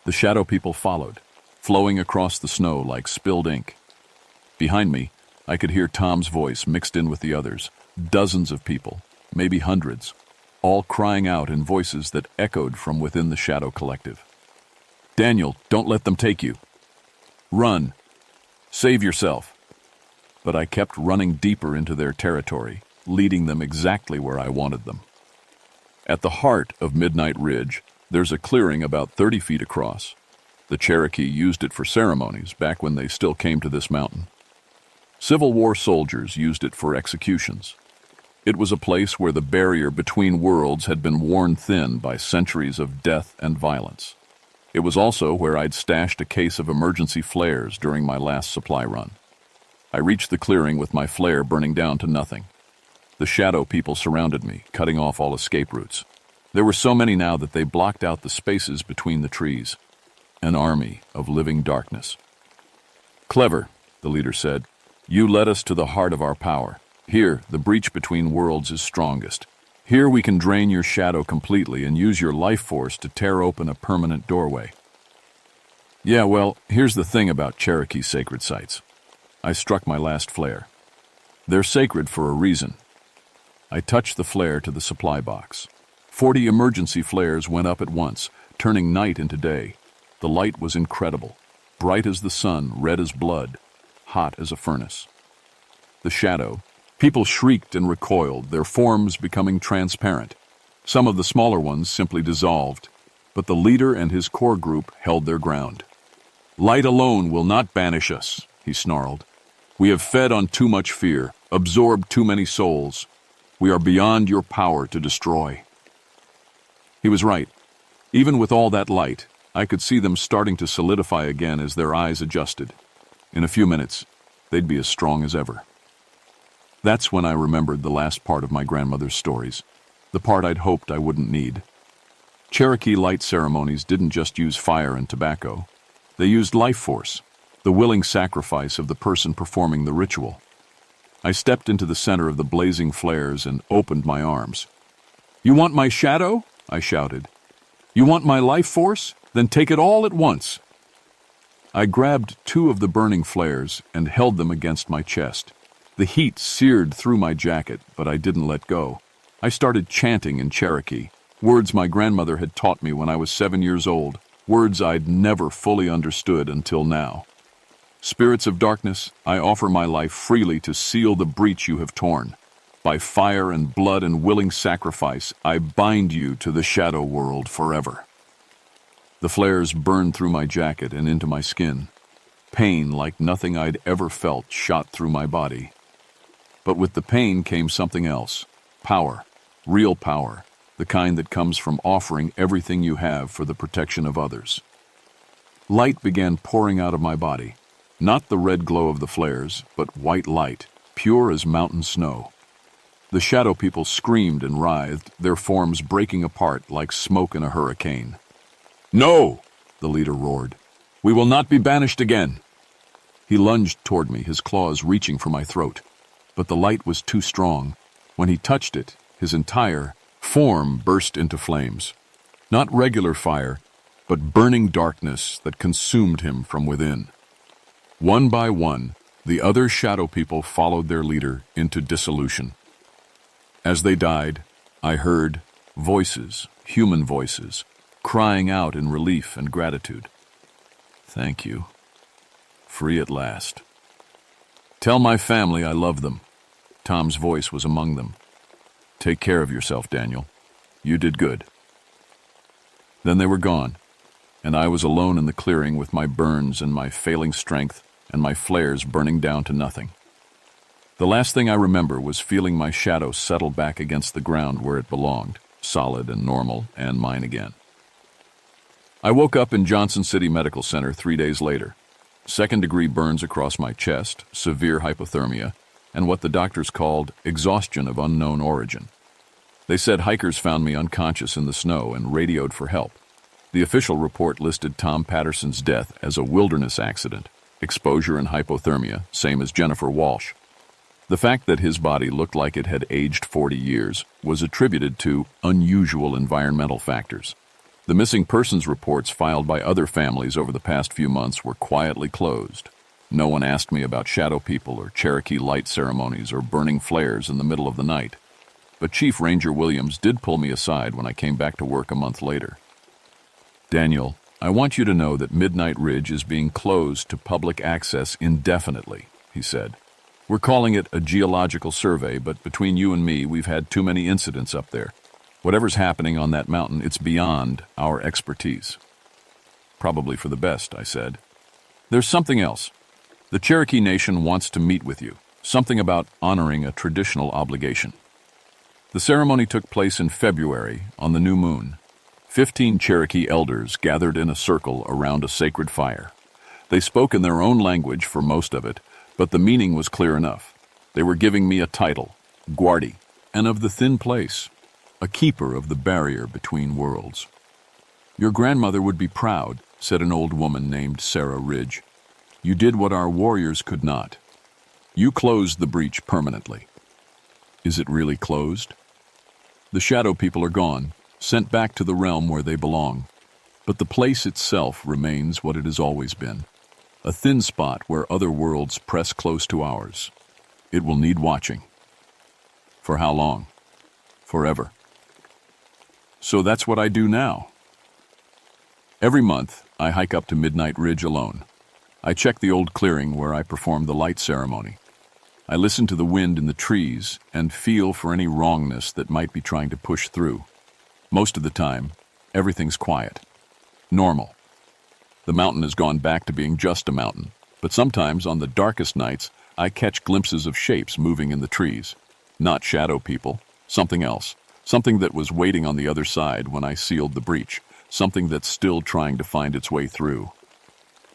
The shadow people followed, flowing across the snow like spilled ink. Behind me, I could hear Tom's voice mixed in with the others, dozens of people, maybe hundreds, all crying out in voices that echoed from within the shadow collective. "Daniel, don't let them take you. Run. Save yourself." But I kept running deeper into their territory, leading them exactly where I wanted them. At the heart of Midnight Ridge, there's a clearing about 30 feet across. The Cherokee used it for ceremonies back when they still came to this mountain. Civil War soldiers used it for executions. It was a place where the barrier between worlds had been worn thin by centuries of death and violence. It was also where I'd stashed a case of emergency flares during my last supply run. I reached the clearing with my flare burning down to nothing. The shadow people surrounded me, cutting off all escape routes. There were so many now that they blocked out the spaces between the trees. An army of living darkness. "Clever," the leader said. "You led us to the heart of our power. Here, the breach between worlds is strongest. Here we can drain your shadow completely and use your life force to tear open a permanent doorway." Yeah, well, here's the thing about Cherokee sacred sites. I struck my last flare. They're sacred for a reason. I touched the flare to the supply box. 40 emergency flares went up at once, turning night into day. The light was incredible. Bright as the sun, red as blood, hot as a furnace. The shadow. People shrieked and recoiled, their forms becoming transparent. Some of the smaller ones simply dissolved, but the leader and his core group held their ground. "Light alone will not banish us," he snarled. "We have fed on too much fear, absorbed too many souls. We are beyond your power to destroy." He was right. Even with all that light, I could see them starting to solidify again as their eyes adjusted. In a few minutes, they'd be as strong as ever. That's when I remembered the last part of my grandmother's stories, the part I'd hoped I wouldn't need. Cherokee light ceremonies didn't just use fire and tobacco. They used life force, the willing sacrifice of the person performing the ritual. I stepped into the center of the blazing flares and opened my arms. "You want my shadow?" I shouted. "You want my life force? Then take it all at once." I grabbed 2 of the burning flares and held them against my chest. The heat seared through my jacket, but I didn't let go. I started chanting in Cherokee, words my grandmother had taught me when I was 7 years old, words I'd never fully understood until now. "Spirits of darkness, I offer my life freely to seal the breach you have torn. By fire and blood and willing sacrifice, I bind you to the shadow world forever." The flares burned through my jacket and into my skin. Pain like nothing I'd ever felt shot through my body. But with the pain came something else. Power. Real power. The kind that comes from offering everything you have for the protection of others. Light began pouring out of my body. Not the red glow of the flares, but white light, pure as mountain snow. The shadow people screamed and writhed, their forms breaking apart like smoke in a hurricane. "No!" the leader roared. "We will not be banished again." He lunged toward me, his claws reaching for my throat. But the light was too strong. When he touched it, his entire form burst into flames. Not regular fire, but burning darkness that consumed him from within. One by one, the other shadow people followed their leader into dissolution. As they died, I heard voices, human voices, crying out in relief and gratitude. "Thank you. Free at last. Tell my family I love them." Tom's voice was among them. "Take care of yourself, Daniel. You did good." Then they were gone, and I was alone in the clearing with my burns and my failing strength and my flares burning down to nothing. The last thing I remember was feeling my shadow settle back against the ground where it belonged, solid and normal, and mine again. I woke up in Johnson City Medical Center 3 days later. Second-degree burns across my chest, severe hypothermia, and what the doctors called exhaustion of unknown origin. They said hikers found me unconscious in the snow and radioed for help. The official report listed Tom Patterson's death as a wilderness accident, exposure and hypothermia, same as Jennifer Walsh. The fact that his body looked like it had aged 40 years was attributed to unusual environmental factors. The missing persons reports filed by other families over the past few months were quietly closed. No one asked me about shadow people or Cherokee light ceremonies or burning flares in the middle of the night. But Chief Ranger Williams did pull me aside when I came back to work a month later. "Daniel, I want you to know that Midnight Ridge is being closed to public access indefinitely," he said. "We're calling it a geological survey, but between you and me, we've had too many incidents up there. Whatever's happening on that mountain, it's beyond our expertise." "Probably for the best," I said. "There's something else. The Cherokee Nation wants to meet with you, something about honoring a traditional obligation." The ceremony took place in February on the new moon. 15 Cherokee elders gathered in a circle around a sacred fire. They spoke in their own language for most of it, but the meaning was clear enough. They were giving me a title, Guardi, and of the thin place, a keeper of the barrier between worlds. "Your grandmother would be proud," said an old woman named Sarah Ridge. "You did what our warriors could not. You closed the breach permanently." Is it really closed? The shadow people are gone, sent back to the realm where they belong. But the place itself remains what it has always been, a thin spot where other worlds press close to ours. It will need watching. For how long? Forever. So that's what I do now. Every month, I hike up to Midnight Ridge alone. I check the old clearing where I perform the light ceremony. I listen to the wind in the trees and feel for any wrongness that might be trying to push through. Most of the time, everything's quiet. Normal. The mountain has gone back to being just a mountain, but sometimes on the darkest nights, I catch glimpses of shapes moving in the trees. Not shadow people, something else. Something that was waiting on the other side when I sealed the breach. Something that's still trying to find its way through.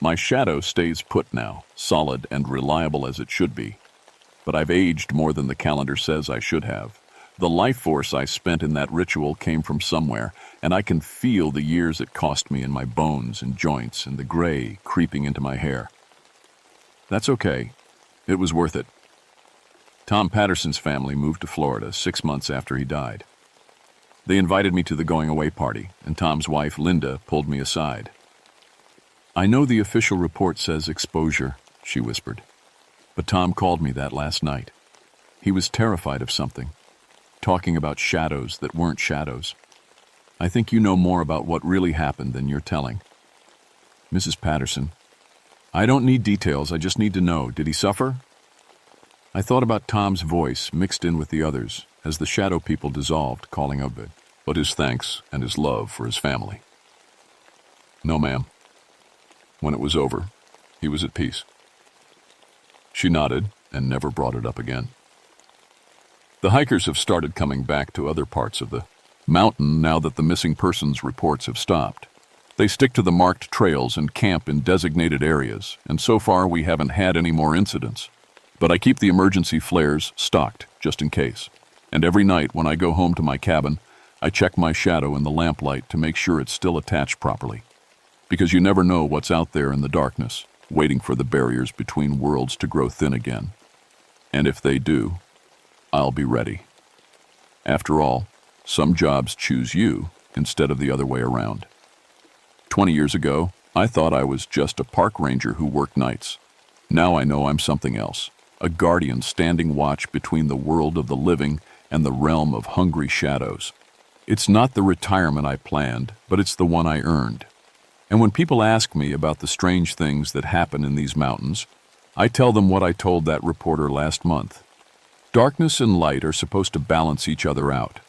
My shadow stays put now, solid and reliable as it should be. But I've aged more than the calendar says I should have. The life force I spent in that ritual came from somewhere, and I can feel the years it cost me in my bones and joints and the gray creeping into my hair. That's okay. It was worth it. Tom Patterson's family moved to Florida 6 months after he died. They invited me to the going-away party, and Tom's wife, Linda, pulled me aside. "I know the official report says exposure," she whispered. "But Tom called me that last night. He was terrified of something, talking about shadows that weren't shadows. I think you know more about what really happened than you're telling." "Mrs. Patterson, I don't need details, I just need to know. Did he suffer?" I thought about Tom's voice mixed in with the others as the shadow people dissolved, calling out but his thanks and his love for his family. "No, ma'am. When it was over, he was at peace." She nodded and never brought it up again. The hikers have started coming back to other parts of the mountain now that the missing persons reports have stopped. They stick to the marked trails and camp in designated areas, and so far we haven't had any more incidents. But I keep the emergency flares stocked, just in case. And every night when I go home to my cabin, I check my shadow in the lamplight to make sure it's still attached properly. Because you never know what's out there in the darkness, waiting for the barriers between worlds to grow thin again. And if they do, I'll be ready. After all, some jobs choose you instead of the other way around. 20 years ago, I thought I was just a park ranger who worked nights. Now I know I'm something else, a guardian standing watch between the world of the living and the realm of hungry shadows. It's not the retirement I planned, but it's the one I earned. And when people ask me about the strange things that happen in these mountains, I tell them what I told that reporter last month. Darkness and light are supposed to balance each other out.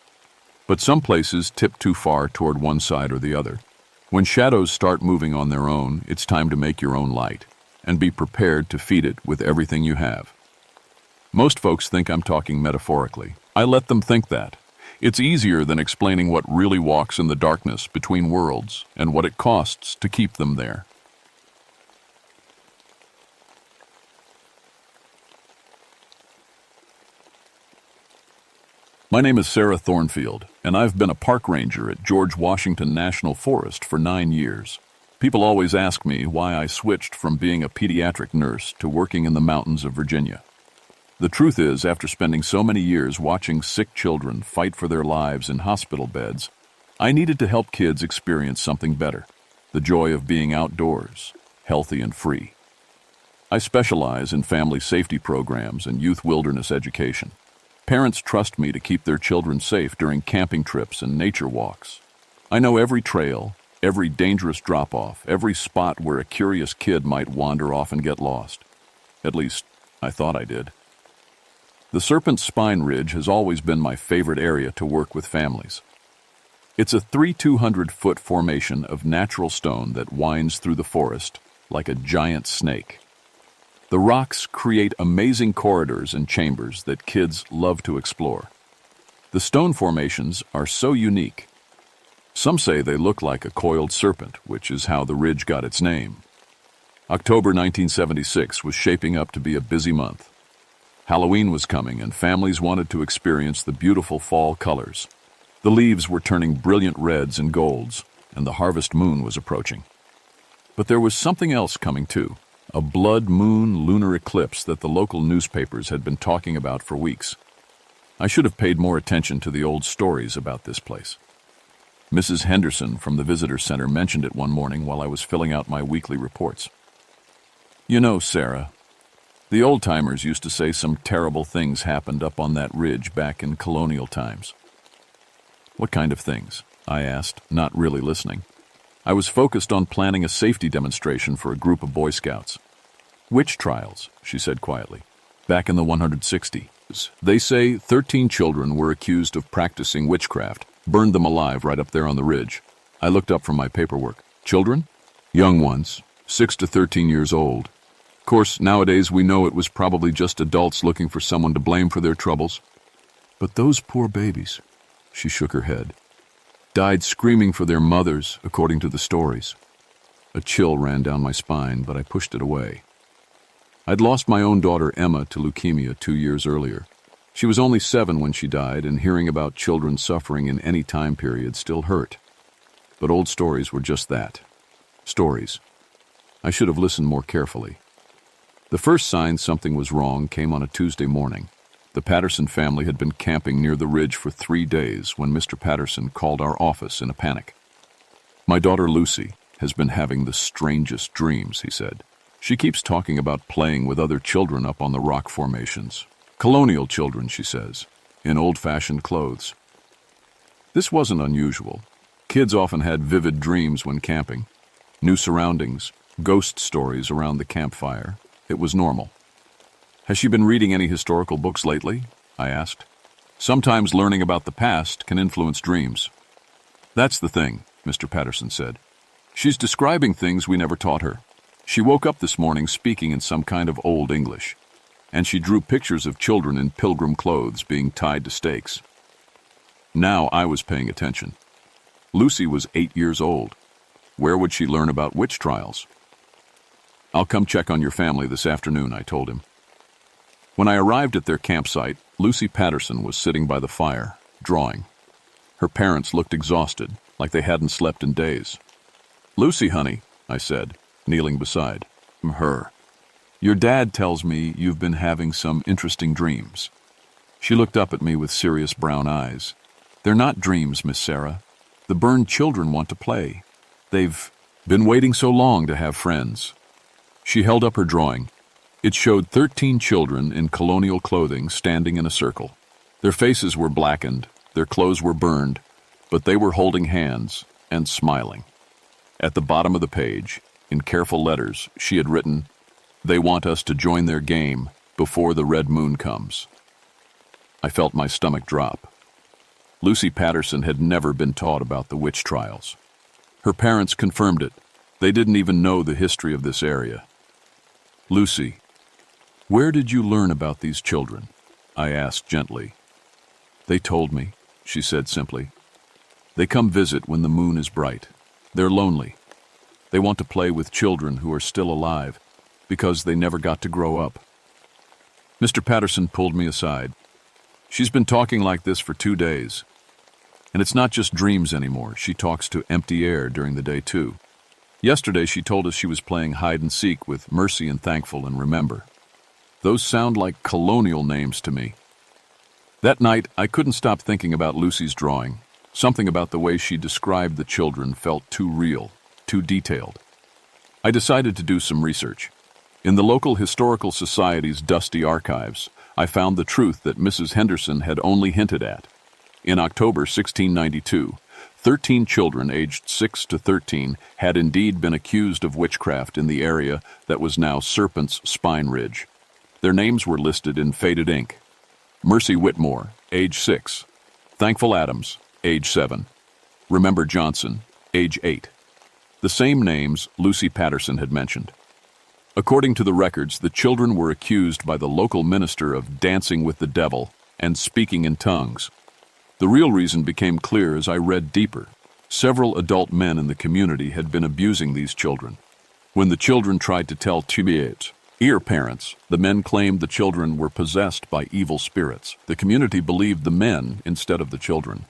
But some places tip too far toward one side or the other. When shadows start moving on their own, it's time to make your own light, and be prepared to feed it with everything you have. Most folks think I'm talking metaphorically. I let them think that. It's easier than explaining what really walks in the darkness between worlds and what it costs to keep them there. My name is Sarah Thornfield, and I've been a park ranger at George Washington National Forest for 9 years. People always ask me why I switched from being a pediatric nurse to working in the mountains of Virginia. The truth is, after spending so many years watching sick children fight for their lives in hospital beds, I needed to help kids experience something better, the joy of being outdoors, healthy and free. I specialize in family safety programs and youth wilderness education. Parents trust me to keep their children safe during camping trips and nature walks. I know every trail, every dangerous drop-off, every spot where a curious kid might wander off and get lost. At least, I thought I did. The Serpent Spine Ridge has always been my favorite area to work with families. It's a 200-foot formation of natural stone that winds through the forest like a giant snake. The rocks create amazing corridors and chambers that kids love to explore. The stone formations are so unique. Some say they look like a coiled serpent, which is how the ridge got its name. October 1976 was shaping up to be a busy month. Halloween was coming, and families wanted to experience the beautiful fall colors. The leaves were turning brilliant reds and golds, and the harvest moon was approaching. But there was something else coming too, a blood moon lunar eclipse that the local newspapers had been talking about for weeks. I should have paid more attention to the old stories about this place. Mrs. Henderson from the visitor center mentioned it one morning while I was filling out my weekly reports. You know, Sarah, the old-timers used to say some terrible things happened up on that ridge back in colonial times. What kind of things? I asked, not really listening. I was focused on planning a safety demonstration for a group of Boy Scouts. Witch trials, she said quietly. Back in the 160s, they say 13 children were accused of practicing witchcraft, burned them alive right up there on the ridge. I looked up from my paperwork. Children? Young ones, 6 to 13 years old. Of course, nowadays we know it was probably just adults looking for someone to blame for their troubles. But those poor babies, she shook her head, died screaming for their mothers, according to the stories. A chill ran down my spine, but I pushed it away. I'd lost my own daughter Emma to leukemia 2 years earlier. She was only 7 when she died, and hearing about children suffering in any time period still hurt. But old stories were just that. Stories. I should have listened more carefully. The first sign something was wrong came on a Tuesday morning. The Patterson family had been camping near the ridge for 3 days when Mr. Patterson called our office in a panic. My daughter Lucy has been having the strangest dreams, he said. She keeps talking about playing with other children up on the rock formations. Colonial children, she says, in old-fashioned clothes. This wasn't unusual. Kids often had vivid dreams when camping. New surroundings, ghost stories around the campfire. It was normal. Has she been reading any historical books lately? I asked. Sometimes learning about the past can influence dreams. That's the thing, Mr. Patterson said. She's describing things we never taught her. She woke up this morning speaking in some kind of old English, and she drew pictures of children in pilgrim clothes being tied to stakes. Now I was paying attention. Lucy was 8 years old. Where would she learn about witch trials? I'll come check on your family this afternoon, I told him. When I arrived at their campsite, Lucy Patterson was sitting by the fire, drawing. Her parents looked exhausted, like they hadn't slept in days. Lucy, honey, I said, kneeling beside her. Your dad tells me you've been having some interesting dreams. She looked up at me with serious brown eyes. They're not dreams, Miss Sarah. The burned children want to play. They've been waiting so long to have friends. She held up her drawing. It showed 13 children in colonial clothing standing in a circle. Their faces were blackened, their clothes were burned, but they were holding hands and smiling. At the bottom of the page, in careful letters, she had written, "They want us to join their game before the red moon comes." I felt my stomach drop. Lucy Patterson had never been taught about the witch trials. Her parents confirmed it. They didn't even know the history of this area. Lucy, where did you learn about these children? I asked gently. They told me, she said simply. They come visit when the moon is bright. They're lonely. They want to play with children who are still alive because they never got to grow up. Mr. Patterson pulled me aside. She's been talking like this for 2 days. And it's not just dreams anymore. She talks to empty air during the day, too. Yesterday, she told us she was playing hide and seek with Mercy and Thankful and Remember. Those sound like colonial names to me. That night, I couldn't stop thinking about Lucy's drawing. Something about the way she described the children felt too real, too detailed. I decided to do some research. In the local historical society's dusty archives, I found the truth that Mrs. Henderson had only hinted at. In October 1692, 13 children aged 6 to 13 had indeed been accused of witchcraft in the area that was now Serpent's Spine Ridge. Their names were listed in faded ink. Mercy Whitmore, age 6. Thankful Adams, age 7. Remember Johnson, age 8. The same names Lucy Patterson had mentioned. According to the records, the children were accused by the local minister of dancing with the devil and speaking in tongues. The real reason became clear as I read deeper. Several adult men in the community had been abusing these children. When the children tried to tell TBA's parents, the men claimed the children were possessed by evil spirits. The community believed the men instead of the children.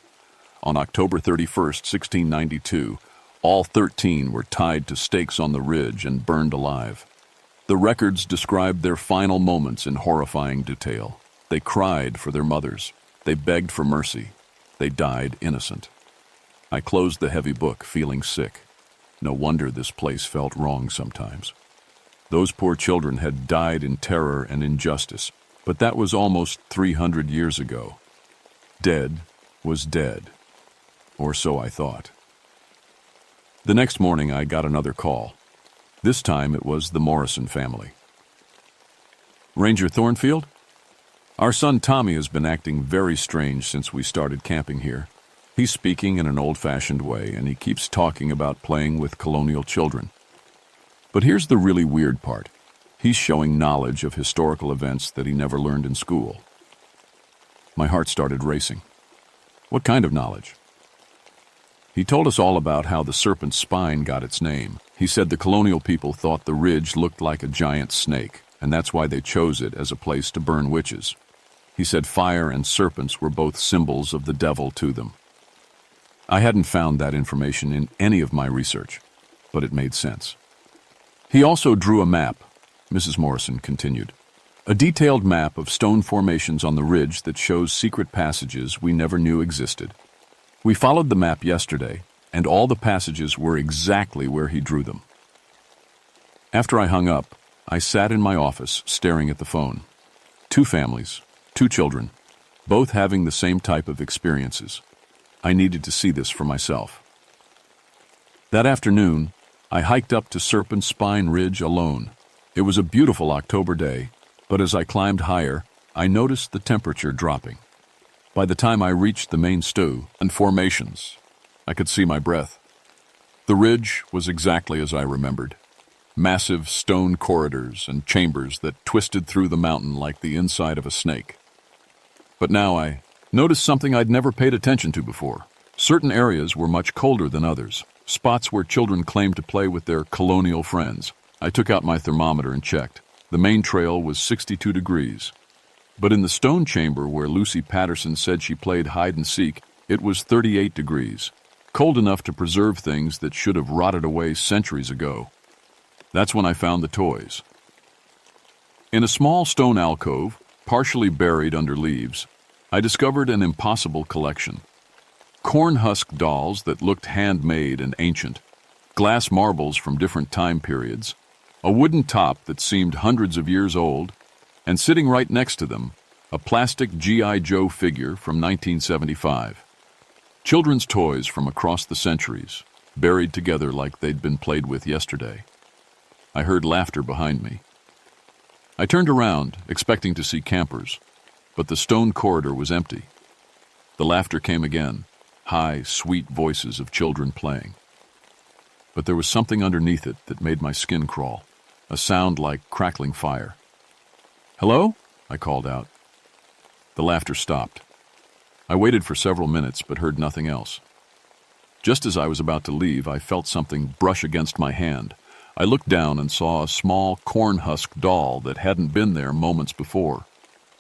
On October 31st, 1692, all 13 were tied to stakes on the ridge and burned alive. The records described their final moments in horrifying detail. They cried for their mothers. They begged for mercy. They died innocent. I closed the heavy book, feeling sick. No wonder this place felt wrong sometimes. Those poor children had died in terror and injustice, but that was almost 300 years ago. Dead was dead, or so I thought. The next morning I got another call. This time it was the Morrison family. Ranger Thornfield? Our son Tommy has been acting very strange since we started camping here. He's speaking in an old-fashioned way, and he keeps talking about playing with colonial children. But here's the really weird part. He's showing knowledge of historical events that he never learned in school. My heart started racing. What kind of knowledge? He told us all about how the serpent's spine got its name. He said the colonial people thought the ridge looked like a giant snake, and that's why they chose it as a place to burn witches. He said fire and serpents were both symbols of the devil to them. I hadn't found that information in any of my research, but it made sense. He also drew a map, Mrs. Morrison continued. A detailed map of stone formations on the ridge that shows secret passages we never knew existed. We followed the map yesterday, and all the passages were exactly where he drew them. After I hung up, I sat in my office staring at the phone. 2 families, 2 children, both having the same type of experiences. I needed to see this for myself. That afternoon, I hiked up to Serpent Spine Ridge alone. It was a beautiful October day, but as I climbed higher, I noticed the temperature dropping. By the time I reached the main stew and formations, I could see my breath. The ridge was exactly as I remembered. Massive stone corridors and chambers that twisted through the mountain like the inside of a snake. But now I noticed something I'd never paid attention to before. Certain areas were much colder than others, spots where children claimed to play with their colonial friends. I took out my thermometer and checked. The main trail was 62 degrees. But in the stone chamber where Lucy Patterson said she played hide-and-seek, it was 38 degrees, cold enough to preserve things that should have rotted away centuries ago. That's when I found the toys. In a small stone alcove, partially buried under leaves, I discovered an impossible collection. Corn-husk dolls that looked handmade and ancient, glass marbles from different time periods, a wooden top that seemed hundreds of years old, and sitting right next to them, a plastic G.I. Joe figure from 1975. Children's toys from across the centuries, buried together like they'd been played with yesterday. I heard laughter behind me. I turned around, expecting to see campers, but the stone corridor was empty. The laughter came again, high, sweet voices of children playing. But there was something underneath it that made my skin crawl, a sound like crackling fire. "Hello?" I called out. The laughter stopped. I waited for several minutes but heard nothing else. Just as I was about to leave, I felt something brush against my hand. I looked down and saw a small corn-husk doll that hadn't been there moments before.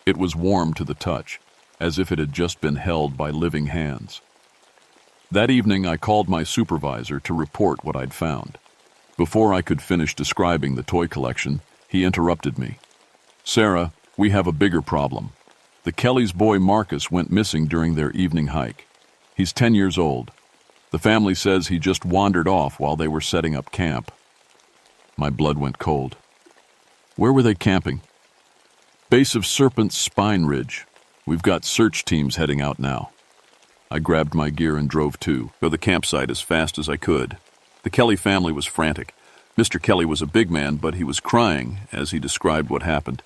It was warm to the touch, as if it had just been held by living hands. That evening, I called my supervisor to report what I'd found. Before I could finish describing the toy collection, he interrupted me. "Sarah, we have a bigger problem. The Kellys' boy Marcus went missing during their evening hike. He's 10 years old. The family says he just wandered off while they were setting up camp." My blood went cold. "Where were they camping?" "Base of Serpent's Spine Ridge. We've got search teams heading out now." I grabbed my gear and drove to the campsite as fast as I could. The Kelly family was frantic. Mr. Kelly was a big man, but he was crying as he described what happened.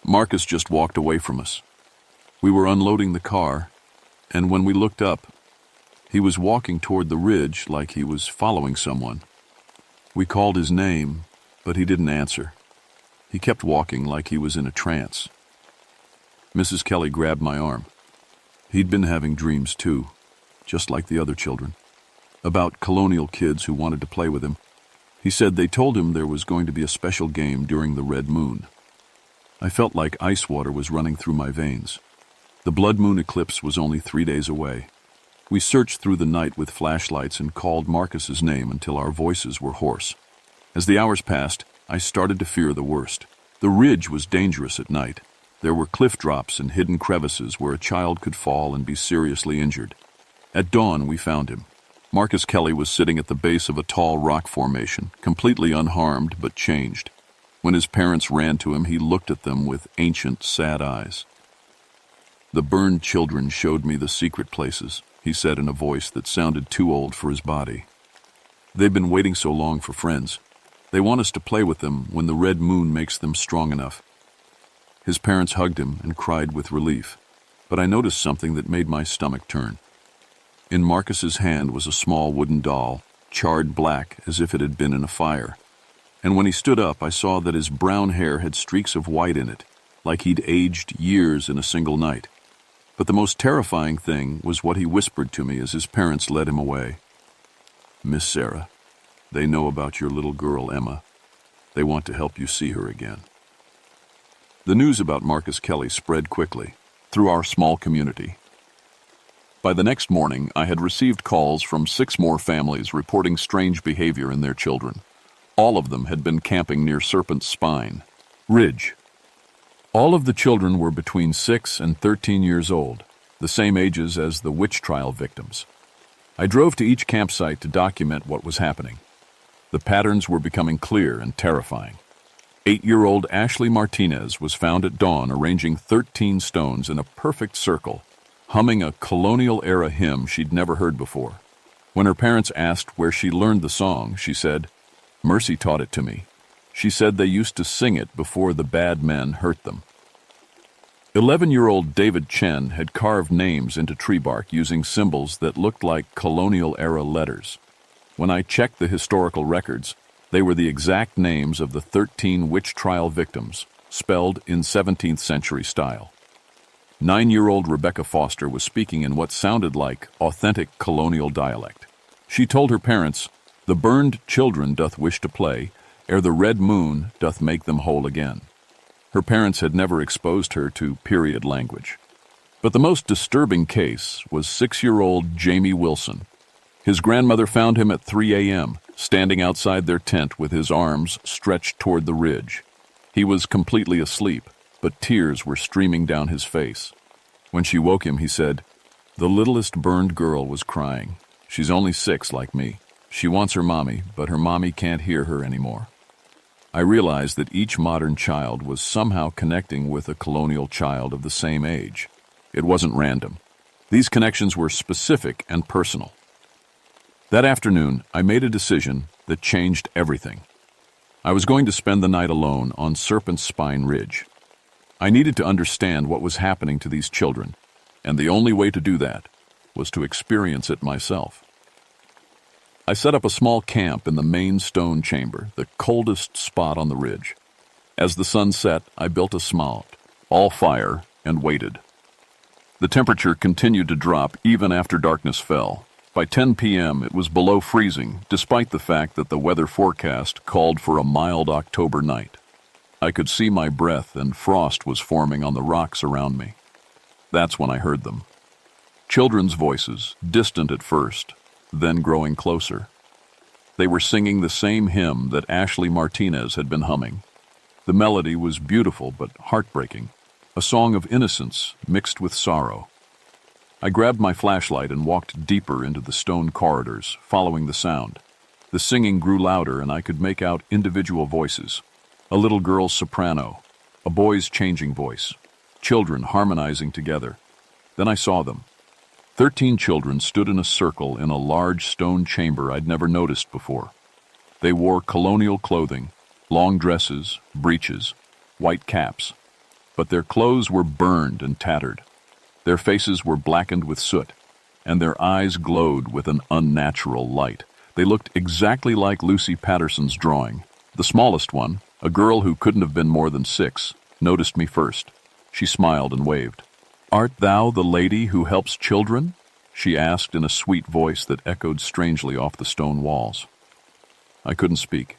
Marcus just walked away from us. We were unloading the car, and when we looked up, he was walking toward the ridge like he was following someone. We called his name, but he didn't answer. He kept walking like he was in a trance. Mrs. Kelly grabbed my arm. He'd been having dreams too, just like the other children, about colonial kids who wanted to play with him. He said they told him there was going to be a special game during the red moon. I felt like ice water was running through my veins. The blood moon eclipse was only 3 days away. We searched through the night with flashlights and called Marcus's name until our voices were hoarse. As the hours passed, I started to fear the worst. The ridge was dangerous at night. There were cliff drops and hidden crevices where a child could fall and be seriously injured. At dawn, we found him. Marcus Kelly was sitting at the base of a tall rock formation, completely unharmed but changed. When his parents ran to him, he looked at them with ancient, sad eyes. "The burned children showed me the secret places," he said in a voice that sounded too old for his body. "They've been waiting so long for friends. They want us to play with them when the red moon makes them strong enough." His parents hugged him and cried with relief, but I noticed something that made my stomach turn. In Marcus's hand was a small wooden doll, charred black as if it had been in a fire. And when he stood up, I saw that his brown hair had streaks of white in it, like he'd aged years in a single night. But the most terrifying thing was what he whispered to me as his parents led him away. "Miss Sarah, they know about your little girl, Emma. They want to help you see her again." The news about Marcus Kelly spread quickly through our small community. By the next morning, I had received calls from 6 more families reporting strange behavior in their children. All of them had been camping near Serpent's Spine Ridge. All of the children were between 6 and 13 years old, the same ages as the witch trial victims. I drove to each campsite to document what was happening. The patterns were becoming clear and terrifying. 8-year-old Ashley Martinez was found at dawn arranging 13 stones in a perfect circle, humming a colonial-era hymn she'd never heard before. When her parents asked where she learned the song, she said, "Mercy taught it to me. She said they used to sing it before the bad men hurt them." 11-year-old David Chen had carved names into tree bark using symbols that looked like colonial-era letters. When I checked the historical records, they were the exact names of the 13 witch trial victims, spelled in 17th century style. 9-year-old Rebecca Foster was speaking in what sounded like authentic colonial dialect. She told her parents, "The burned children doth wish to play, ere the red moon doth make them whole again." Her parents had never exposed her to period language. But the most disturbing case was 6-year-old Jamie Wilson. His grandmother found him at 3 a.m., standing outside their tent with his arms stretched toward the ridge. He was completely asleep, but tears were streaming down his face. When she woke him, he said, "The littlest burned girl was crying. She's only 6 like me. She wants her mommy, but her mommy can't hear her anymore." I realized that each modern child was somehow connecting with a colonial child of the same age. It wasn't random. These connections were specific and personal. That afternoon, I made a decision that changed everything. I was going to spend the night alone on Serpent's Spine Ridge. I needed to understand what was happening to these children, and the only way to do that was to experience it myself. I set up a small camp in the main stone chamber, the coldest spot on the ridge. As the sun set, I built a small, all fire, and waited. The temperature continued to drop even after darkness fell. By 10 p.m., it was below freezing, despite the fact that the weather forecast called for a mild October night. I could see my breath, and frost was forming on the rocks around me. That's when I heard them. Children's voices, distant at first, then growing closer. They were singing the same hymn that Ashley Martinez had been humming. The melody was beautiful but heartbreaking, a song of innocence mixed with sorrow. I grabbed my flashlight and walked deeper into the stone corridors, following the sound. The singing grew louder, and I could make out individual voices. A little girl's soprano, a boy's changing voice, children harmonizing together. Then I saw them. 13 children stood in a circle in a large stone chamber I'd never noticed before. They wore colonial clothing, long dresses, breeches, white caps. But their clothes were burned and tattered. Their faces were blackened with soot, and their eyes glowed with an unnatural light. They looked exactly like Lucy Patterson's drawing. The smallest one, a girl who couldn't have been more than 6, noticed me first. She smiled and waved. Art thou the lady who helps children? She asked in a sweet voice that echoed strangely off the stone walls. I couldn't speak.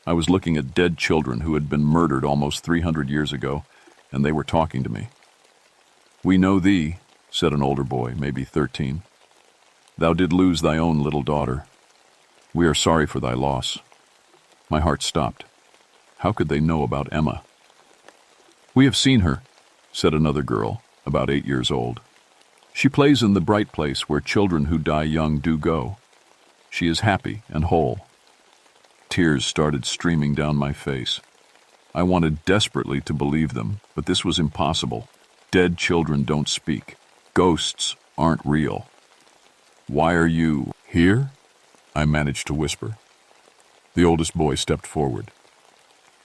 I was looking at dead children who had been murdered almost 300 years ago, and they were talking to me. We know thee, said an older boy, maybe 13. Thou did lose thy own little daughter. We are sorry for thy loss. My heart stopped. How could they know about Emma? We have seen her, said another girl, about 8 years old. She plays in the bright place where children who die young do go. She is happy and whole. Tears started streaming down my face. I wanted desperately to believe them, but this was impossible. Dead children don't speak. Ghosts aren't real. Why are you here? I managed to whisper. The oldest boy stepped forward.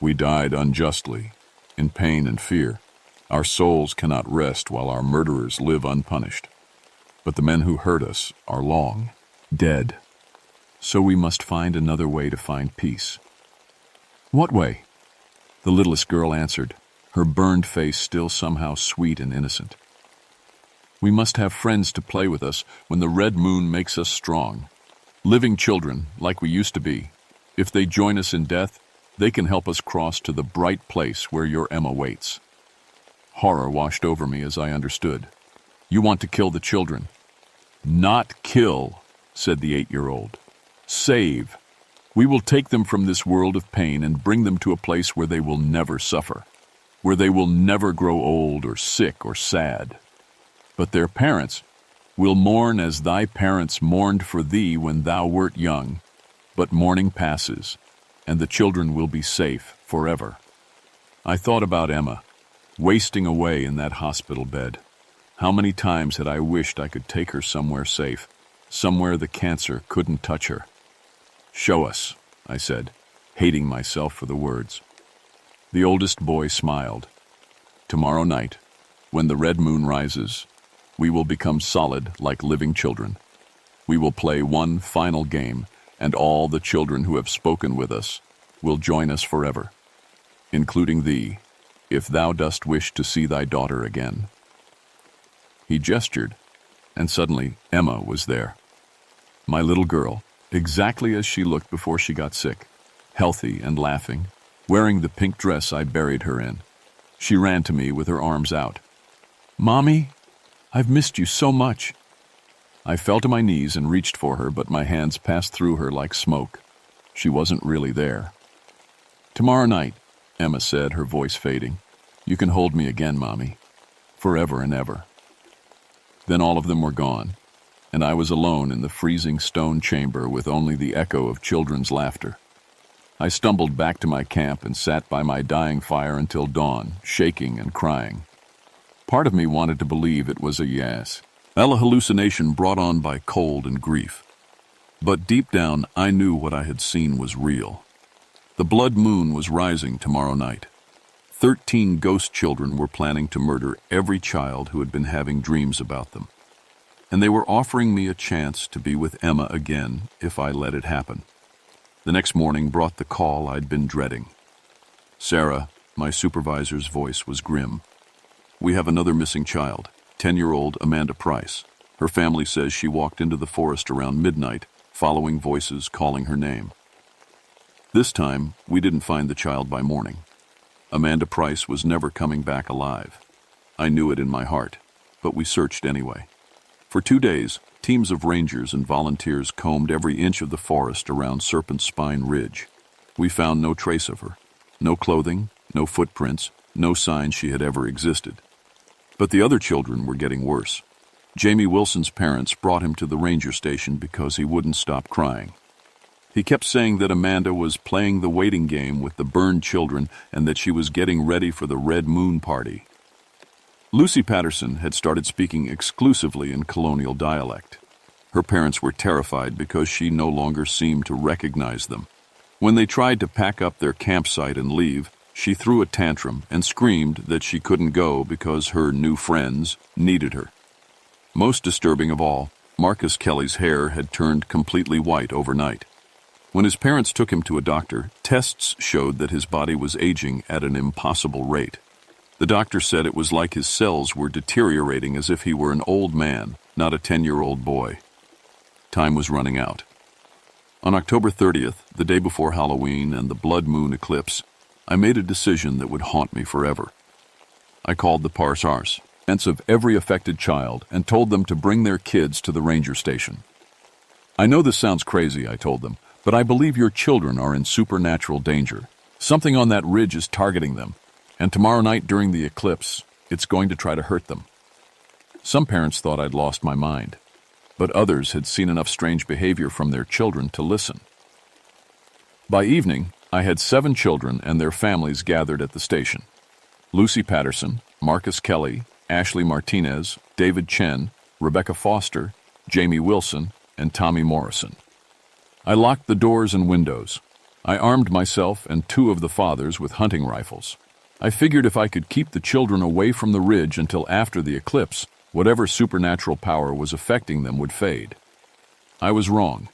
We died unjustly, in pain and fear. Our souls cannot rest while our murderers live unpunished. But the men who hurt us are long dead. So we must find another way to find peace. What way? The littlest girl answered, her burned face still somehow sweet and innocent. We must have friends to play with us when the red moon makes us strong. Living children, like we used to be. If they join us in death, they can help us cross to the bright place where your Emma waits. Horror washed over me as I understood. You want to kill the children. Not kill, said the 8-year-old. Save. We will take them from this world of pain and bring them to a place where they will never suffer, where they will never grow old or sick or sad. But their parents will mourn as thy parents mourned for thee when thou wert young, but mourning passes, and the children will be safe forever. I thought about Emma, wasting away in that hospital bed. How many times had I wished I could take her somewhere safe, somewhere the cancer couldn't touch her. Show us, I said, hating myself for the words. The oldest boy smiled. Tomorrow night, when the red moon rises, we will become solid like living children. We will play one final game, and all the children who have spoken with us will join us forever, including thee, if thou dost wish to see thy daughter again. He gestured, and suddenly Emma was there. My little girl, exactly as she looked before she got sick, healthy and laughing, wearing the pink dress I buried her in. She ran to me with her arms out. Mommy, I've missed you so much. I fell to my knees and reached for her, but my hands passed through her like smoke. She wasn't really there. Tomorrow night, Emma said, her voice fading. You can hold me again, Mommy, forever and ever. Then all of them were gone, and I was alone in the freezing stone chamber with only the echo of children's laughter. I stumbled back to my camp and sat by my dying fire until dawn, shaking and crying. Part of me wanted to believe it was a hallucination brought on by cold and grief. But deep down, I knew what I had seen was real. The blood moon was rising tomorrow night. 13 ghost children were planning to murder every child who had been having dreams about them. And they were offering me a chance to be with Emma again if I let it happen. The next morning brought the call I'd been dreading. Sarah, my supervisor's voice was grim. We have another missing child, 10-year-old Amanda Price. Her family says she walked into the forest around midnight, following voices calling her name. This time, we didn't find the child by morning. Amanda Price was never coming back alive. I knew it in my heart, but we searched anyway. For 2 days, teams of rangers and volunteers combed every inch of the forest around Serpent Spine Ridge. We found no trace of her, no clothing, no footprints, no sign she had ever existed. But the other children were getting worse. Jamie Wilson's parents brought him to the ranger station because he wouldn't stop crying. He kept saying that Amanda was playing the waiting game with the burned children and that she was getting ready for the Red Moon party. Lucy Patterson had started speaking exclusively in colonial dialect. Her parents were terrified because she no longer seemed to recognize them. When they tried to pack up their campsite and leave, she threw a tantrum and screamed that she couldn't go because her new friends needed her. Most disturbing of all, Marcus Kelly's hair had turned completely white overnight. When his parents took him to a doctor, tests showed that his body was aging at an impossible rate. The doctor said it was like his cells were deteriorating as if he were an old man, not a 10-year-old boy. Time was running out. On October 30th, the day before Halloween and the blood moon eclipse, I made a decision that would haunt me forever. I called the SARs, parents of every affected child, and told them to bring their kids to the ranger station. I know this sounds crazy, I told them, but I believe your children are in supernatural danger. Something on that ridge is targeting them, and tomorrow night during the eclipse, it's going to try to hurt them. Some parents thought I'd lost my mind, but others had seen enough strange behavior from their children to listen. By evening, I had 7 children and their families gathered at the station. Lucy Patterson, Marcus Kelly, Ashley Martinez, David Chen, Rebecca Foster, Jamie Wilson, and Tommy Morrison. I locked the doors and windows. I armed myself and 2 of the fathers with hunting rifles. I figured if I could keep the children away from the ridge until after the eclipse, whatever supernatural power was affecting them would fade. I was wrong.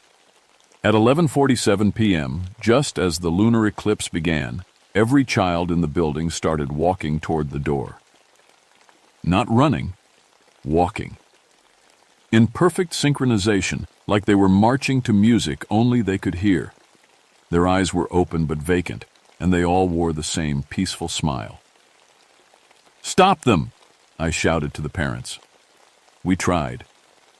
At 11:47 p.m., just as the lunar eclipse began, every child in the building started walking toward the door. Not running, walking. In perfect synchronization, like they were marching to music only they could hear. Their eyes were open but vacant, and they all wore the same peaceful smile. "Stop them!" I shouted to the parents. We tried,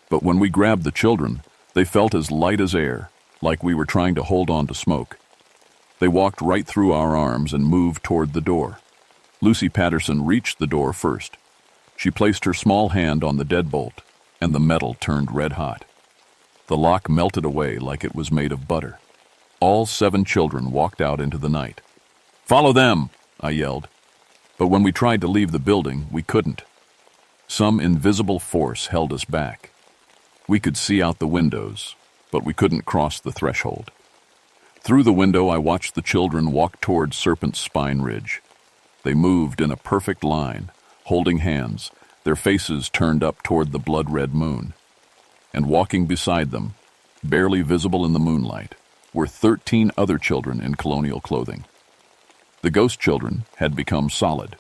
but when we grabbed the children, they felt as light as air, like we were trying to hold on to smoke. They walked right through our arms and moved toward the door. Lucy Patterson reached the door first. She placed her small hand on the deadbolt, and the metal turned red hot. The lock melted away like it was made of butter. All 7 children walked out into the night. "Follow them!" I yelled. But when we tried to leave the building, we couldn't. Some invisible force held us back. We could see out the windows, but we couldn't cross the threshold. Through the window, I watched the children walk toward Serpent Spine Ridge. They moved in a perfect line, holding hands, their faces turned up toward the blood-red moon. And walking beside them, barely visible in the moonlight, were 13 other children in colonial clothing. The ghost children had become solid.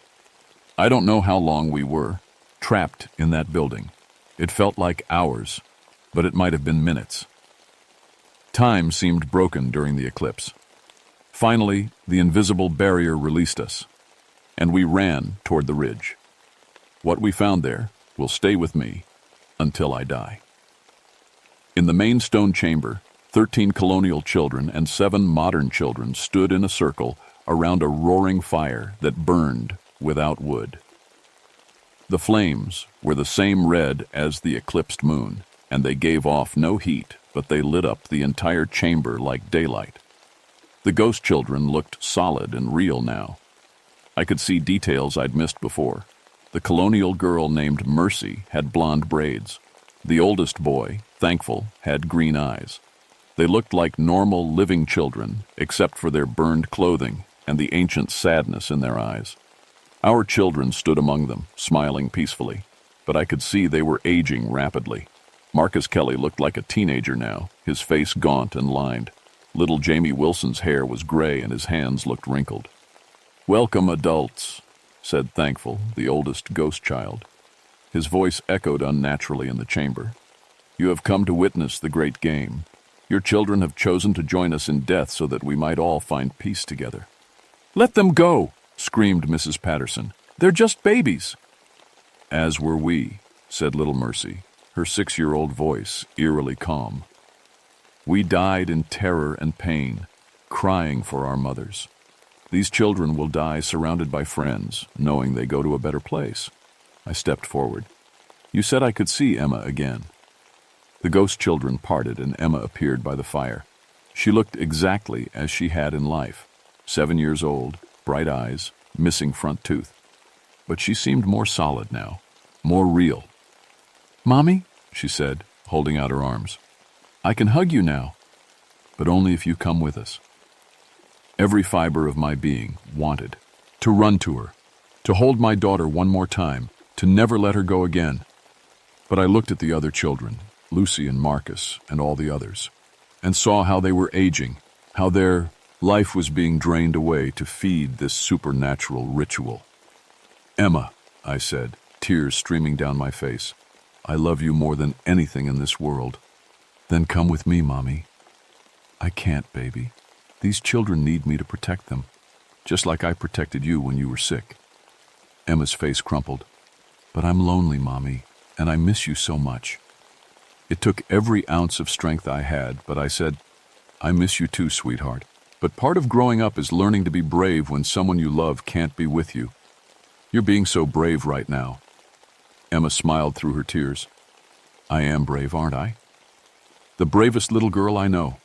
I don't know how long we were trapped in that building. It felt like hours, but it might have been minutes. Time seemed broken during the eclipse. Finally, the invisible barrier released us, and we ran toward the ridge. What we found there will stay with me until I die. In the main stone chamber, 13 colonial children and 7 modern children stood in a circle around a roaring fire that burned without wood. The flames were the same red as the eclipsed moon, and they gave off no heat, but they lit up the entire chamber like daylight. The ghost children looked solid and real now. I could see details I'd missed before. The colonial girl named Mercy had blonde braids. The oldest boy, Thankful, had green eyes. They looked like normal living children, except for their burned clothing and the ancient sadness in their eyes. Our children stood among them, smiling peacefully, but I could see they were aging rapidly. Marcus Kelly looked like a teenager now, his face gaunt and lined. Little Jamie Wilson's hair was gray and his hands looked wrinkled. "Welcome, adults," said Thankful, the oldest ghost child. His voice echoed unnaturally in the chamber. "You have come to witness the great game. Your children have chosen to join us in death so that we might all find peace together." "Let them go!" screamed Mrs. Patterson. "They're just babies." "As were we," said little Mercy, her 6-year-old voice eerily calm. "We died in terror and pain, crying for our mothers. These children will die surrounded by friends, knowing they go to a better place." I stepped forward. "You said I could see Emma again." The ghost children parted and Emma appeared by the fire. She looked exactly as she had in life, 7 years old, bright eyes, missing front tooth. But she seemed more solid now, more real. "Mommy," she said, holding out her arms, "I can hug you now, but only if you come with us." Every fiber of my being wanted to run to her, to hold my daughter one more time, to never let her go again. But I looked at the other children, Lucy and Marcus and all the others, and saw how they were aging, how their life was being drained away to feed this supernatural ritual. Emma, I said, tears streaming down my face. I love you more than anything in this world. Then come with me, Mommy. I can't, baby. These children need me to protect them, just like I protected you when you were sick. Emma's face crumpled. But I'm lonely, Mommy, and I miss you so much. It took every ounce of strength I had, but I said, I miss you too, sweetheart. But part of growing up is learning to be brave when someone you love can't be with you. You're being so brave right now. Emma smiled through her tears. I am brave, aren't I? The bravest little girl I know.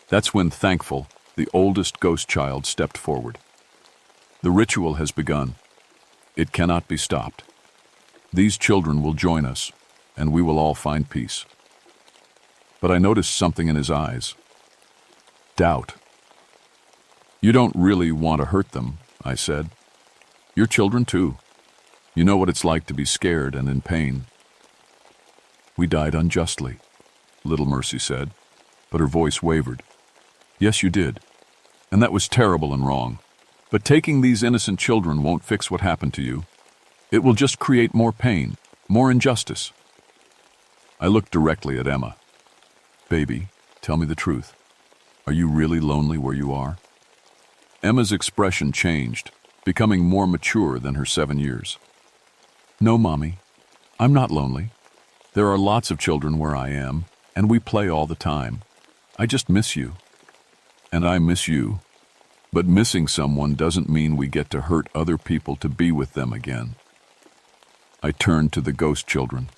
That's when Thankful, the oldest ghost child, stepped forward. The ritual has begun. It cannot be stopped. These children will join us, and we will all find peace. But I noticed something in his eyes. Doubt. You don't really want to hurt them, I said. You're children too. You know what it's like to be scared and in pain. We died unjustly, Little Mercy said, but her voice wavered. Yes, you did. And that was terrible and wrong. But taking these innocent children won't fix what happened to you. It will just create more pain, more injustice. I looked directly at Emma. Baby, tell me the truth. Are you really lonely where you are? Emma's expression changed, becoming more mature than her 7 years. No, Mommy, I'm not lonely. There are lots of children where I am, and we play all the time. I just miss you. And I miss you. But missing someone doesn't mean we get to hurt other people to be with them again. I turned to the ghost children.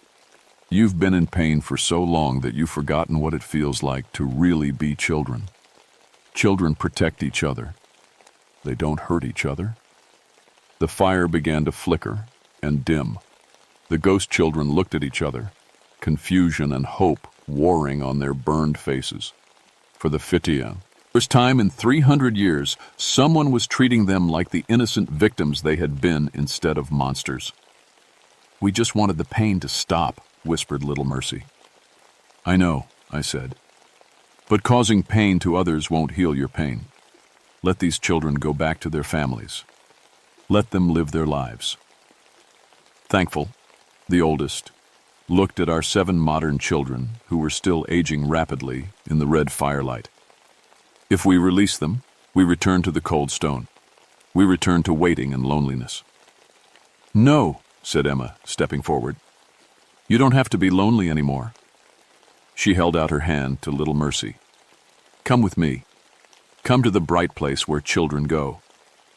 You've been in pain for so long that you've forgotten what it feels like to really be children. Children protect each other. They don't hurt each other. The fire began to flicker and dim. The ghost children looked at each other, confusion and hope warring on their burned faces. For the first time in 300 years, someone was treating them like the innocent victims they had been instead of monsters. We just wanted the pain to stop, whispered Little Mercy. I know, I said. But causing pain to others won't heal your pain. Let these children go back to their families. Let them live their lives. Thankful, the oldest, looked at our 7 modern children who were still aging rapidly in the red firelight. If we release them, we return to the cold stone. We return to waiting and loneliness. No, said Emma, stepping forward. You don't have to be lonely anymore. She held out her hand to Little Mercy. Come with me. Come to the bright place where children go.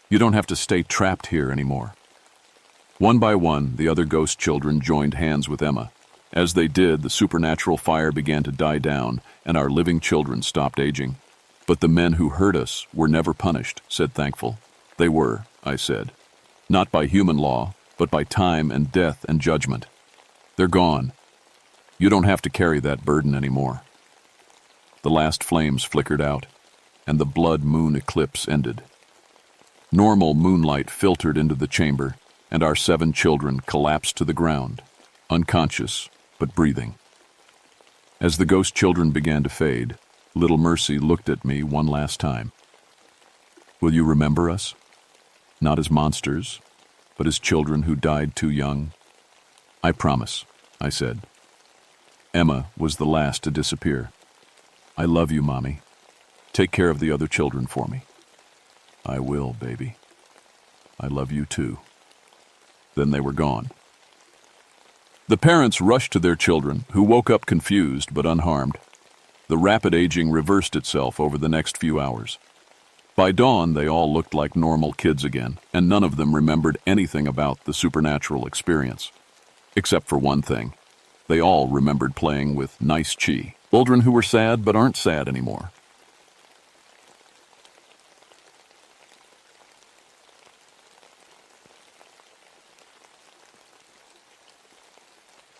You don't have to stay trapped here anymore. One by one, the other ghost children joined hands with Emma. As they did, the supernatural fire began to die down, and our living children stopped aging. But the men who hurt us were never punished, said Thankful. They were, I said. Not by human law, but by time and death and judgment. They're gone. You don't have to carry that burden anymore. The last flames flickered out, and the blood moon eclipse ended. Normal moonlight filtered into the chamber, and our 7 children collapsed to the ground, unconscious but breathing. As the ghost children began to fade, Little Mercy looked at me one last time. Will you remember us? Not as monsters, but as children who died too young? I promise, I said. Emma was the last to disappear. I love you, Mommy. Take care of the other children for me. I will, baby. I love you too. Then they were gone. The parents rushed to their children, who woke up confused but unharmed. The rapid aging reversed itself over the next few hours. By dawn, they all looked like normal kids again, and none of them remembered anything about the supernatural experience. Except for one thing. They all remembered playing with nice Chi, children who were sad but aren't sad anymore.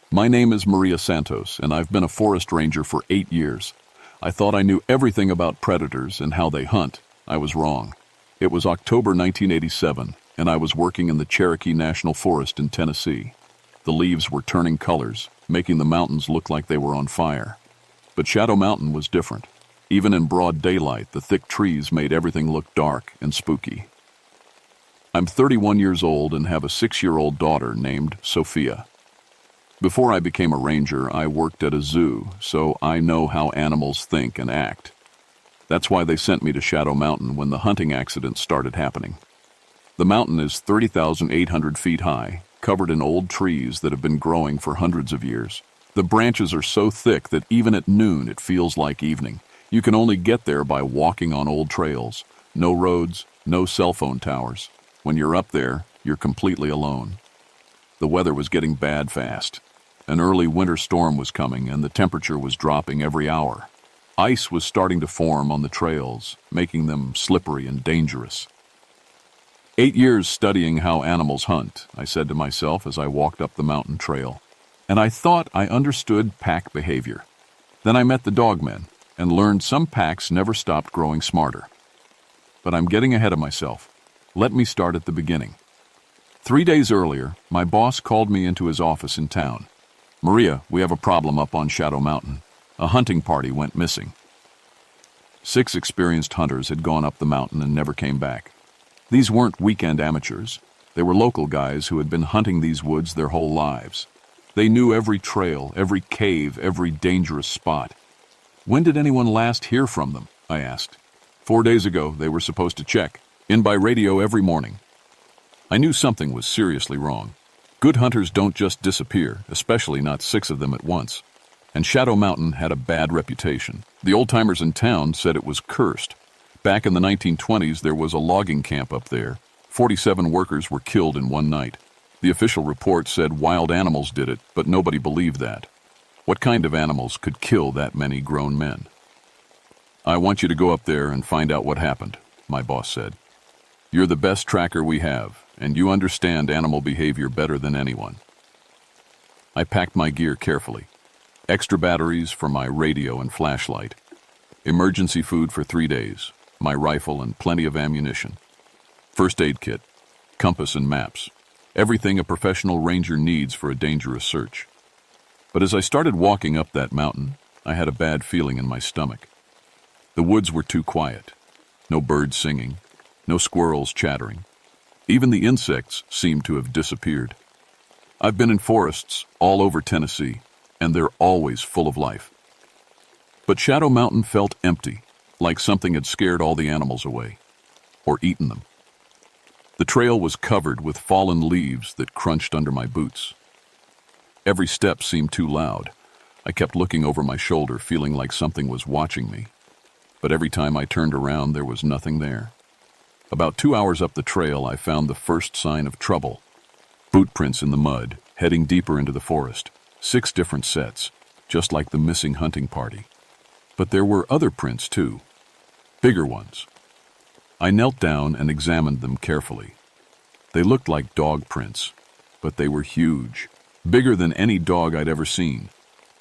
My name is Maria Santos, and I've been a forest ranger for 8 years. I thought I knew everything about predators and how they hunt. I was wrong. It was October 1987, and I was working in the Cherokee National Forest in Tennessee. The leaves were turning colors, making the mountains look like they were on fire. But Shadow Mountain was different. Even in broad daylight, the thick trees made everything look dark and spooky. I'm 31 years old and have a 6-year-old daughter named Sophia. Before I became a ranger, I worked at a zoo, so I know how animals think and act. That's why they sent me to Shadow Mountain when the hunting accident started happening. The mountain is 30,800 feet high, covered in old trees that have been growing for hundreds of years. The branches are so thick that even at noon it feels like evening. You can only get there by walking on old trails. No roads, no cell phone towers. When you're up there, you're completely alone. The weather was getting bad fast. An early winter storm was coming and the temperature was dropping every hour. Ice was starting to form on the trails, making them slippery and dangerous. 8 years studying how animals hunt, I said to myself as I walked up the mountain trail. And I thought I understood pack behavior. Then I met the dogmen and learned some packs never stopped growing smarter. But I'm getting ahead of myself. Let me start at the beginning. 3 days earlier, my boss called me into his office in town. "Maria, we have a problem up on Shadow Mountain. A hunting party went missing." 6 experienced hunters had gone up the mountain and never came back. These weren't weekend amateurs. They were local guys who had been hunting these woods their whole lives. They knew every trail, every cave, every dangerous spot. "When did anyone last hear from them?" I asked. 4 days ago, they were supposed to check, in by radio every morning." I knew something was seriously wrong. Good hunters don't just disappear, especially not 6 of them at once. And Shadow Mountain had a bad reputation. The old-timers in town said it was cursed. Back in the 1920s, there was a logging camp up there. 47 workers were killed in one night. The official report said wild animals did it, but nobody believed that. What kind of animals could kill that many grown men? "I want you to go up there and find out what happened," my boss said. "You're the best tracker we have, and you understand animal behavior better than anyone." I packed my gear carefully. Extra batteries for my radio and flashlight. Emergency food for 3 days. My rifle and plenty of ammunition. First aid kit. Compass and maps. Everything a professional ranger needs for a dangerous search. But as I started walking up that mountain, I had a bad feeling in my stomach. The woods were too quiet. No birds singing. No squirrels chattering. Even the insects seemed to have disappeared. I've been in forests all over Tennessee, and they're always full of life. But Shadow Mountain felt empty, like something had scared all the animals away, or eaten them. The trail was covered with fallen leaves that crunched under my boots. Every step seemed too loud. I kept looking over my shoulder, feeling like something was watching me. But every time I turned around, there was nothing there. About 2 hours up the trail, I found the first sign of trouble. Boot prints in the mud, heading deeper into the forest. 6 different sets, just like the missing hunting party. But there were other prints too, bigger ones. I knelt down and examined them carefully. They looked like dog prints, but they were huge, bigger than any dog I'd ever seen.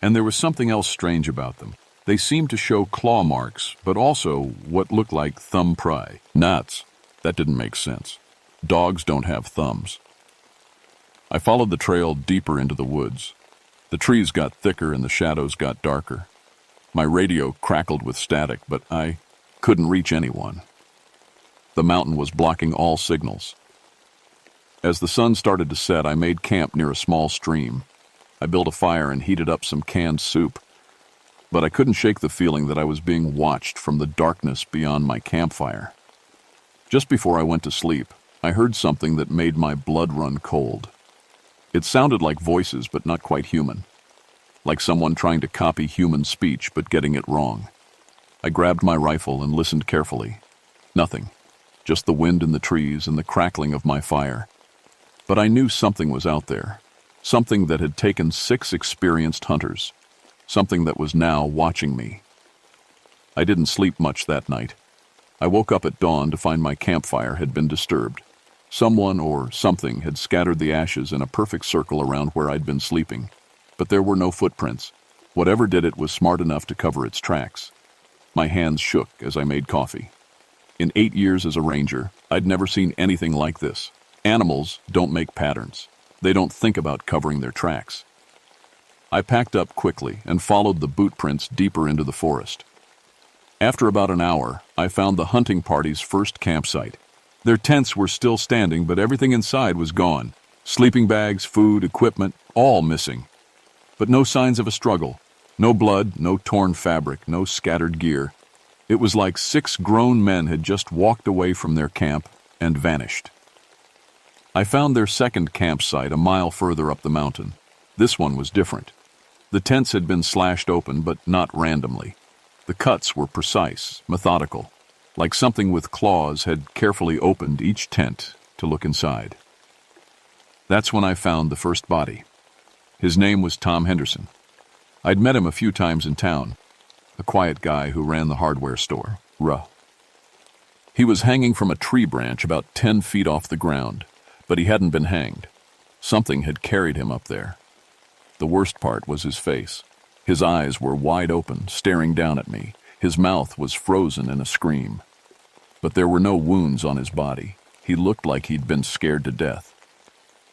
And there was something else strange about them. They seemed to show claw marks, but also what looked like thumb pry. Nuts. That didn't make sense. Dogs don't have thumbs. I followed the trail deeper into the woods. The trees got thicker and the shadows got darker. My radio crackled with static, but I couldn't reach anyone. The mountain was blocking all signals. As the sun started to set, I made camp near a small stream. I built a fire and heated up some canned soup. But I couldn't shake the feeling that I was being watched from the darkness beyond my campfire. Just before I went to sleep, I heard something that made my blood run cold. It sounded like voices, but not quite human. Like someone trying to copy human speech, but getting it wrong. I grabbed my rifle and listened carefully. Nothing. Just the wind in the trees and the crackling of my fire. But I knew something was out there. Something that had taken 6 experienced hunters. Something that was now watching me. I didn't sleep much that night. I woke up at dawn to find my campfire had been disturbed. Someone or something had scattered the ashes in a perfect circle around where I'd been sleeping. But there were no footprints. Whatever did it was smart enough to cover its tracks. My hands shook as I made coffee. In 8 years as a ranger, I'd never seen anything like this. Animals don't make patterns. They don't think about covering their tracks. I packed up quickly and followed the boot prints deeper into the forest. After about an hour, I found the hunting party's first campsite. Their tents were still standing, but everything inside was gone. Sleeping bags, food, equipment, all missing. But no signs of a struggle. No blood, no torn fabric, no scattered gear. It was like 6 grown men had just walked away from their camp and vanished. I found their second campsite a mile further up the mountain. This one was different. The tents had been slashed open, but not randomly. The cuts were precise, methodical, like something with claws had carefully opened each tent to look inside. That's when I found the first body. His name was Tom Henderson. I'd met him a few times in town, a quiet guy who ran the hardware store, He was hanging from a tree branch about 10 feet off the ground, but he hadn't been hanged. Something had carried him up there. The worst part was his face. His eyes were wide open, staring down at me. His mouth was frozen in a scream. But there were no wounds on his body. He looked like he'd been scared to death.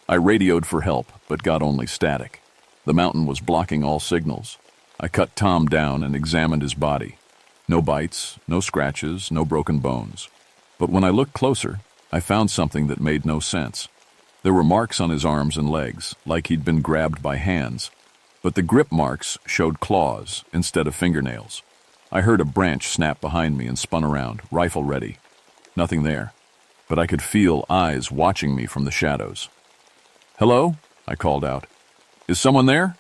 I radioed for help, but got only static. The mountain was blocking all signals. I cut Tom down and examined his body. No bites, no scratches, no broken bones. But when I looked closer, I found something that made no sense. There were marks on his arms and legs, like he'd been grabbed by hands. But the grip marks showed claws instead of fingernails. I heard a branch snap behind me and spun around, rifle ready. Nothing there, but I could feel eyes watching me from the shadows. "Hello?" I called out. "Is someone there?"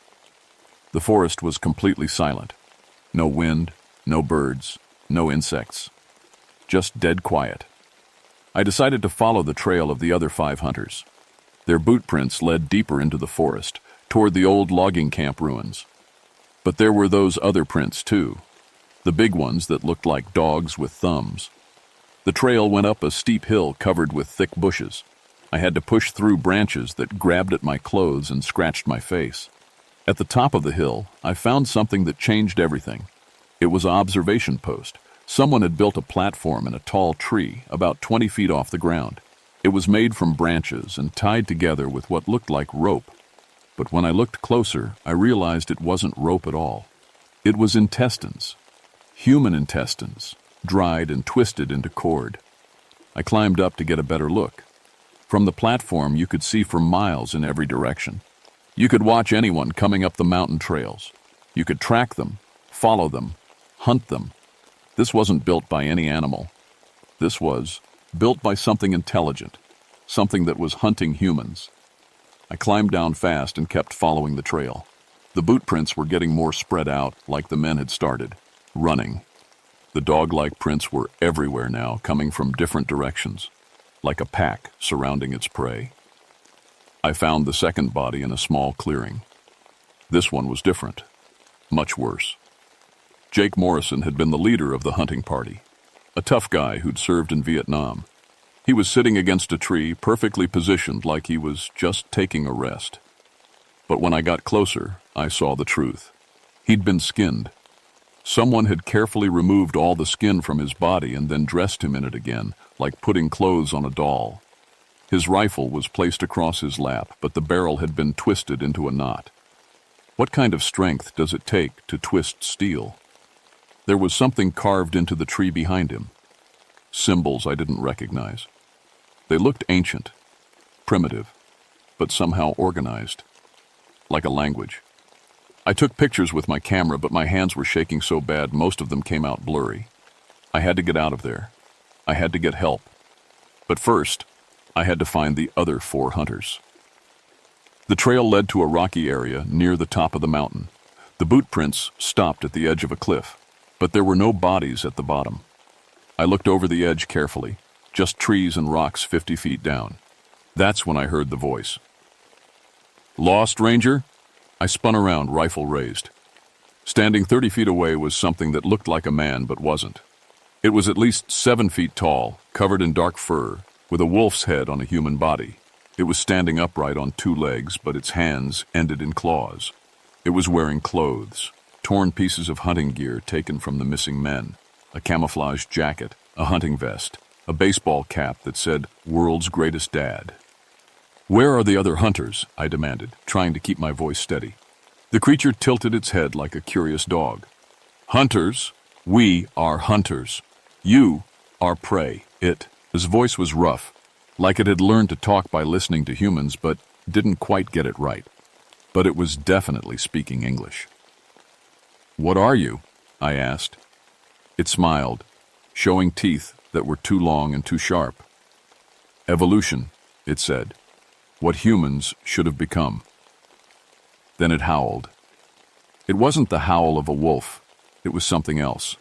The forest was completely silent. No wind, no birds, no insects. Just dead quiet. I decided to follow the trail of the other 5 hunters. Their boot prints led deeper into the forest, toward the old logging camp ruins. But there were those other prints too, the big ones that looked like dogs with thumbs. The trail went up a steep hill covered with thick bushes. I had to push through branches that grabbed at my clothes and scratched my face. At the top of the hill, I found something that changed everything. It was an observation post. Someone had built a platform in a tall tree about 20 feet off the ground. It was made from branches and tied together with what looked like rope. But when I looked closer, I realized it wasn't rope at all. It was intestines. Human intestines, dried and twisted into cord. I climbed up to get a better look. From the platform, you could see for miles in every direction. You could watch anyone coming up the mountain trails. You could track them, follow them, hunt them. This wasn't built by any animal. This was built by something intelligent, something that was hunting humans. I climbed down fast and kept following the trail. The boot prints were getting more spread out, like the men had started, running. The dog-like prints were everywhere now, coming from different directions, like a pack surrounding its prey. I found the second body in a small clearing. This one was different, much worse. Jake Morrison had been the leader of the hunting party, a tough guy who'd served in Vietnam. He was sitting against a tree, perfectly positioned like he was just taking a rest. But when I got closer, I saw the truth. He'd been skinned. Someone had carefully removed all the skin from his body and then dressed him in it again, like putting clothes on a doll. His rifle was placed across his lap, but the barrel had been twisted into a knot. What kind of strength does it take to twist steel? There was something carved into the tree behind him. Symbols I didn't recognize. They looked ancient, primitive, but somehow organized, like a language. I took pictures with my camera, but my hands were shaking so bad most of them came out blurry. I had to get out of there. I had to get help. But first, I had to find the other 4 hunters. The trail led to a rocky area near the top of the mountain. The boot prints stopped at the edge of a cliff, but there were no bodies at the bottom. I looked over the edge carefully, just trees and rocks 50 feet down. That's when I heard the voice. "Lost, Ranger?" I spun around, rifle raised. Standing 30 feet away was something that looked like a man but wasn't. It was at least 7 feet tall, covered in dark fur, with a wolf's head on a human body. It was standing upright on 2 legs, but its hands ended in claws. It was wearing clothes, torn pieces of hunting gear taken from the missing men, a camouflage jacket, a hunting vest, a baseball cap that said, "World's Greatest Dad." "Where are the other hunters?" I demanded, trying to keep my voice steady. The creature tilted its head like a curious dog. "Hunters? We are hunters. You are prey. It His voice was rough, like it had learned to talk by listening to humans but didn't quite get it right. But it was definitely speaking English. "What are you?" I asked. It smiled, showing teeth that were too long and too sharp. "Evolution," it said. "What humans should have become." Then it howled. It wasn't the howl of a wolf. It was something else.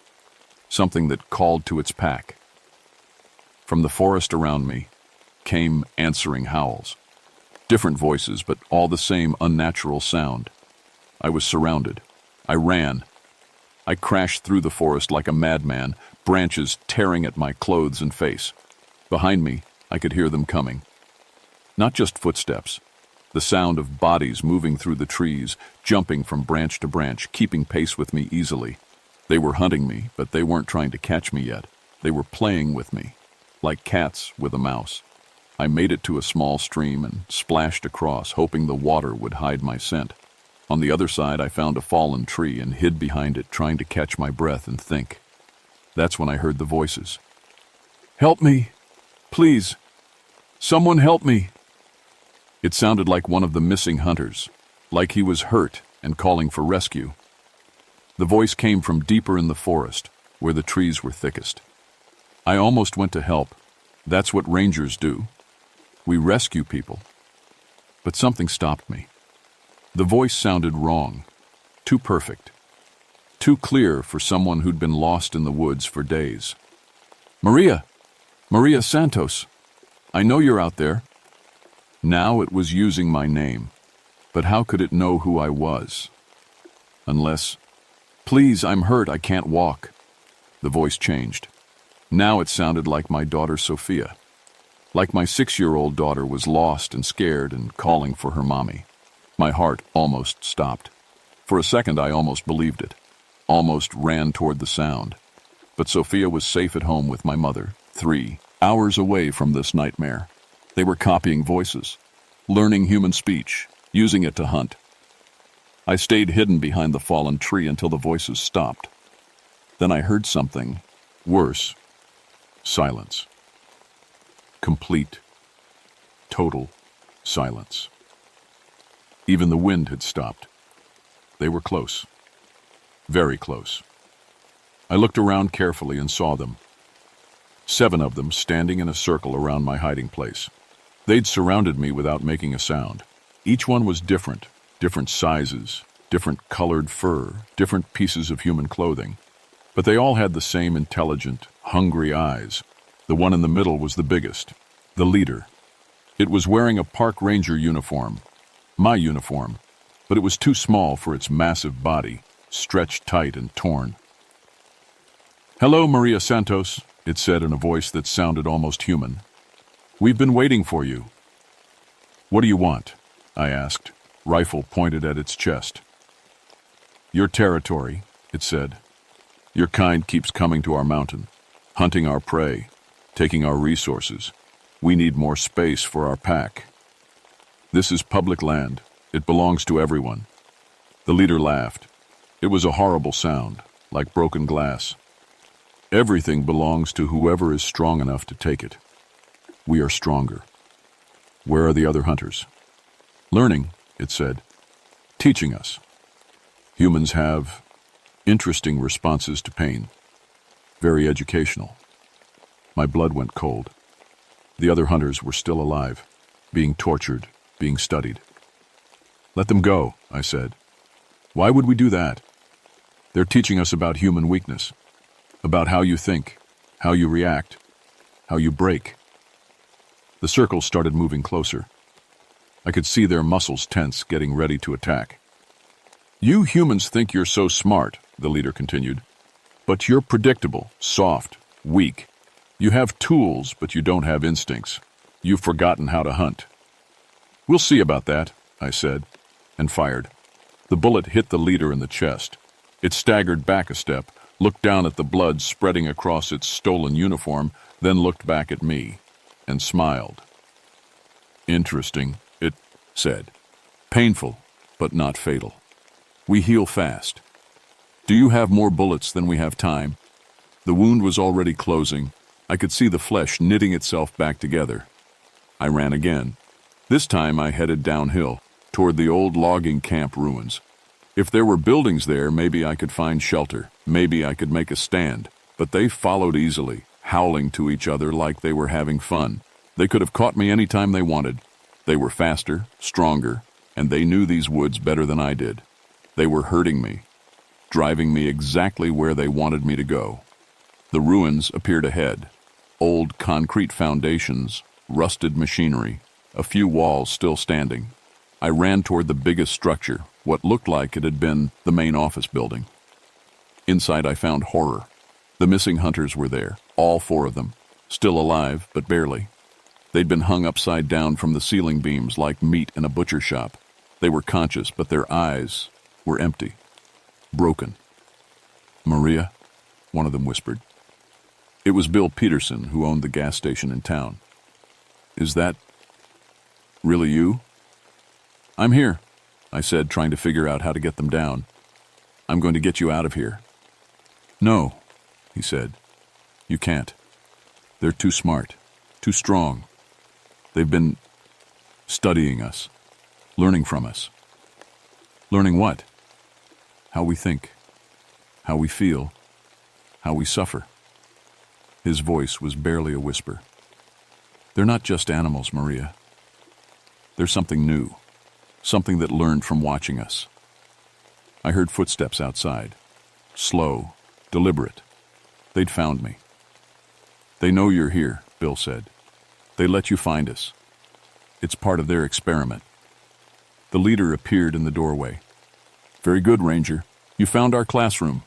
Something that called to its pack. From the forest around me came answering howls. Different voices, but all the same unnatural sound. I was surrounded. I ran. I crashed through the forest like a madman, branches tearing at my clothes and face. Behind me, I could hear them coming. Not just footsteps. The sound of bodies moving through the trees, jumping from branch to branch, keeping pace with me easily. They were hunting me, but they weren't trying to catch me yet. They were playing with me, like cats with a mouse. I made it to a small stream and splashed across, hoping the water would hide my scent. On the other side, I found a fallen tree and hid behind it, trying to catch my breath and think. That's when I heard the voices. "Help me! Please! Someone help me!" It sounded like one of the missing hunters, like he was hurt and calling for rescue. The voice came from deeper in the forest, where the trees were thickest. I almost went to help. That's what rangers do. We rescue people. But something stopped me. The voice sounded wrong, too perfect, too clear for someone who'd been lost in the woods for days. "Maria! Maria Santos! I know you're out there." Now it was using my name, but how could it know who I was? Unless, "Please, I'm hurt, I can't walk." The voice changed. Now it sounded like my daughter Sophia. Like my 6-year-old daughter was lost and scared and calling for her mommy. My heart almost stopped. For a second I almost believed it, almost ran toward the sound. But Sophia was safe at home with my mother, 3 hours away from this nightmare. They were copying voices, learning human speech, using it to hunt. I stayed hidden behind the fallen tree until the voices stopped. Then I heard something worse. Silence. Complete, total silence. Even the wind had stopped. They were close. Very close. I looked around carefully and saw them. 7 of them standing in a circle around my hiding place. They'd surrounded me without making a sound. Each one was different, different sizes, different colored fur, different pieces of human clothing. But they all had the same intelligent, hungry eyes. The one in the middle was the biggest, the leader. It was wearing a park ranger uniform, my uniform, but it was too small for its massive body, stretched tight and torn. "Hello, Maria Santos," it said in a voice that sounded almost human. "We've been waiting for you." "What do you want?" I asked, rifle pointed at its chest. "Your territory," it said. "Your kind keeps coming to our mountain, hunting our prey, taking our resources. We need more space for our pack. This is public land. It belongs to everyone." The leader laughed. It was a horrible sound, like broken glass. "Everything belongs to whoever is strong enough to take it. We are stronger. Where are the other hunters?" "Learning," it said. "Teaching us. Humans have interesting responses to pain. Very educational." My blood went cold. The other hunters were still alive, being tortured, being studied. "Let them go," I said. "Why would we do that? They're teaching us about human weakness, about how you think, how you react, how you break." The circle started moving closer. I could see their muscles tense, getting ready to attack. "You humans think you're so smart," the leader continued. "But you're predictable, soft, weak. You have tools, but you don't have instincts. You've forgotten how to hunt." "We'll see about that," I said, and fired. The bullet hit the leader in the chest. It staggered back a step, looked down at the blood spreading across its stolen uniform, then looked back at me and smiled. "Interesting," it said. "Painful, but not fatal. We heal fast. Do you have more bullets than we have time?" The wound was already closing. I could see the flesh knitting itself back together. I ran again. This time I headed downhill, toward the old logging camp ruins. If there were buildings there, maybe I could find shelter. Maybe I could make a stand. But they followed easily, howling to each other like they were having fun. They could have caught me any time they wanted. They were faster, stronger, and they knew these woods better than I did. They were hurting me, driving me exactly where they wanted me to go. The ruins appeared ahead. Old concrete foundations, rusted machinery, a few walls still standing. I ran toward the biggest structure, what looked like it had been the main office building. Inside I found horror. The missing hunters were there, all 4 of them, still alive, but barely. They'd been hung upside down from the ceiling beams like meat in a butcher shop. They were conscious, but their eyes were empty, broken. "Maria," one of them whispered. It was Bill Peterson, who owned the gas station in town. "Is that really you?" "I'm here," I said, trying to figure out how to get them down. "I'm going to get you out of here." "No," he said. "You can't. They're too smart, too strong. They've been studying us, learning from us." "Learning what?" "How we think, how we feel, how we suffer." His voice was barely a whisper. "They're not just animals, Maria. They're something new, something that learned from watching us." I heard footsteps outside, slow, deliberate. They'd found me. "They know you're here," Bill said. "They let you find us. It's part of their experiment." The leader appeared in the doorway. "Very good, Ranger. You found our classroom."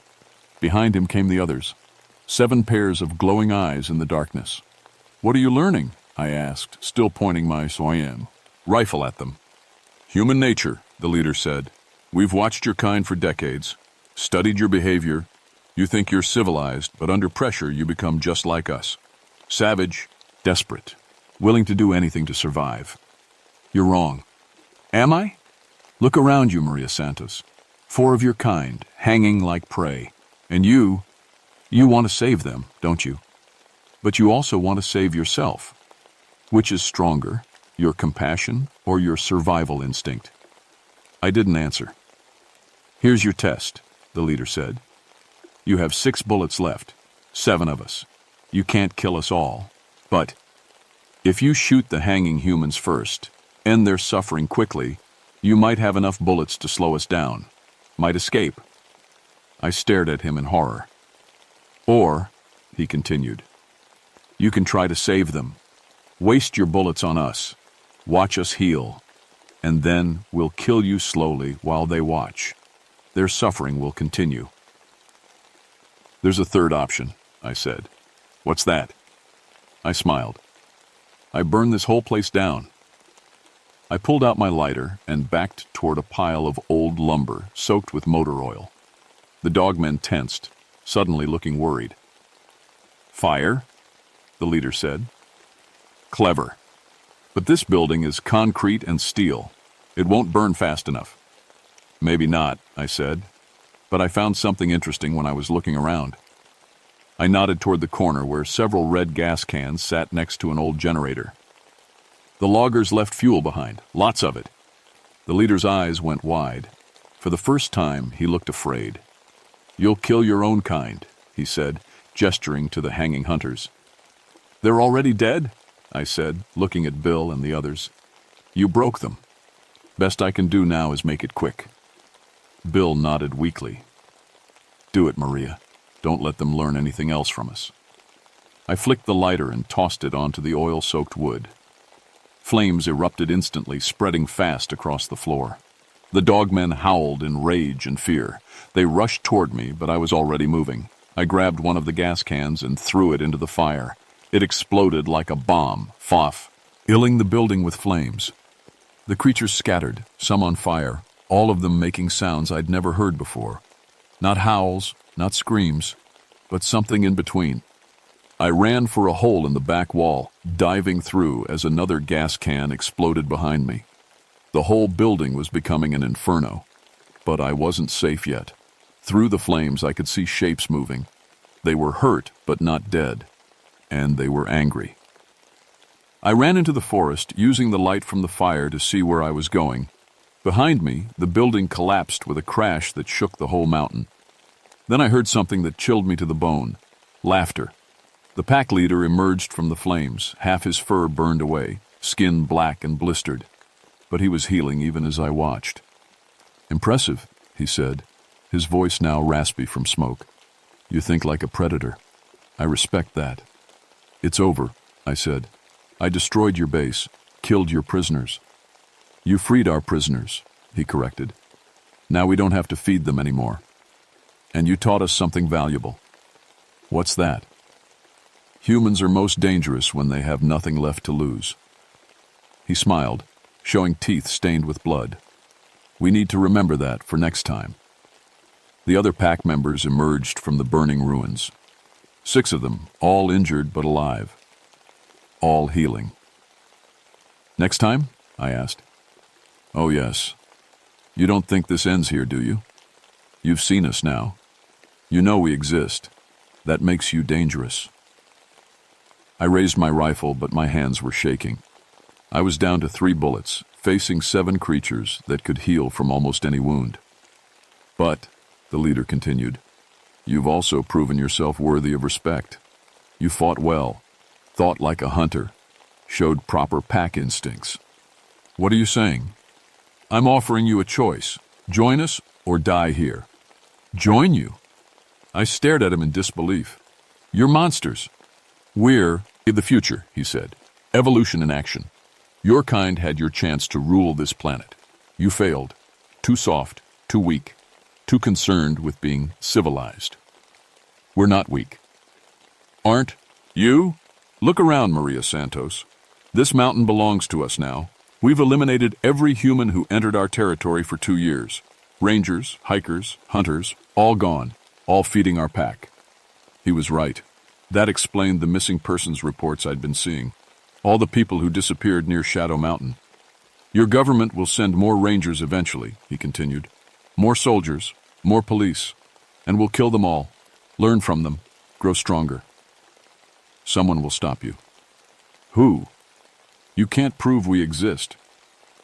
Behind him came the others, 7 pairs of glowing eyes in the darkness. "What are you learning?" I asked, still pointing my SAR rifle at them. "Human nature," the leader said. "We've watched your kind for decades, studied your behavior. You think you're civilized, but under pressure you become just like us. Savage, desperate, willing to do anything to survive." "You're wrong." "Am I?" "Look around you, Maria Santos. 4 of your kind, hanging like prey. And you want to save them, don't you? But you also want to save yourself. Which is stronger, your compassion or your survival instinct?" I didn't answer. "Here's your test," the leader said. "You have 6 bullets left, 7 of us. You can't kill us all. But if you shoot the hanging humans first, end their suffering quickly, you might have enough bullets to slow us down. Might escape." I stared at him in horror. "Or," he continued, "you can try to save them. Waste your bullets on us. Watch us heal. And then we'll kill you slowly while they watch. Their suffering will continue." "There's a third option," I said. "What's that?" I smiled. "I burn this whole place down." I pulled out my lighter and backed toward a pile of old lumber soaked with motor oil. The dogmen tensed, suddenly looking worried. "Fire?" the leader said. "Clever. But this building is concrete and steel. It won't burn fast enough." "Maybe not," I said. "But I found something interesting when I was looking around." I nodded toward the corner where several red gas cans sat next to an old generator. "The loggers left fuel behind, lots of it." The leader's eyes went wide. For the first time, he looked afraid. "You'll kill your own kind," he said, gesturing to the hanging hunters. "They're already dead?" I said, looking at Bill and the others. "You broke them. Best I can do now is make it quick." Bill nodded weakly. "Do it, Maria. Don't let them learn anything else from us." I flicked the lighter and tossed it onto the oil-soaked wood. Flames erupted instantly, spreading fast across the floor. The dogmen howled in rage and fear. They rushed toward me, but I was already moving. I grabbed one of the gas cans and threw it into the fire. It exploded like a bomb, filling the building with flames. The creatures scattered, some on fire, all of them making sounds I'd never heard before. Not howls, not screams, but something in between. I ran for a hole in the back wall, diving through as another gas can exploded behind me. The whole building was becoming an inferno, but I wasn't safe yet. Through the flames I could see shapes moving. They were hurt, but not dead. and they were angry. I ran into the forest, using the light from the fire to see where I was going. Behind me, the building collapsed with a crash that shook the whole mountain. Then I heard something that chilled me to the bone. Laughter. The pack leader emerged from the flames, half his fur burned away, skin black and blistered. But he was healing even as I watched. "Impressive," he said, his voice now raspy from smoke. "You think like a predator. I respect that." "It's over," I said. "I destroyed your base, killed your prisoners." "You freed our prisoners," he corrected. "Now we don't have to feed them anymore. And you taught us something valuable." "What's that?" "Humans are most dangerous when they have nothing left to lose." He smiled, showing teeth stained with blood. "We need to remember that for next time." The other pack members emerged from the burning ruins. 6 of them, all injured but alive. All healing. "Next time?" I asked. "Oh yes. You don't think this ends here, do you? You've seen us now. You know we exist. That makes you dangerous." I raised my rifle, but my hands were shaking. I was down to 3 bullets, facing 7 creatures that could heal from almost any wound. "But," the leader continued, "you've also proven yourself worthy of respect. You fought well, thought like a hunter, showed proper pack instincts." "What are you saying?" "I'm offering you a choice. Join us or die here." "Join you?" I stared at him in disbelief. "You're monsters." "We're in the future," he said. "Evolution in action. Your kind had your chance to rule this planet. You failed. Too soft, too weak, too concerned with being civilized. We're not weak." "Aren't you?" "Look around, Maria Santos. This mountain belongs to us now. We've eliminated every human who entered our territory for 2 years. Rangers, hikers, hunters, all gone, all feeding our pack." He was right. That explained the missing persons reports I'd been seeing. All the people who disappeared near Shadow Mountain. "Your government will send more rangers eventually," he continued. "More soldiers, more police, and we'll kill them all, learn from them, grow stronger. Someone will stop you." "Who?" "You can't prove we exist.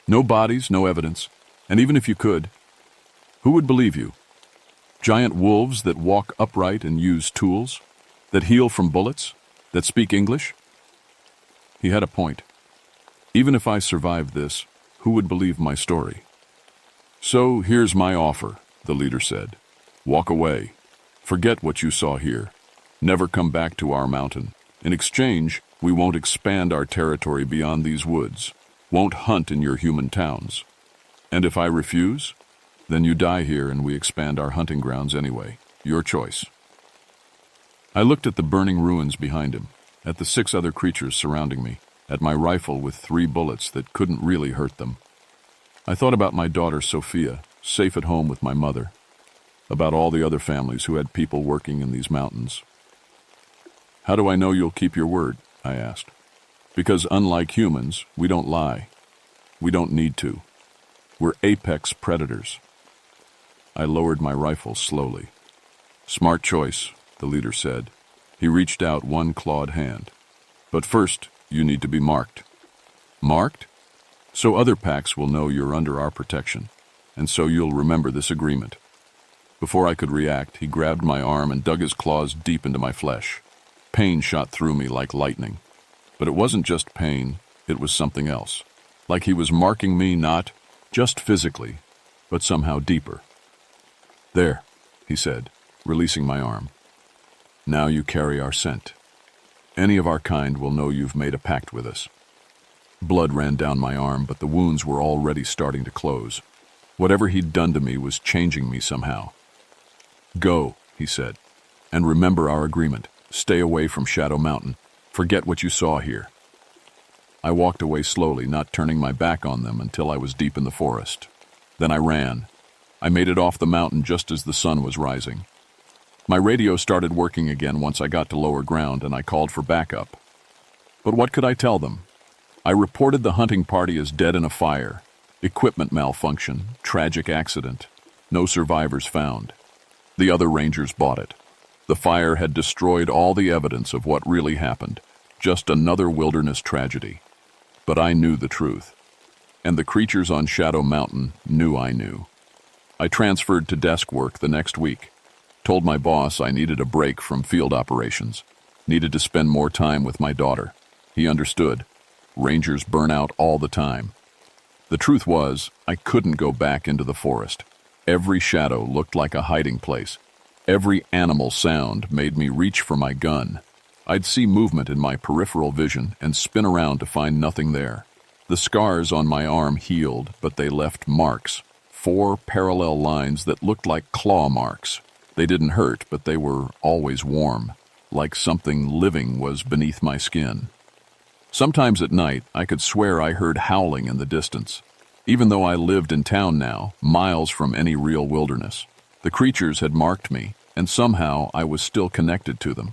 No bodies, no evidence, and even if you could, who would believe you? Giant wolves that walk upright and use tools, that heal from bullets, that speak English?" He had a point. Even if I survived this, who would believe my story? "So here's my offer," the leader said. "Walk away. Forget what you saw here. Never come back to our mountain. In exchange, we won't expand our territory beyond these woods, won't hunt in your human towns. And if I refuse, then you die here and we expand our hunting grounds anyway. Your choice." I looked at the burning ruins behind him, at the 6 other creatures surrounding me, at my rifle with 3 bullets that couldn't really hurt them. I thought about my daughter Sophia, safe at home with my mother, about all the other families who had people working in these mountains. "How do I know you'll keep your word?" I asked. "Because unlike humans, we don't lie. We don't need to. We're apex predators." I lowered my rifle slowly. "Smart choice," the leader said. He reached out one clawed hand. "But first, you need to be marked." "Marked?" "So other packs will know you're under our protection, and so you'll remember this agreement." Before I could react, he grabbed my arm and dug his claws deep into my flesh. Pain shot through me like lightning. But it wasn't just pain, it was something else. Like he was marking me not just physically, but somehow deeper. "There," he said, releasing my arm. "Now you carry our scent. Any of our kind will know you've made a pact with us." Blood ran down my arm, but the wounds were already starting to close. Whatever he'd done to me was changing me somehow. "Go," he said, "and remember our agreement. Stay away from Shadow Mountain. Forget what you saw here." I walked away slowly, not turning my back on them until I was deep in the forest. Then I ran. I made it off the mountain just as the sun was rising. My radio started working again once I got to lower ground, and I called for backup. But what could I tell them? I reported the hunting party as dead in a fire. Equipment malfunction, tragic accident. No survivors found. The other rangers bought it. The fire had destroyed all the evidence of what really happened, just another wilderness tragedy. But I knew the truth, and the creatures on Shadow Mountain knew I knew. I transferred to desk work the next week, told my boss I needed a break from field operations, needed to spend more time with my daughter. He understood. Rangers burn out all the time. The truth was, I couldn't go back into the forest. Every shadow looked like a hiding place. Every animal sound made me reach for my gun. I'd see movement in my peripheral vision and spin around to find nothing there. The scars on my arm healed, but they left marks. 4 parallel lines that looked like claw marks. They didn't hurt, but they were always warm, like something living was beneath my skin. Sometimes at night, I could swear I heard howling in the distance, even though I lived in town now, miles from any real wilderness. The creatures had marked me, and somehow I was still connected to them.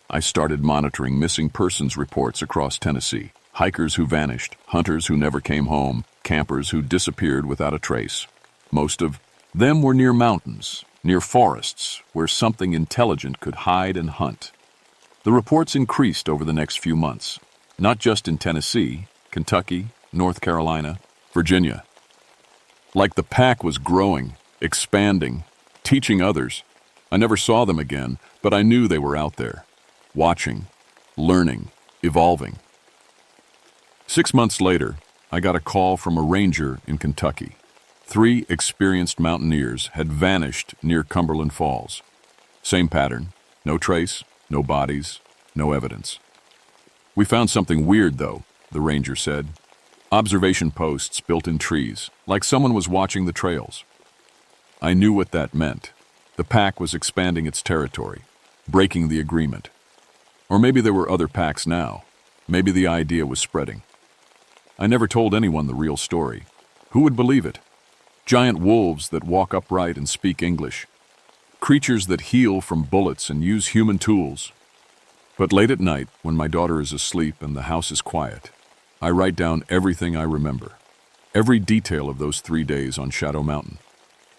I started monitoring missing persons reports across Tennessee, hikers who vanished, hunters who never came home, campers who disappeared without a trace. Most of them were near mountains, near forests, where something intelligent could hide and hunt. The reports increased over the next few months, not just in Tennessee, Kentucky, North Carolina, Virginia. Like the pack was growing, expanding, teaching others. I never saw them again, but I knew they were out there, watching, learning, evolving. 6 months later, I got a call from a ranger in Kentucky. 3 experienced mountaineers had vanished near Cumberland Falls. Same pattern, no trace, no bodies, no evidence. We found something weird, though, the ranger said. Observation posts built in trees, like someone was watching the trails. I knew what that meant. The pack was expanding its territory, breaking the agreement. Or maybe there were other packs now. Maybe the idea was spreading. I never told anyone the real story. Who would believe it? Giant wolves that walk upright and speak English. Creatures that heal from bullets and use human tools. But late at night, when my daughter is asleep and the house is quiet, I write down everything I remember. Every detail of those 3 days on Shadow Mountain.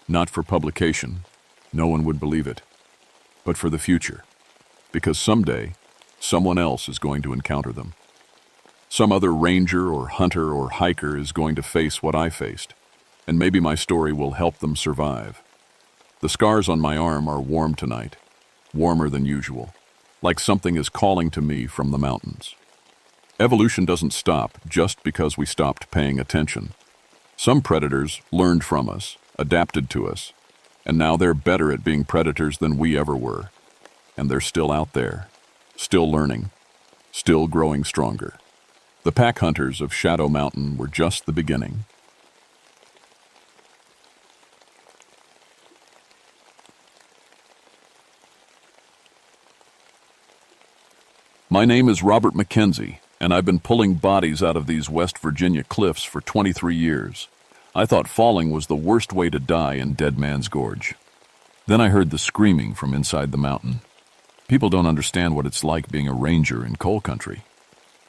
Not for publication. No one would believe it. But for the future. Because someday, someone else is going to encounter them. Some other ranger or hunter or hiker is going to face what I faced. And maybe my story will help them survive. The scars on my arm are warm tonight. Warmer than usual. Like something is calling to me from the mountains. Evolution doesn't stop just because we stopped paying attention. Some predators learned from us, adapted to us, and now they're better at being predators than we ever were. And they're still out there, still learning, still growing stronger. The pack hunters of Shadow Mountain were just the beginning. My name is Robert Mackenzie, and I've been pulling bodies out of these West Virginia cliffs for 23 years. I thought falling was the worst way to die in Dead Man's Gorge. Then I heard the screaming from inside the mountain. People don't understand what it's like being a ranger in coal country.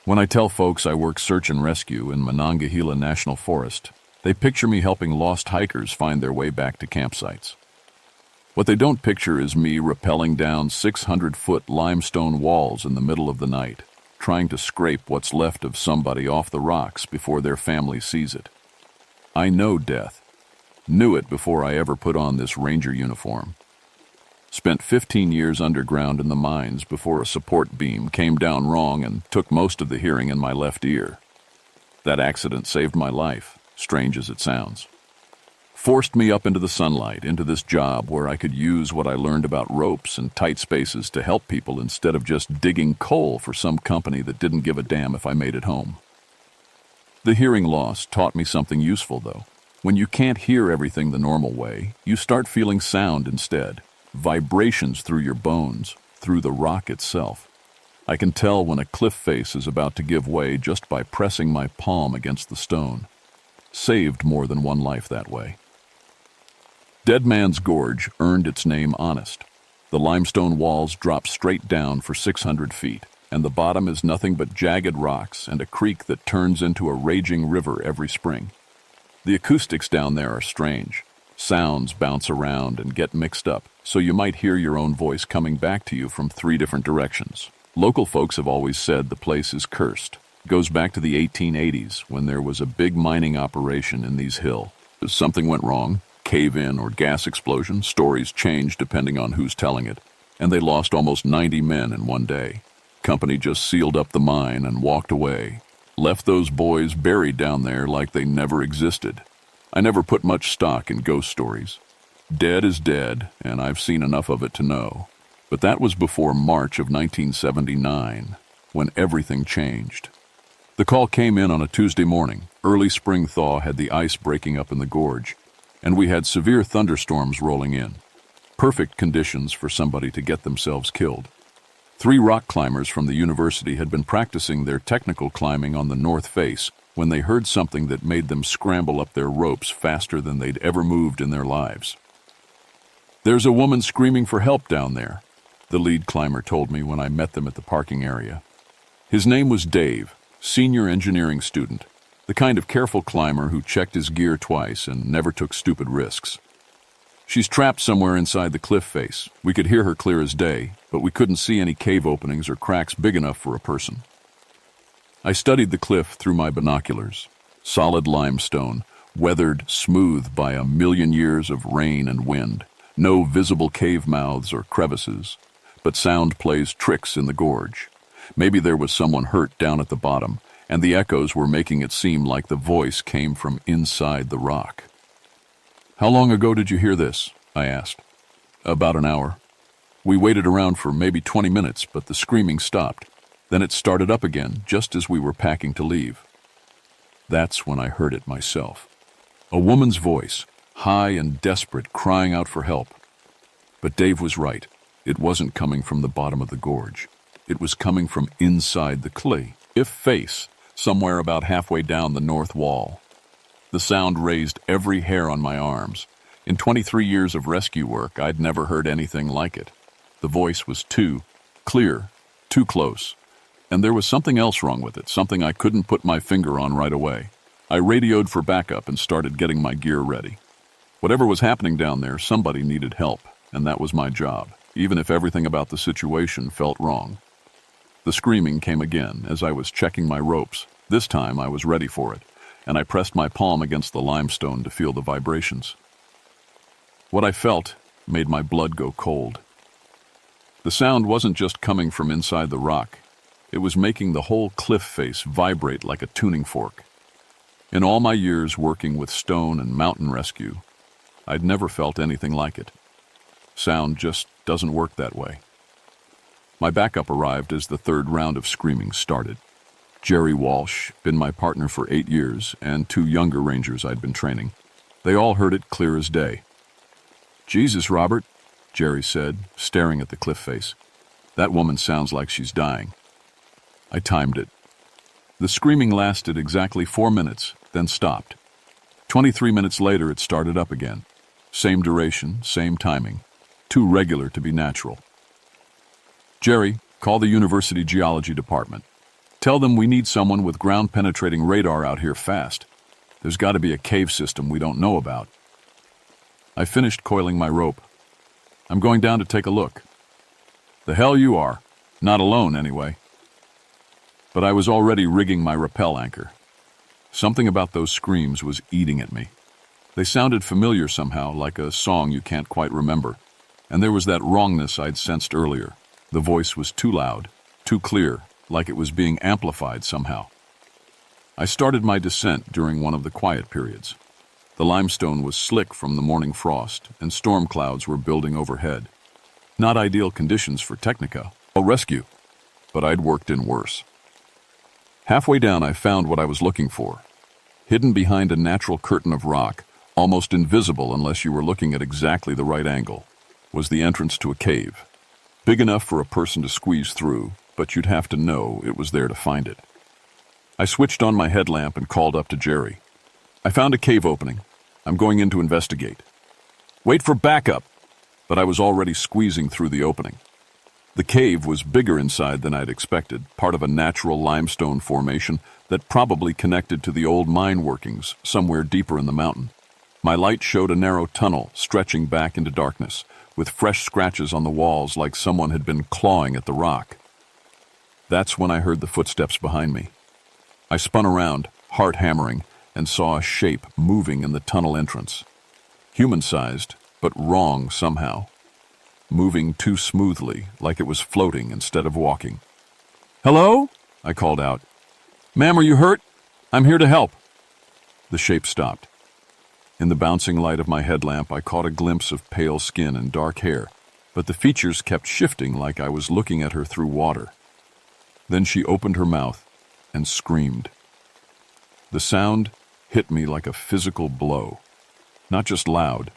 When I tell folks I work search and rescue in Monongahela National Forest, they picture me helping lost hikers find their way back to campsites. What they don't picture is me rappelling down 600-foot limestone walls in the middle of the night, trying to scrape what's left of somebody off the rocks before their family sees it. I know death. Knew it before I ever put on this ranger uniform. Spent 15 years underground in the mines before a support beam came down wrong and took most of the hearing in my left ear. That accident saved my life, strange as it sounds. Forced me up into the sunlight, into this job where I could use what I learned about ropes and tight spaces to help people instead of just digging coal for some company that didn't give a damn if I made it home. The hearing loss taught me something useful, though. When you can't hear everything the normal way, you start feeling sound instead. Vibrations through your bones, through the rock itself. I can tell when a cliff face is about to give way just by pressing my palm against the stone. Saved more than one life that way. Dead Man's Gorge earned its name honest. The limestone walls drop straight down for 600 feet, and the bottom is nothing but jagged rocks and a creek that turns into a raging river every spring. The acoustics down there are strange. Sounds bounce around and get mixed up, so you might hear your own voice coming back to you from 3 different directions. Local folks have always said the place is cursed. It goes back to the 1880s when there was a big mining operation in these hills. Something went wrong, cave-in or gas explosion, stories change depending on who's telling it, and they lost almost 90 men in one day. Company just sealed up the mine and walked away, left those boys buried down there like they never existed. I never put much stock in ghost stories. Dead is dead, and I've seen enough of it to know. But that was before March of 1979, when everything changed. The call came in on a Tuesday morning. Early spring thaw had the ice breaking up in the gorge, and we had severe thunderstorms rolling in. Perfect conditions for somebody to get themselves killed. 3 rock climbers from the university had been practicing their technical climbing on the north face when they heard something that made them scramble up their ropes faster than they'd ever moved in their lives. "There's a woman screaming for help down there," the lead climber told me when I met them at the parking area. His name was Dave, senior engineering student, the kind of careful climber who checked his gear twice and never took stupid risks. "She's trapped somewhere inside the cliff face. We could hear her clear as day, but we couldn't see any cave openings or cracks big enough for a person." I studied the cliff through my binoculars. Solid limestone, weathered smooth by 1,000,000 years of rain and wind. No visible cave mouths or crevices, but sound plays tricks in the gorge. Maybe there was someone hurt down at the bottom, and the echoes were making it seem like the voice came from inside the rock. "How long ago did you hear this?" I asked. "About an hour. We waited around for maybe 20 minutes, but the screaming stopped. Then it started up again, just as we were packing to leave." That's when I heard it myself. A woman's voice, high and desperate, crying out for help. But Dave was right. It wasn't coming from the bottom of the gorge. It was coming from inside the cliff face, somewhere about halfway down the north wall. The sound raised every hair on my arms. In 23 years of rescue work, I'd never heard anything like it. The voice was too clear, too close. And there was something else wrong with it, something I couldn't put my finger on right away. I radioed for backup and started getting my gear ready. Whatever was happening down there, somebody needed help, and that was my job, even if everything about the situation felt wrong. The screaming came again as I was checking my ropes. This time I was ready for it, and I pressed my palm against the limestone to feel the vibrations. What I felt made my blood go cold. The sound wasn't just coming from inside the rock. It was making the whole cliff face vibrate like a tuning fork. In all my years working with stone and mountain rescue, I'd never felt anything like it. Sound just doesn't work that way. My backup arrived as the 3rd round of screaming started. Jerry Walsh, been my partner for 8 years, and 2 younger rangers I'd been training. They all heard it clear as day. "Jesus, Robert," Jerry said, staring at the cliff face. "That woman sounds like she's dying." I timed it. The screaming lasted exactly 4 minutes, then stopped. 23 minutes later, it started up again. Same duration, same timing. Too regular to be natural. "Jerry, call the university geology department. Tell them we need someone with ground-penetrating radar out here fast. There's got to be a cave system we don't know about." I finished coiling my rope. "I'm going down to take a look." "The hell you are. Not alone, anyway." But I was already rigging my rappel anchor. Something about those screams was eating at me. They sounded familiar somehow, like a song you can't quite remember. And there was that wrongness I'd sensed earlier. The voice was too loud, too clear, like it was being amplified somehow. I started my descent during one of the quiet periods. The limestone was slick from the morning frost, and storm clouds were building overhead. Not ideal conditions for Technica, a rescue, but I'd worked in worse. Halfway down, I found what I was looking for. Hidden behind a natural curtain of rock, almost invisible unless you were looking at exactly the right angle, was the entrance to a cave. Big enough for a person to squeeze through, but you'd have to know it was there to find it. I switched on my headlamp and called up to Jerry. "I found a cave opening. I'm going in to investigate." "Wait for backup!" But I was already squeezing through the opening. The cave was bigger inside than I'd expected, part of a natural limestone formation that probably connected to the old mine workings somewhere deeper in the mountain. My light showed a narrow tunnel stretching back into darkness, with fresh scratches on the walls like someone had been clawing at the rock. That's when I heard the footsteps behind me. I spun around, heart hammering, and saw a shape moving in the tunnel entrance. Human-sized, but wrong somehow. Moving too smoothly, like it was floating instead of walking. "Hello?" I called out. "Ma'am, are you hurt? I'm here to help." The shape stopped. In the bouncing light of my headlamp, I caught a glimpse of pale skin and dark hair, but the features kept shifting like I was looking at her through water. Then she opened her mouth and screamed. The sound hit me like a physical blow. Not just loud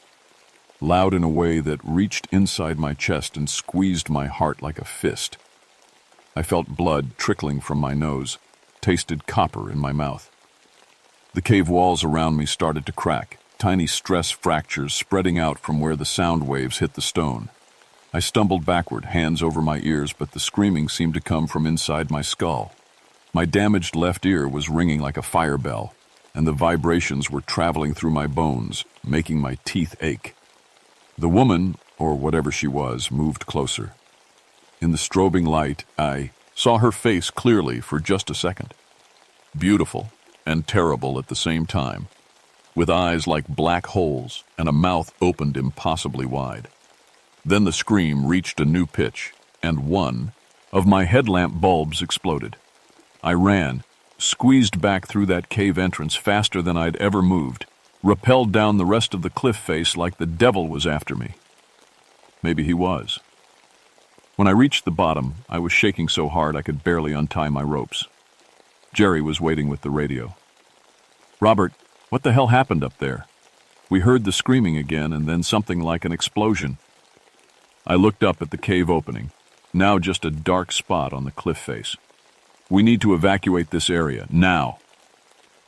in a way that reached inside my chest and squeezed my heart like a fist. I felt blood trickling from my nose, tasted copper in my mouth. The cave walls around me started to crack, tiny stress fractures spreading out from where the sound waves hit the stone. I stumbled backward, hands over my ears, but the screaming seemed to come from inside my skull. My damaged left ear was ringing like a fire bell, and the vibrations were traveling through my bones, making my teeth ache. The woman, or whatever she was, moved closer. In the strobing light, I saw her face clearly for just a second. Beautiful and terrible at the same time, with eyes like black holes and a mouth opened impossibly wide. Then the scream reached a new pitch, and one of my headlamp bulbs exploded. I ran, squeezed back through that cave entrance faster than I'd ever moved, rappelled down the rest of the cliff face like the devil was after me. Maybe he was. When I reached the bottom, I was shaking so hard I could barely untie my ropes. Jerry was waiting with the radio. "Robert, what the hell happened up there? We heard the screaming again and then something like an explosion." I looked up at the cave opening, now just a dark spot on the cliff face. "We need to evacuate this area, now."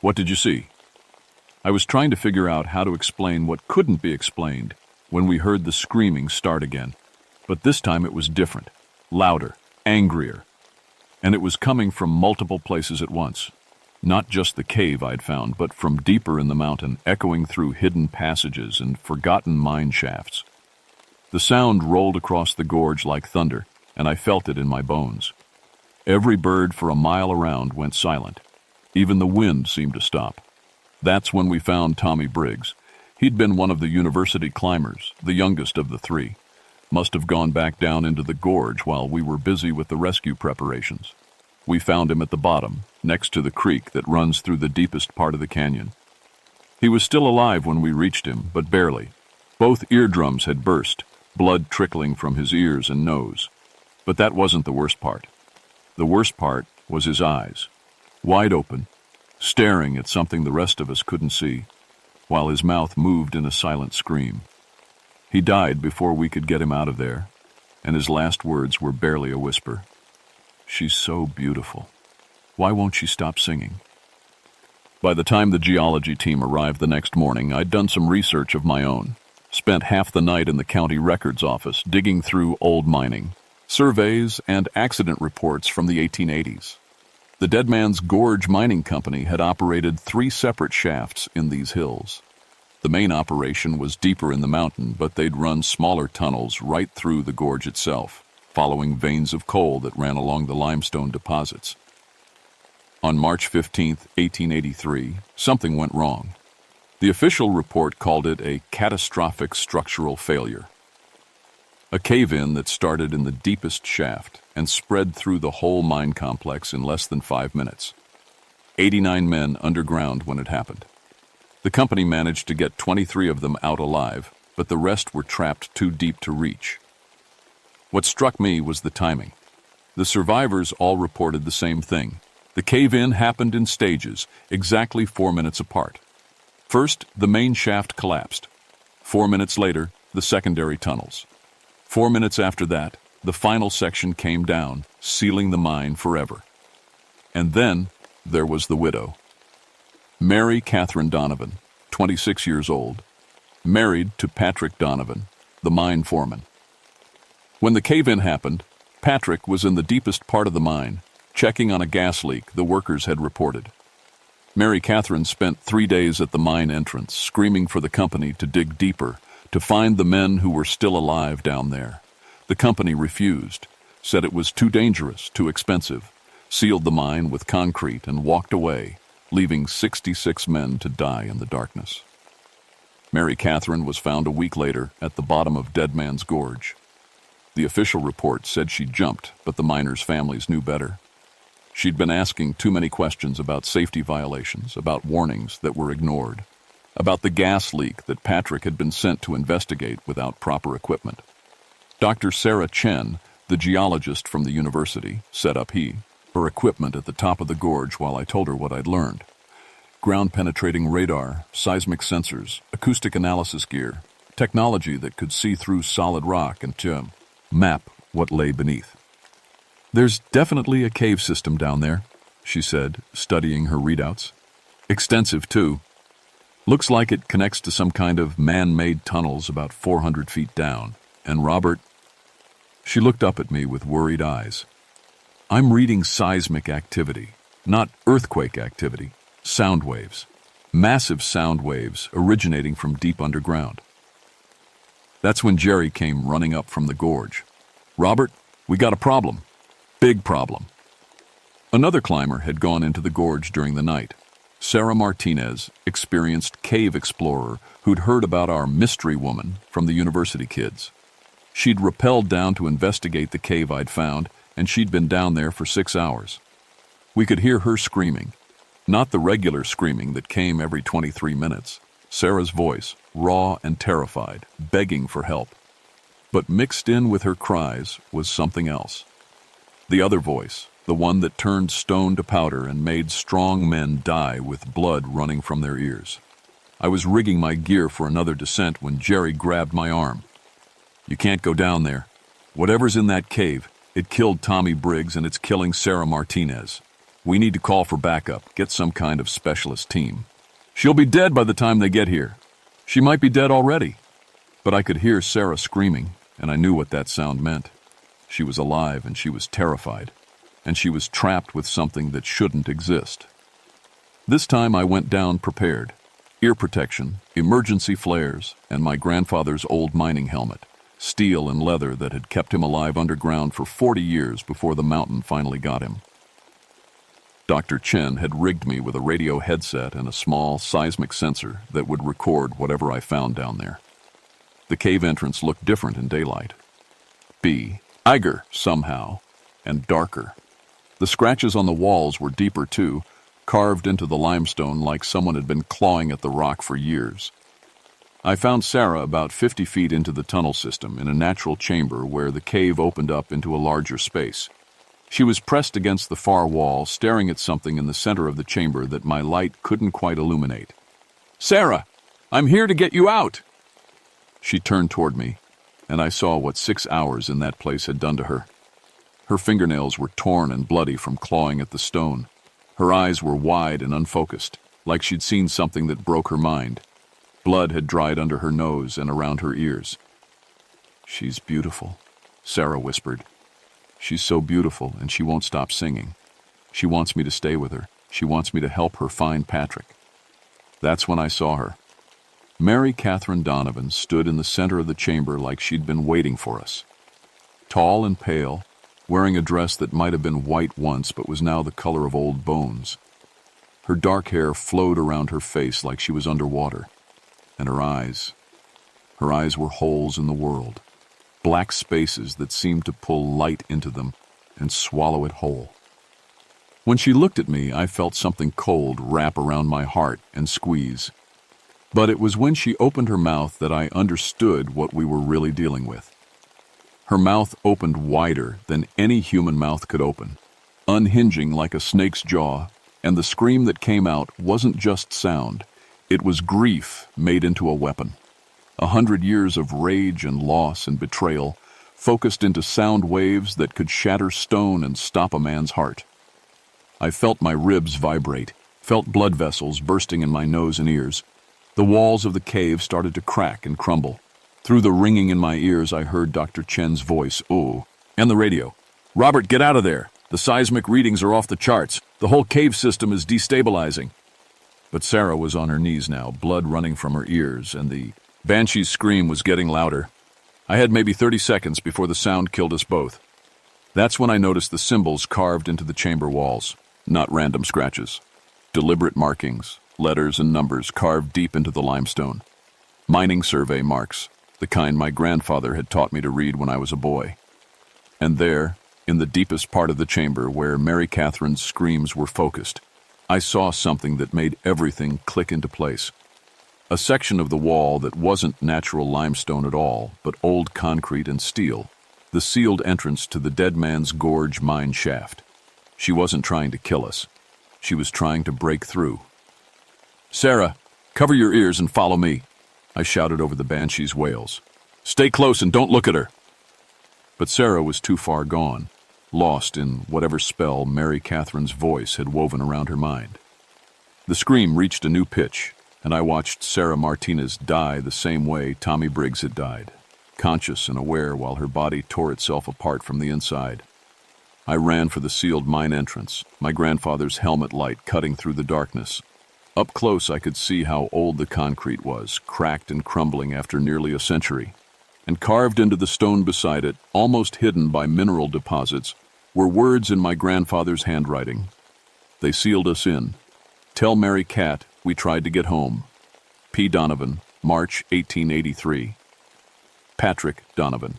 "What did you see?" I was trying to figure out how to explain what couldn't be explained when we heard the screaming start again. But this time it was different, louder, angrier. And it was coming from multiple places at once. Not just the cave I'd found, but from deeper in the mountain, echoing through hidden passages and forgotten mine shafts. The sound rolled across the gorge like thunder, and I felt it in my bones. Every bird for a mile around went silent. Even the wind seemed to stop. That's when we found Tommy Briggs. He'd been one of the university climbers, the youngest of the three. Must have gone back down into the gorge while we were busy with the rescue preparations. We found him at the bottom, next to the creek that runs through the deepest part of the canyon. He was still alive when we reached him, but barely. Both eardrums had burst, blood trickling from his ears and nose. But that wasn't the worst part. The worst part was his eyes, wide open, staring at something the rest of us couldn't see, while his mouth moved in a silent scream. He died before we could get him out of there, and his last words were barely a whisper. "She's so beautiful. Why won't she stop singing?" By the time the geology team arrived the next morning, I'd done some research of my own. Spent half the night in the county records office digging through old mining, surveys, and accident reports from the 1880s. The Dead Man's Gorge Mining Company had operated 3 separate shafts in these hills. The main operation was deeper in the mountain, but they'd run smaller tunnels right through the gorge itself, following veins of coal that ran along the limestone deposits. On March 15, 1883, something went wrong. The official report called it a catastrophic structural failure. A cave-in that started in the deepest shaft and spread through the whole mine complex in less than 5 minutes. 89 men underground when it happened. The company managed to get 23 of them out alive, but the rest were trapped too deep to reach. What struck me was the timing. The survivors all reported the same thing. The cave-in happened in stages, exactly 4 minutes apart. First, the main shaft collapsed. 4 minutes later, the secondary tunnels. 4 minutes after that, the final section came down, sealing the mine forever. And then there was the widow. Mary Catherine Donovan, 26 years old, married to Patrick Donovan, the mine foreman. When the cave-in happened, Patrick was in the deepest part of the mine, checking on a gas leak the workers had reported. Mary Catherine spent 3 days at the mine entrance, screaming for the company to dig deeper, to find the men who were still alive down there. The company refused, said it was too dangerous, too expensive, sealed the mine with concrete and walked away, leaving 66 men to die in the darkness. Mary Catherine was found a week later at the bottom of Dead Man's Gorge. The official report said she jumped, but the miners' families knew better. She'd been asking too many questions about safety violations, about warnings that were ignored, about the gas leak that Patrick had been sent to investigate without proper equipment. Dr. Sarah Chen, the geologist from the university, set up her equipment at the top of the gorge while I told her what I'd learned. Ground-penetrating radar, seismic sensors, acoustic analysis gear, technology that could see through solid rock and to map what lay beneath. "There's definitely a cave system down there," she said, studying her readouts. "Extensive, too. Looks like it connects to some kind of man-made tunnels about 400 feet down. And Robert..." She looked up at me with worried eyes. "I'm reading seismic activity, not earthquake activity. Sound waves. Massive sound waves originating from deep underground." That's when Jerry came running up from the gorge. "Robert, we got a problem. Big problem." Another climber had gone into the gorge during the night. Sarah Martinez, experienced cave explorer who'd heard about our mystery woman from the university kids. She'd rappelled down to investigate the cave I'd found, and she'd been down there for 6 hours. We could hear her screaming. Not the regular screaming that came every 23 minutes. Sarah's voice, raw and terrified, begging for help. But mixed in with her cries was something else. The other voice, the one that turned stone to powder and made strong men die with blood running from their ears. I was rigging my gear for another descent when Jerry grabbed my arm. "You can't go down there. Whatever's in that cave, it killed Tommy Briggs and it's killing Sarah Martinez. We need to call for backup, get some kind of specialist team. She'll be dead by the time they get here. She might be dead already." But I could hear Sarah screaming, and I knew what that sound meant. She was alive and she was terrified, and she was trapped with something that shouldn't exist. This time I went down prepared. Ear protection, emergency flares, and my grandfather's old mining helmet, steel and leather that had kept him alive underground for 40 years before the mountain finally got him. Dr. Chen had rigged me with a radio headset and a small seismic sensor that would record whatever I found down there. The cave entrance looked different in daylight. Bigger somehow, and darker. The scratches on the walls were deeper too, carved into the limestone like someone had been clawing at the rock for years. I found Sarah about 50 feet into the tunnel system in a natural chamber where the cave opened up into a larger space. She was pressed against the far wall, staring at something in the center of the chamber that my light couldn't quite illuminate. "Sarah, I'm here to get you out!" She turned toward me, and I saw what 6 hours in that place had done to her. Her fingernails were torn and bloody from clawing at the stone. Her eyes were wide and unfocused, like she'd seen something that broke her mind. Blood had dried under her nose and around her ears. "She's beautiful," Sarah whispered. "She's so beautiful, and she won't stop singing. She wants me to stay with her. She wants me to help her find Patrick." That's when I saw her. Mary Catherine Donovan stood in the center of the chamber like she'd been waiting for us. Tall and pale, wearing a dress that might have been white once but was now the color of old bones. Her dark hair flowed around her face like she was underwater. And her eyes were holes in the world, black spaces that seemed to pull light into them and swallow it whole. When she looked at me, I felt something cold wrap around my heart and squeeze. But it was when she opened her mouth that I understood what we were really dealing with. Her mouth opened wider than any human mouth could open, unhinging like a snake's jaw, and the scream that came out wasn't just sound. It was grief made into a weapon. 100 years of rage and loss and betrayal, focused into sound waves that could shatter stone and stop a man's heart. I felt my ribs vibrate, felt blood vessels bursting in my nose and ears. The walls of the cave started to crack and crumble. Through the ringing in my ears, I heard Dr. Chen's voice, "Oh," and the radio. "Robert, get out of there. The seismic readings are off the charts. The whole cave system is destabilizing." But Sarah was on her knees now, blood running from her ears, and the banshee's scream was getting louder. I had maybe 30 seconds before the sound killed us both. That's when I noticed the symbols carved into the chamber walls, not random scratches. Deliberate markings, letters and numbers carved deep into the limestone. Mining survey marks, the kind my grandfather had taught me to read when I was a boy. And there, in the deepest part of the chamber where Mary Catherine's screams were focused, I saw something that made everything click into place. A section of the wall that wasn't natural limestone at all, but old concrete and steel, the sealed entrance to the Dead Man's Gorge mine shaft. She wasn't trying to kill us. She was trying to break through. "Sarah, cover your ears and follow me," I shouted over the banshee's wails. "Stay close and don't look at her." But Sarah was too far gone, lost in whatever spell Mary Catherine's voice had woven around her mind. The scream reached a new pitch, and I watched Sarah Martinez die the same way Tommy Briggs had died, conscious and aware while her body tore itself apart from the inside. I ran for the sealed mine entrance, my grandfather's helmet light cutting through the darkness. Up close I could see how old the concrete was, cracked and crumbling after nearly a century. And carved into the stone beside it, almost hidden by mineral deposits, were words in my grandfather's handwriting. They sealed us in. "Tell Mary Cat we tried to get home. P. Donovan, March 1883. Patrick Donovan,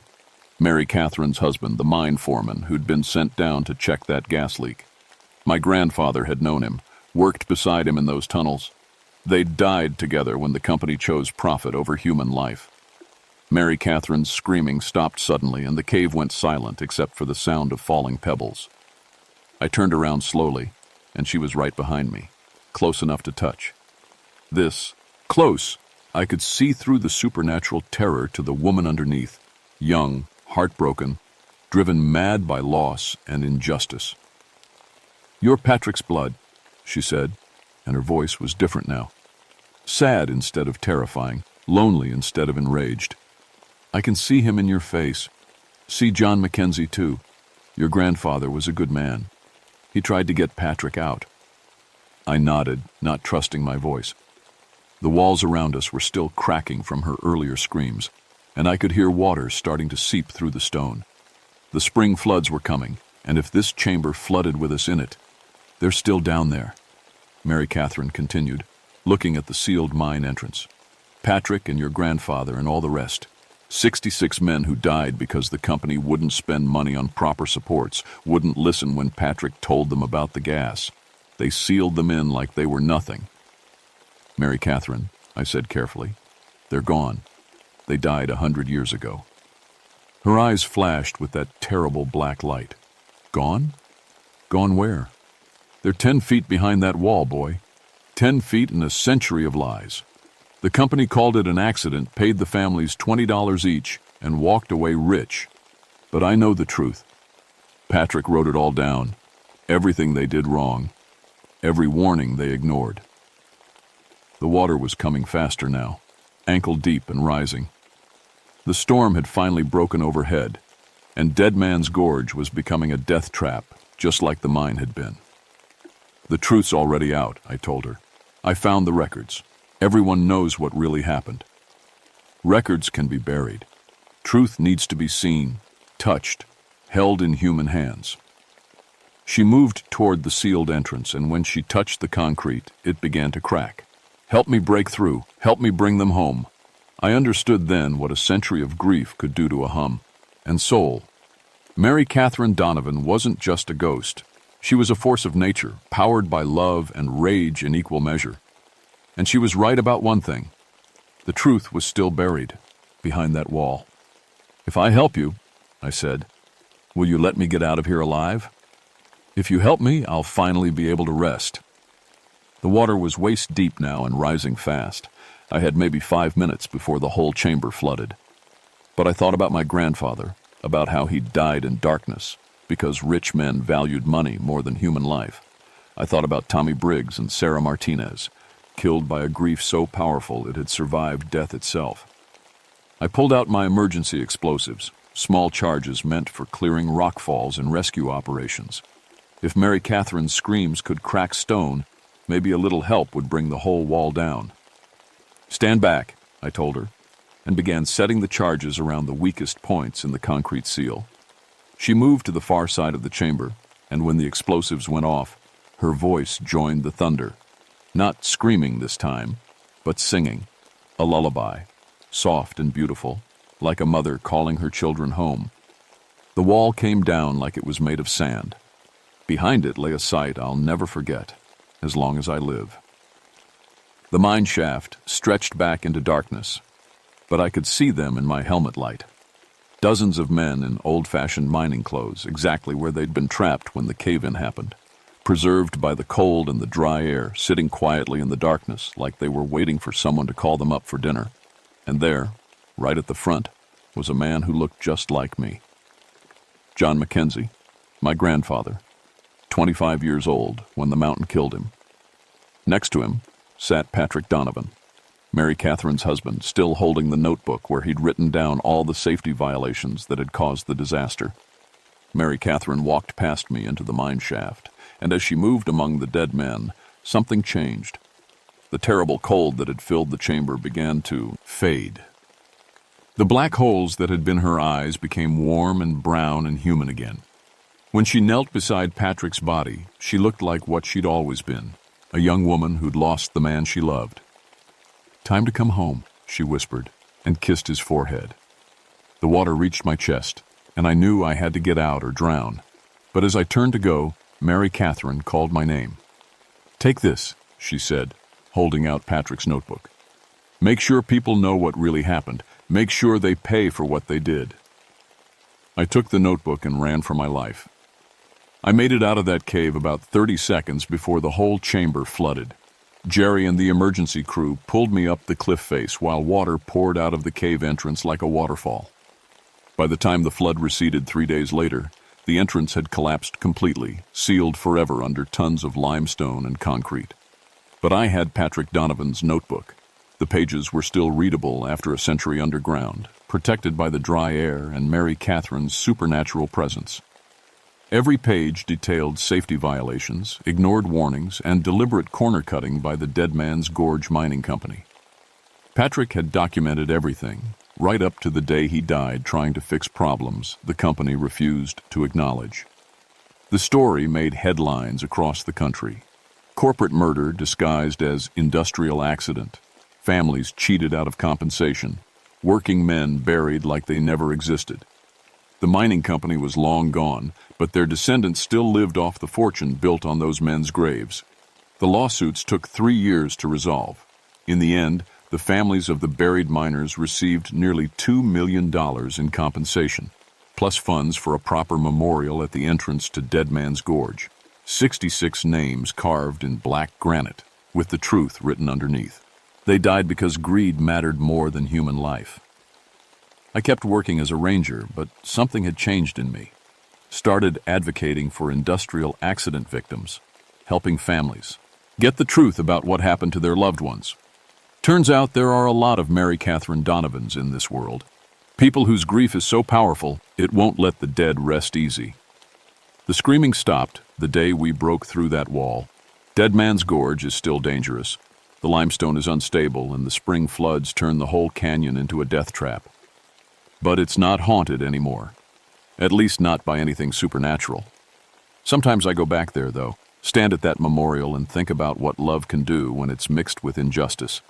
Mary Catherine's husband, the mine foreman who'd been sent down to check that gas leak. My grandfather had known him, worked beside him in those tunnels. They'd died together when the company chose profit over human life." Mary Catherine's screaming stopped suddenly, and the cave went silent except for the sound of falling pebbles. I turned around slowly, and she was right behind me, close enough to touch. Close, I could see through the supernatural terror to the woman underneath, young, heartbroken, driven mad by loss and injustice. "You're Patrick's blood," she said, and her voice was different now. Sad instead of terrifying, lonely instead of enraged. "I can see him in your face. See John Mackenzie, too. Your grandfather was a good man. He tried to get Patrick out." I nodded, not trusting my voice. The walls around us were still cracking from her earlier screams, and I could hear water starting to seep through the stone. The spring floods were coming, and if this chamber flooded with us in it, they're still down there, Mary Catherine continued, looking at the sealed mine entrance. "Patrick and your grandfather and all the rest. 66 men who died because the company wouldn't spend money on proper supports, wouldn't listen when Patrick told them about the gas. They sealed them in like they were nothing." "Mary Catherine," I said carefully, "they're gone. They died 100 years ago." Her eyes flashed with that terrible black light. "Gone? Gone where?" "They're 10 feet behind that wall, boy. 10 feet and a century of lies. The company called it an accident, paid the families $20 each, and walked away rich. But I know the truth. Patrick wrote it all down. Everything they did wrong. Every warning they ignored." The water was coming faster now, ankle deep and rising. The storm had finally broken overhead, and Dead Man's Gorge was becoming a death trap, just like the mine had been. "The truth's already out," I told her. "I found the records. Everyone knows what really happened. Records can be buried. Truth needs to be seen, touched, held in human hands." She moved toward the sealed entrance, and when she touched the concrete, it began to crack. "Help me break through. Help me bring them home." I understood then what a century of grief could do to a hum and soul. Mary Catherine Donovan wasn't just a ghost. She was a force of nature, powered by love and rage in equal measure. And she was right about one thing. The truth was still buried behind that wall. "If I help you," I said, "will you let me get out of here alive? If you help me, I'll finally be able to rest." The water was waist deep now and rising fast. I had maybe 5 minutes before the whole chamber flooded. But I thought about my grandfather, about how he died in darkness, because rich men valued money more than human life. I thought about Tommy Briggs and Sarah Martinez, killed by a grief so powerful it had survived death itself. I pulled out my emergency explosives, small charges meant for clearing rock falls and rescue operations. If Mary Catherine's screams could crack stone, Maybe a little help would bring the whole wall down. "Stand back," I told her, and began setting the charges around the weakest points in the concrete seal. She moved to the far side of the chamber, and when the explosives went off, her voice joined the thunder. Not screaming this time, but singing. A lullaby, soft and beautiful, like a mother calling her children home. The wall came down like it was made of sand. Behind it lay a sight I'll never forget, as long as I live. The mine shaft stretched back into darkness, but I could see them in my helmet light. Dozens of men in old-fashioned mining clothes, exactly where they'd been trapped when the cave-in happened, preserved by the cold and the dry air, sitting quietly in the darkness like they were waiting for someone to call them up for dinner. And there, right at the front, was a man who looked just like me. John Mackenzie, my grandfather, 25 years old when the mountain killed him. Next to him sat Patrick Donovan, Mary Catherine's husband, still holding the notebook where he'd written down all the safety violations that had caused the disaster. Mary Catherine walked past me into the mine shaft, and as she moved among the dead men, something changed. The terrible cold that had filled the chamber began to fade. The black holes that had been her eyes became warm and brown and human again. When she knelt beside Patrick's body, she looked like what she'd always been, a young woman who'd lost the man she loved. "Time to come home," she whispered, and kissed his forehead. The water reached my chest, and I knew I had to get out or drown. But as I turned to go, Mary Catherine called my name. "Take this," she said, holding out Patrick's notebook. "Make sure people know what really happened. Make sure they pay for what they did." I took the notebook and ran for my life. I made it out of that cave about 30 seconds before the whole chamber flooded. Jerry and the emergency crew pulled me up the cliff face while water poured out of the cave entrance like a waterfall. By the time the flood receded 3 days later, the entrance had collapsed completely, sealed forever under tons of limestone and concrete. But I had Patrick Donovan's notebook. The pages were still readable after a century underground, protected by the dry air and Mary Catherine's supernatural presence. Every page detailed safety violations, ignored warnings, and deliberate corner-cutting by the Dead Man's Gorge Mining Company. Patrick had documented everything, right up to the day he died trying to fix problems the company refused to acknowledge. The story made headlines across the country. Corporate murder disguised as industrial accident, families cheated out of compensation, working men buried like they never existed. The mining company was long gone, but their descendants still lived off the fortune built on those men's graves. The lawsuits took 3 years to resolve. In the end, the families of the buried miners received nearly $2 million in compensation, plus funds for a proper memorial at the entrance to Dead Man's Gorge. 66 names carved in black granite, with the truth written underneath. They died because greed mattered more than human life. I kept working as a ranger, but something had changed in me. Started advocating for industrial accident victims, helping families get the truth about what happened to their loved ones. Turns out there are a lot of Mary Catherine Donovans in this world. People whose grief is so powerful, it won't let the dead rest easy. The screaming stopped the day we broke through that wall. Dead Man's Gorge is still dangerous. The limestone is unstable, and the spring floods turn the whole canyon into a death trap. But it's not haunted anymore. At least not by anything supernatural. Sometimes I go back there, though, stand at that memorial and think about what love can do when it's mixed with injustice.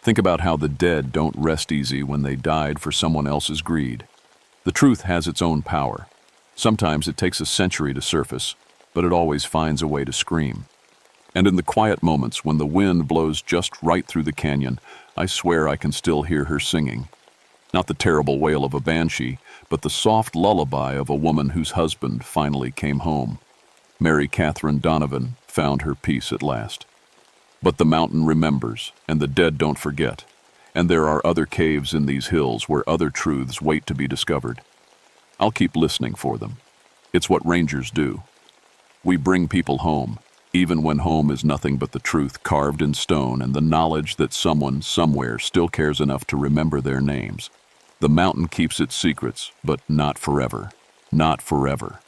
Think about how the dead don't rest easy when they died for someone else's greed. The truth has its own power. Sometimes it takes a century to surface, but it always finds a way to scream. And in the quiet moments when the wind blows just right through the canyon, I swear I can still hear her singing. Not the terrible wail of a banshee, but the soft lullaby of a woman whose husband finally came home. Mary Catherine Donovan found her peace at last. But the mountain remembers, and the dead don't forget. And there are other caves in these hills where other truths wait to be discovered. I'll keep listening for them. It's what rangers do. We bring people home, even when home is nothing but the truth carved in stone and the knowledge that someone somewhere still cares enough to remember their names. The mountain keeps its secrets, but not forever. Not forever.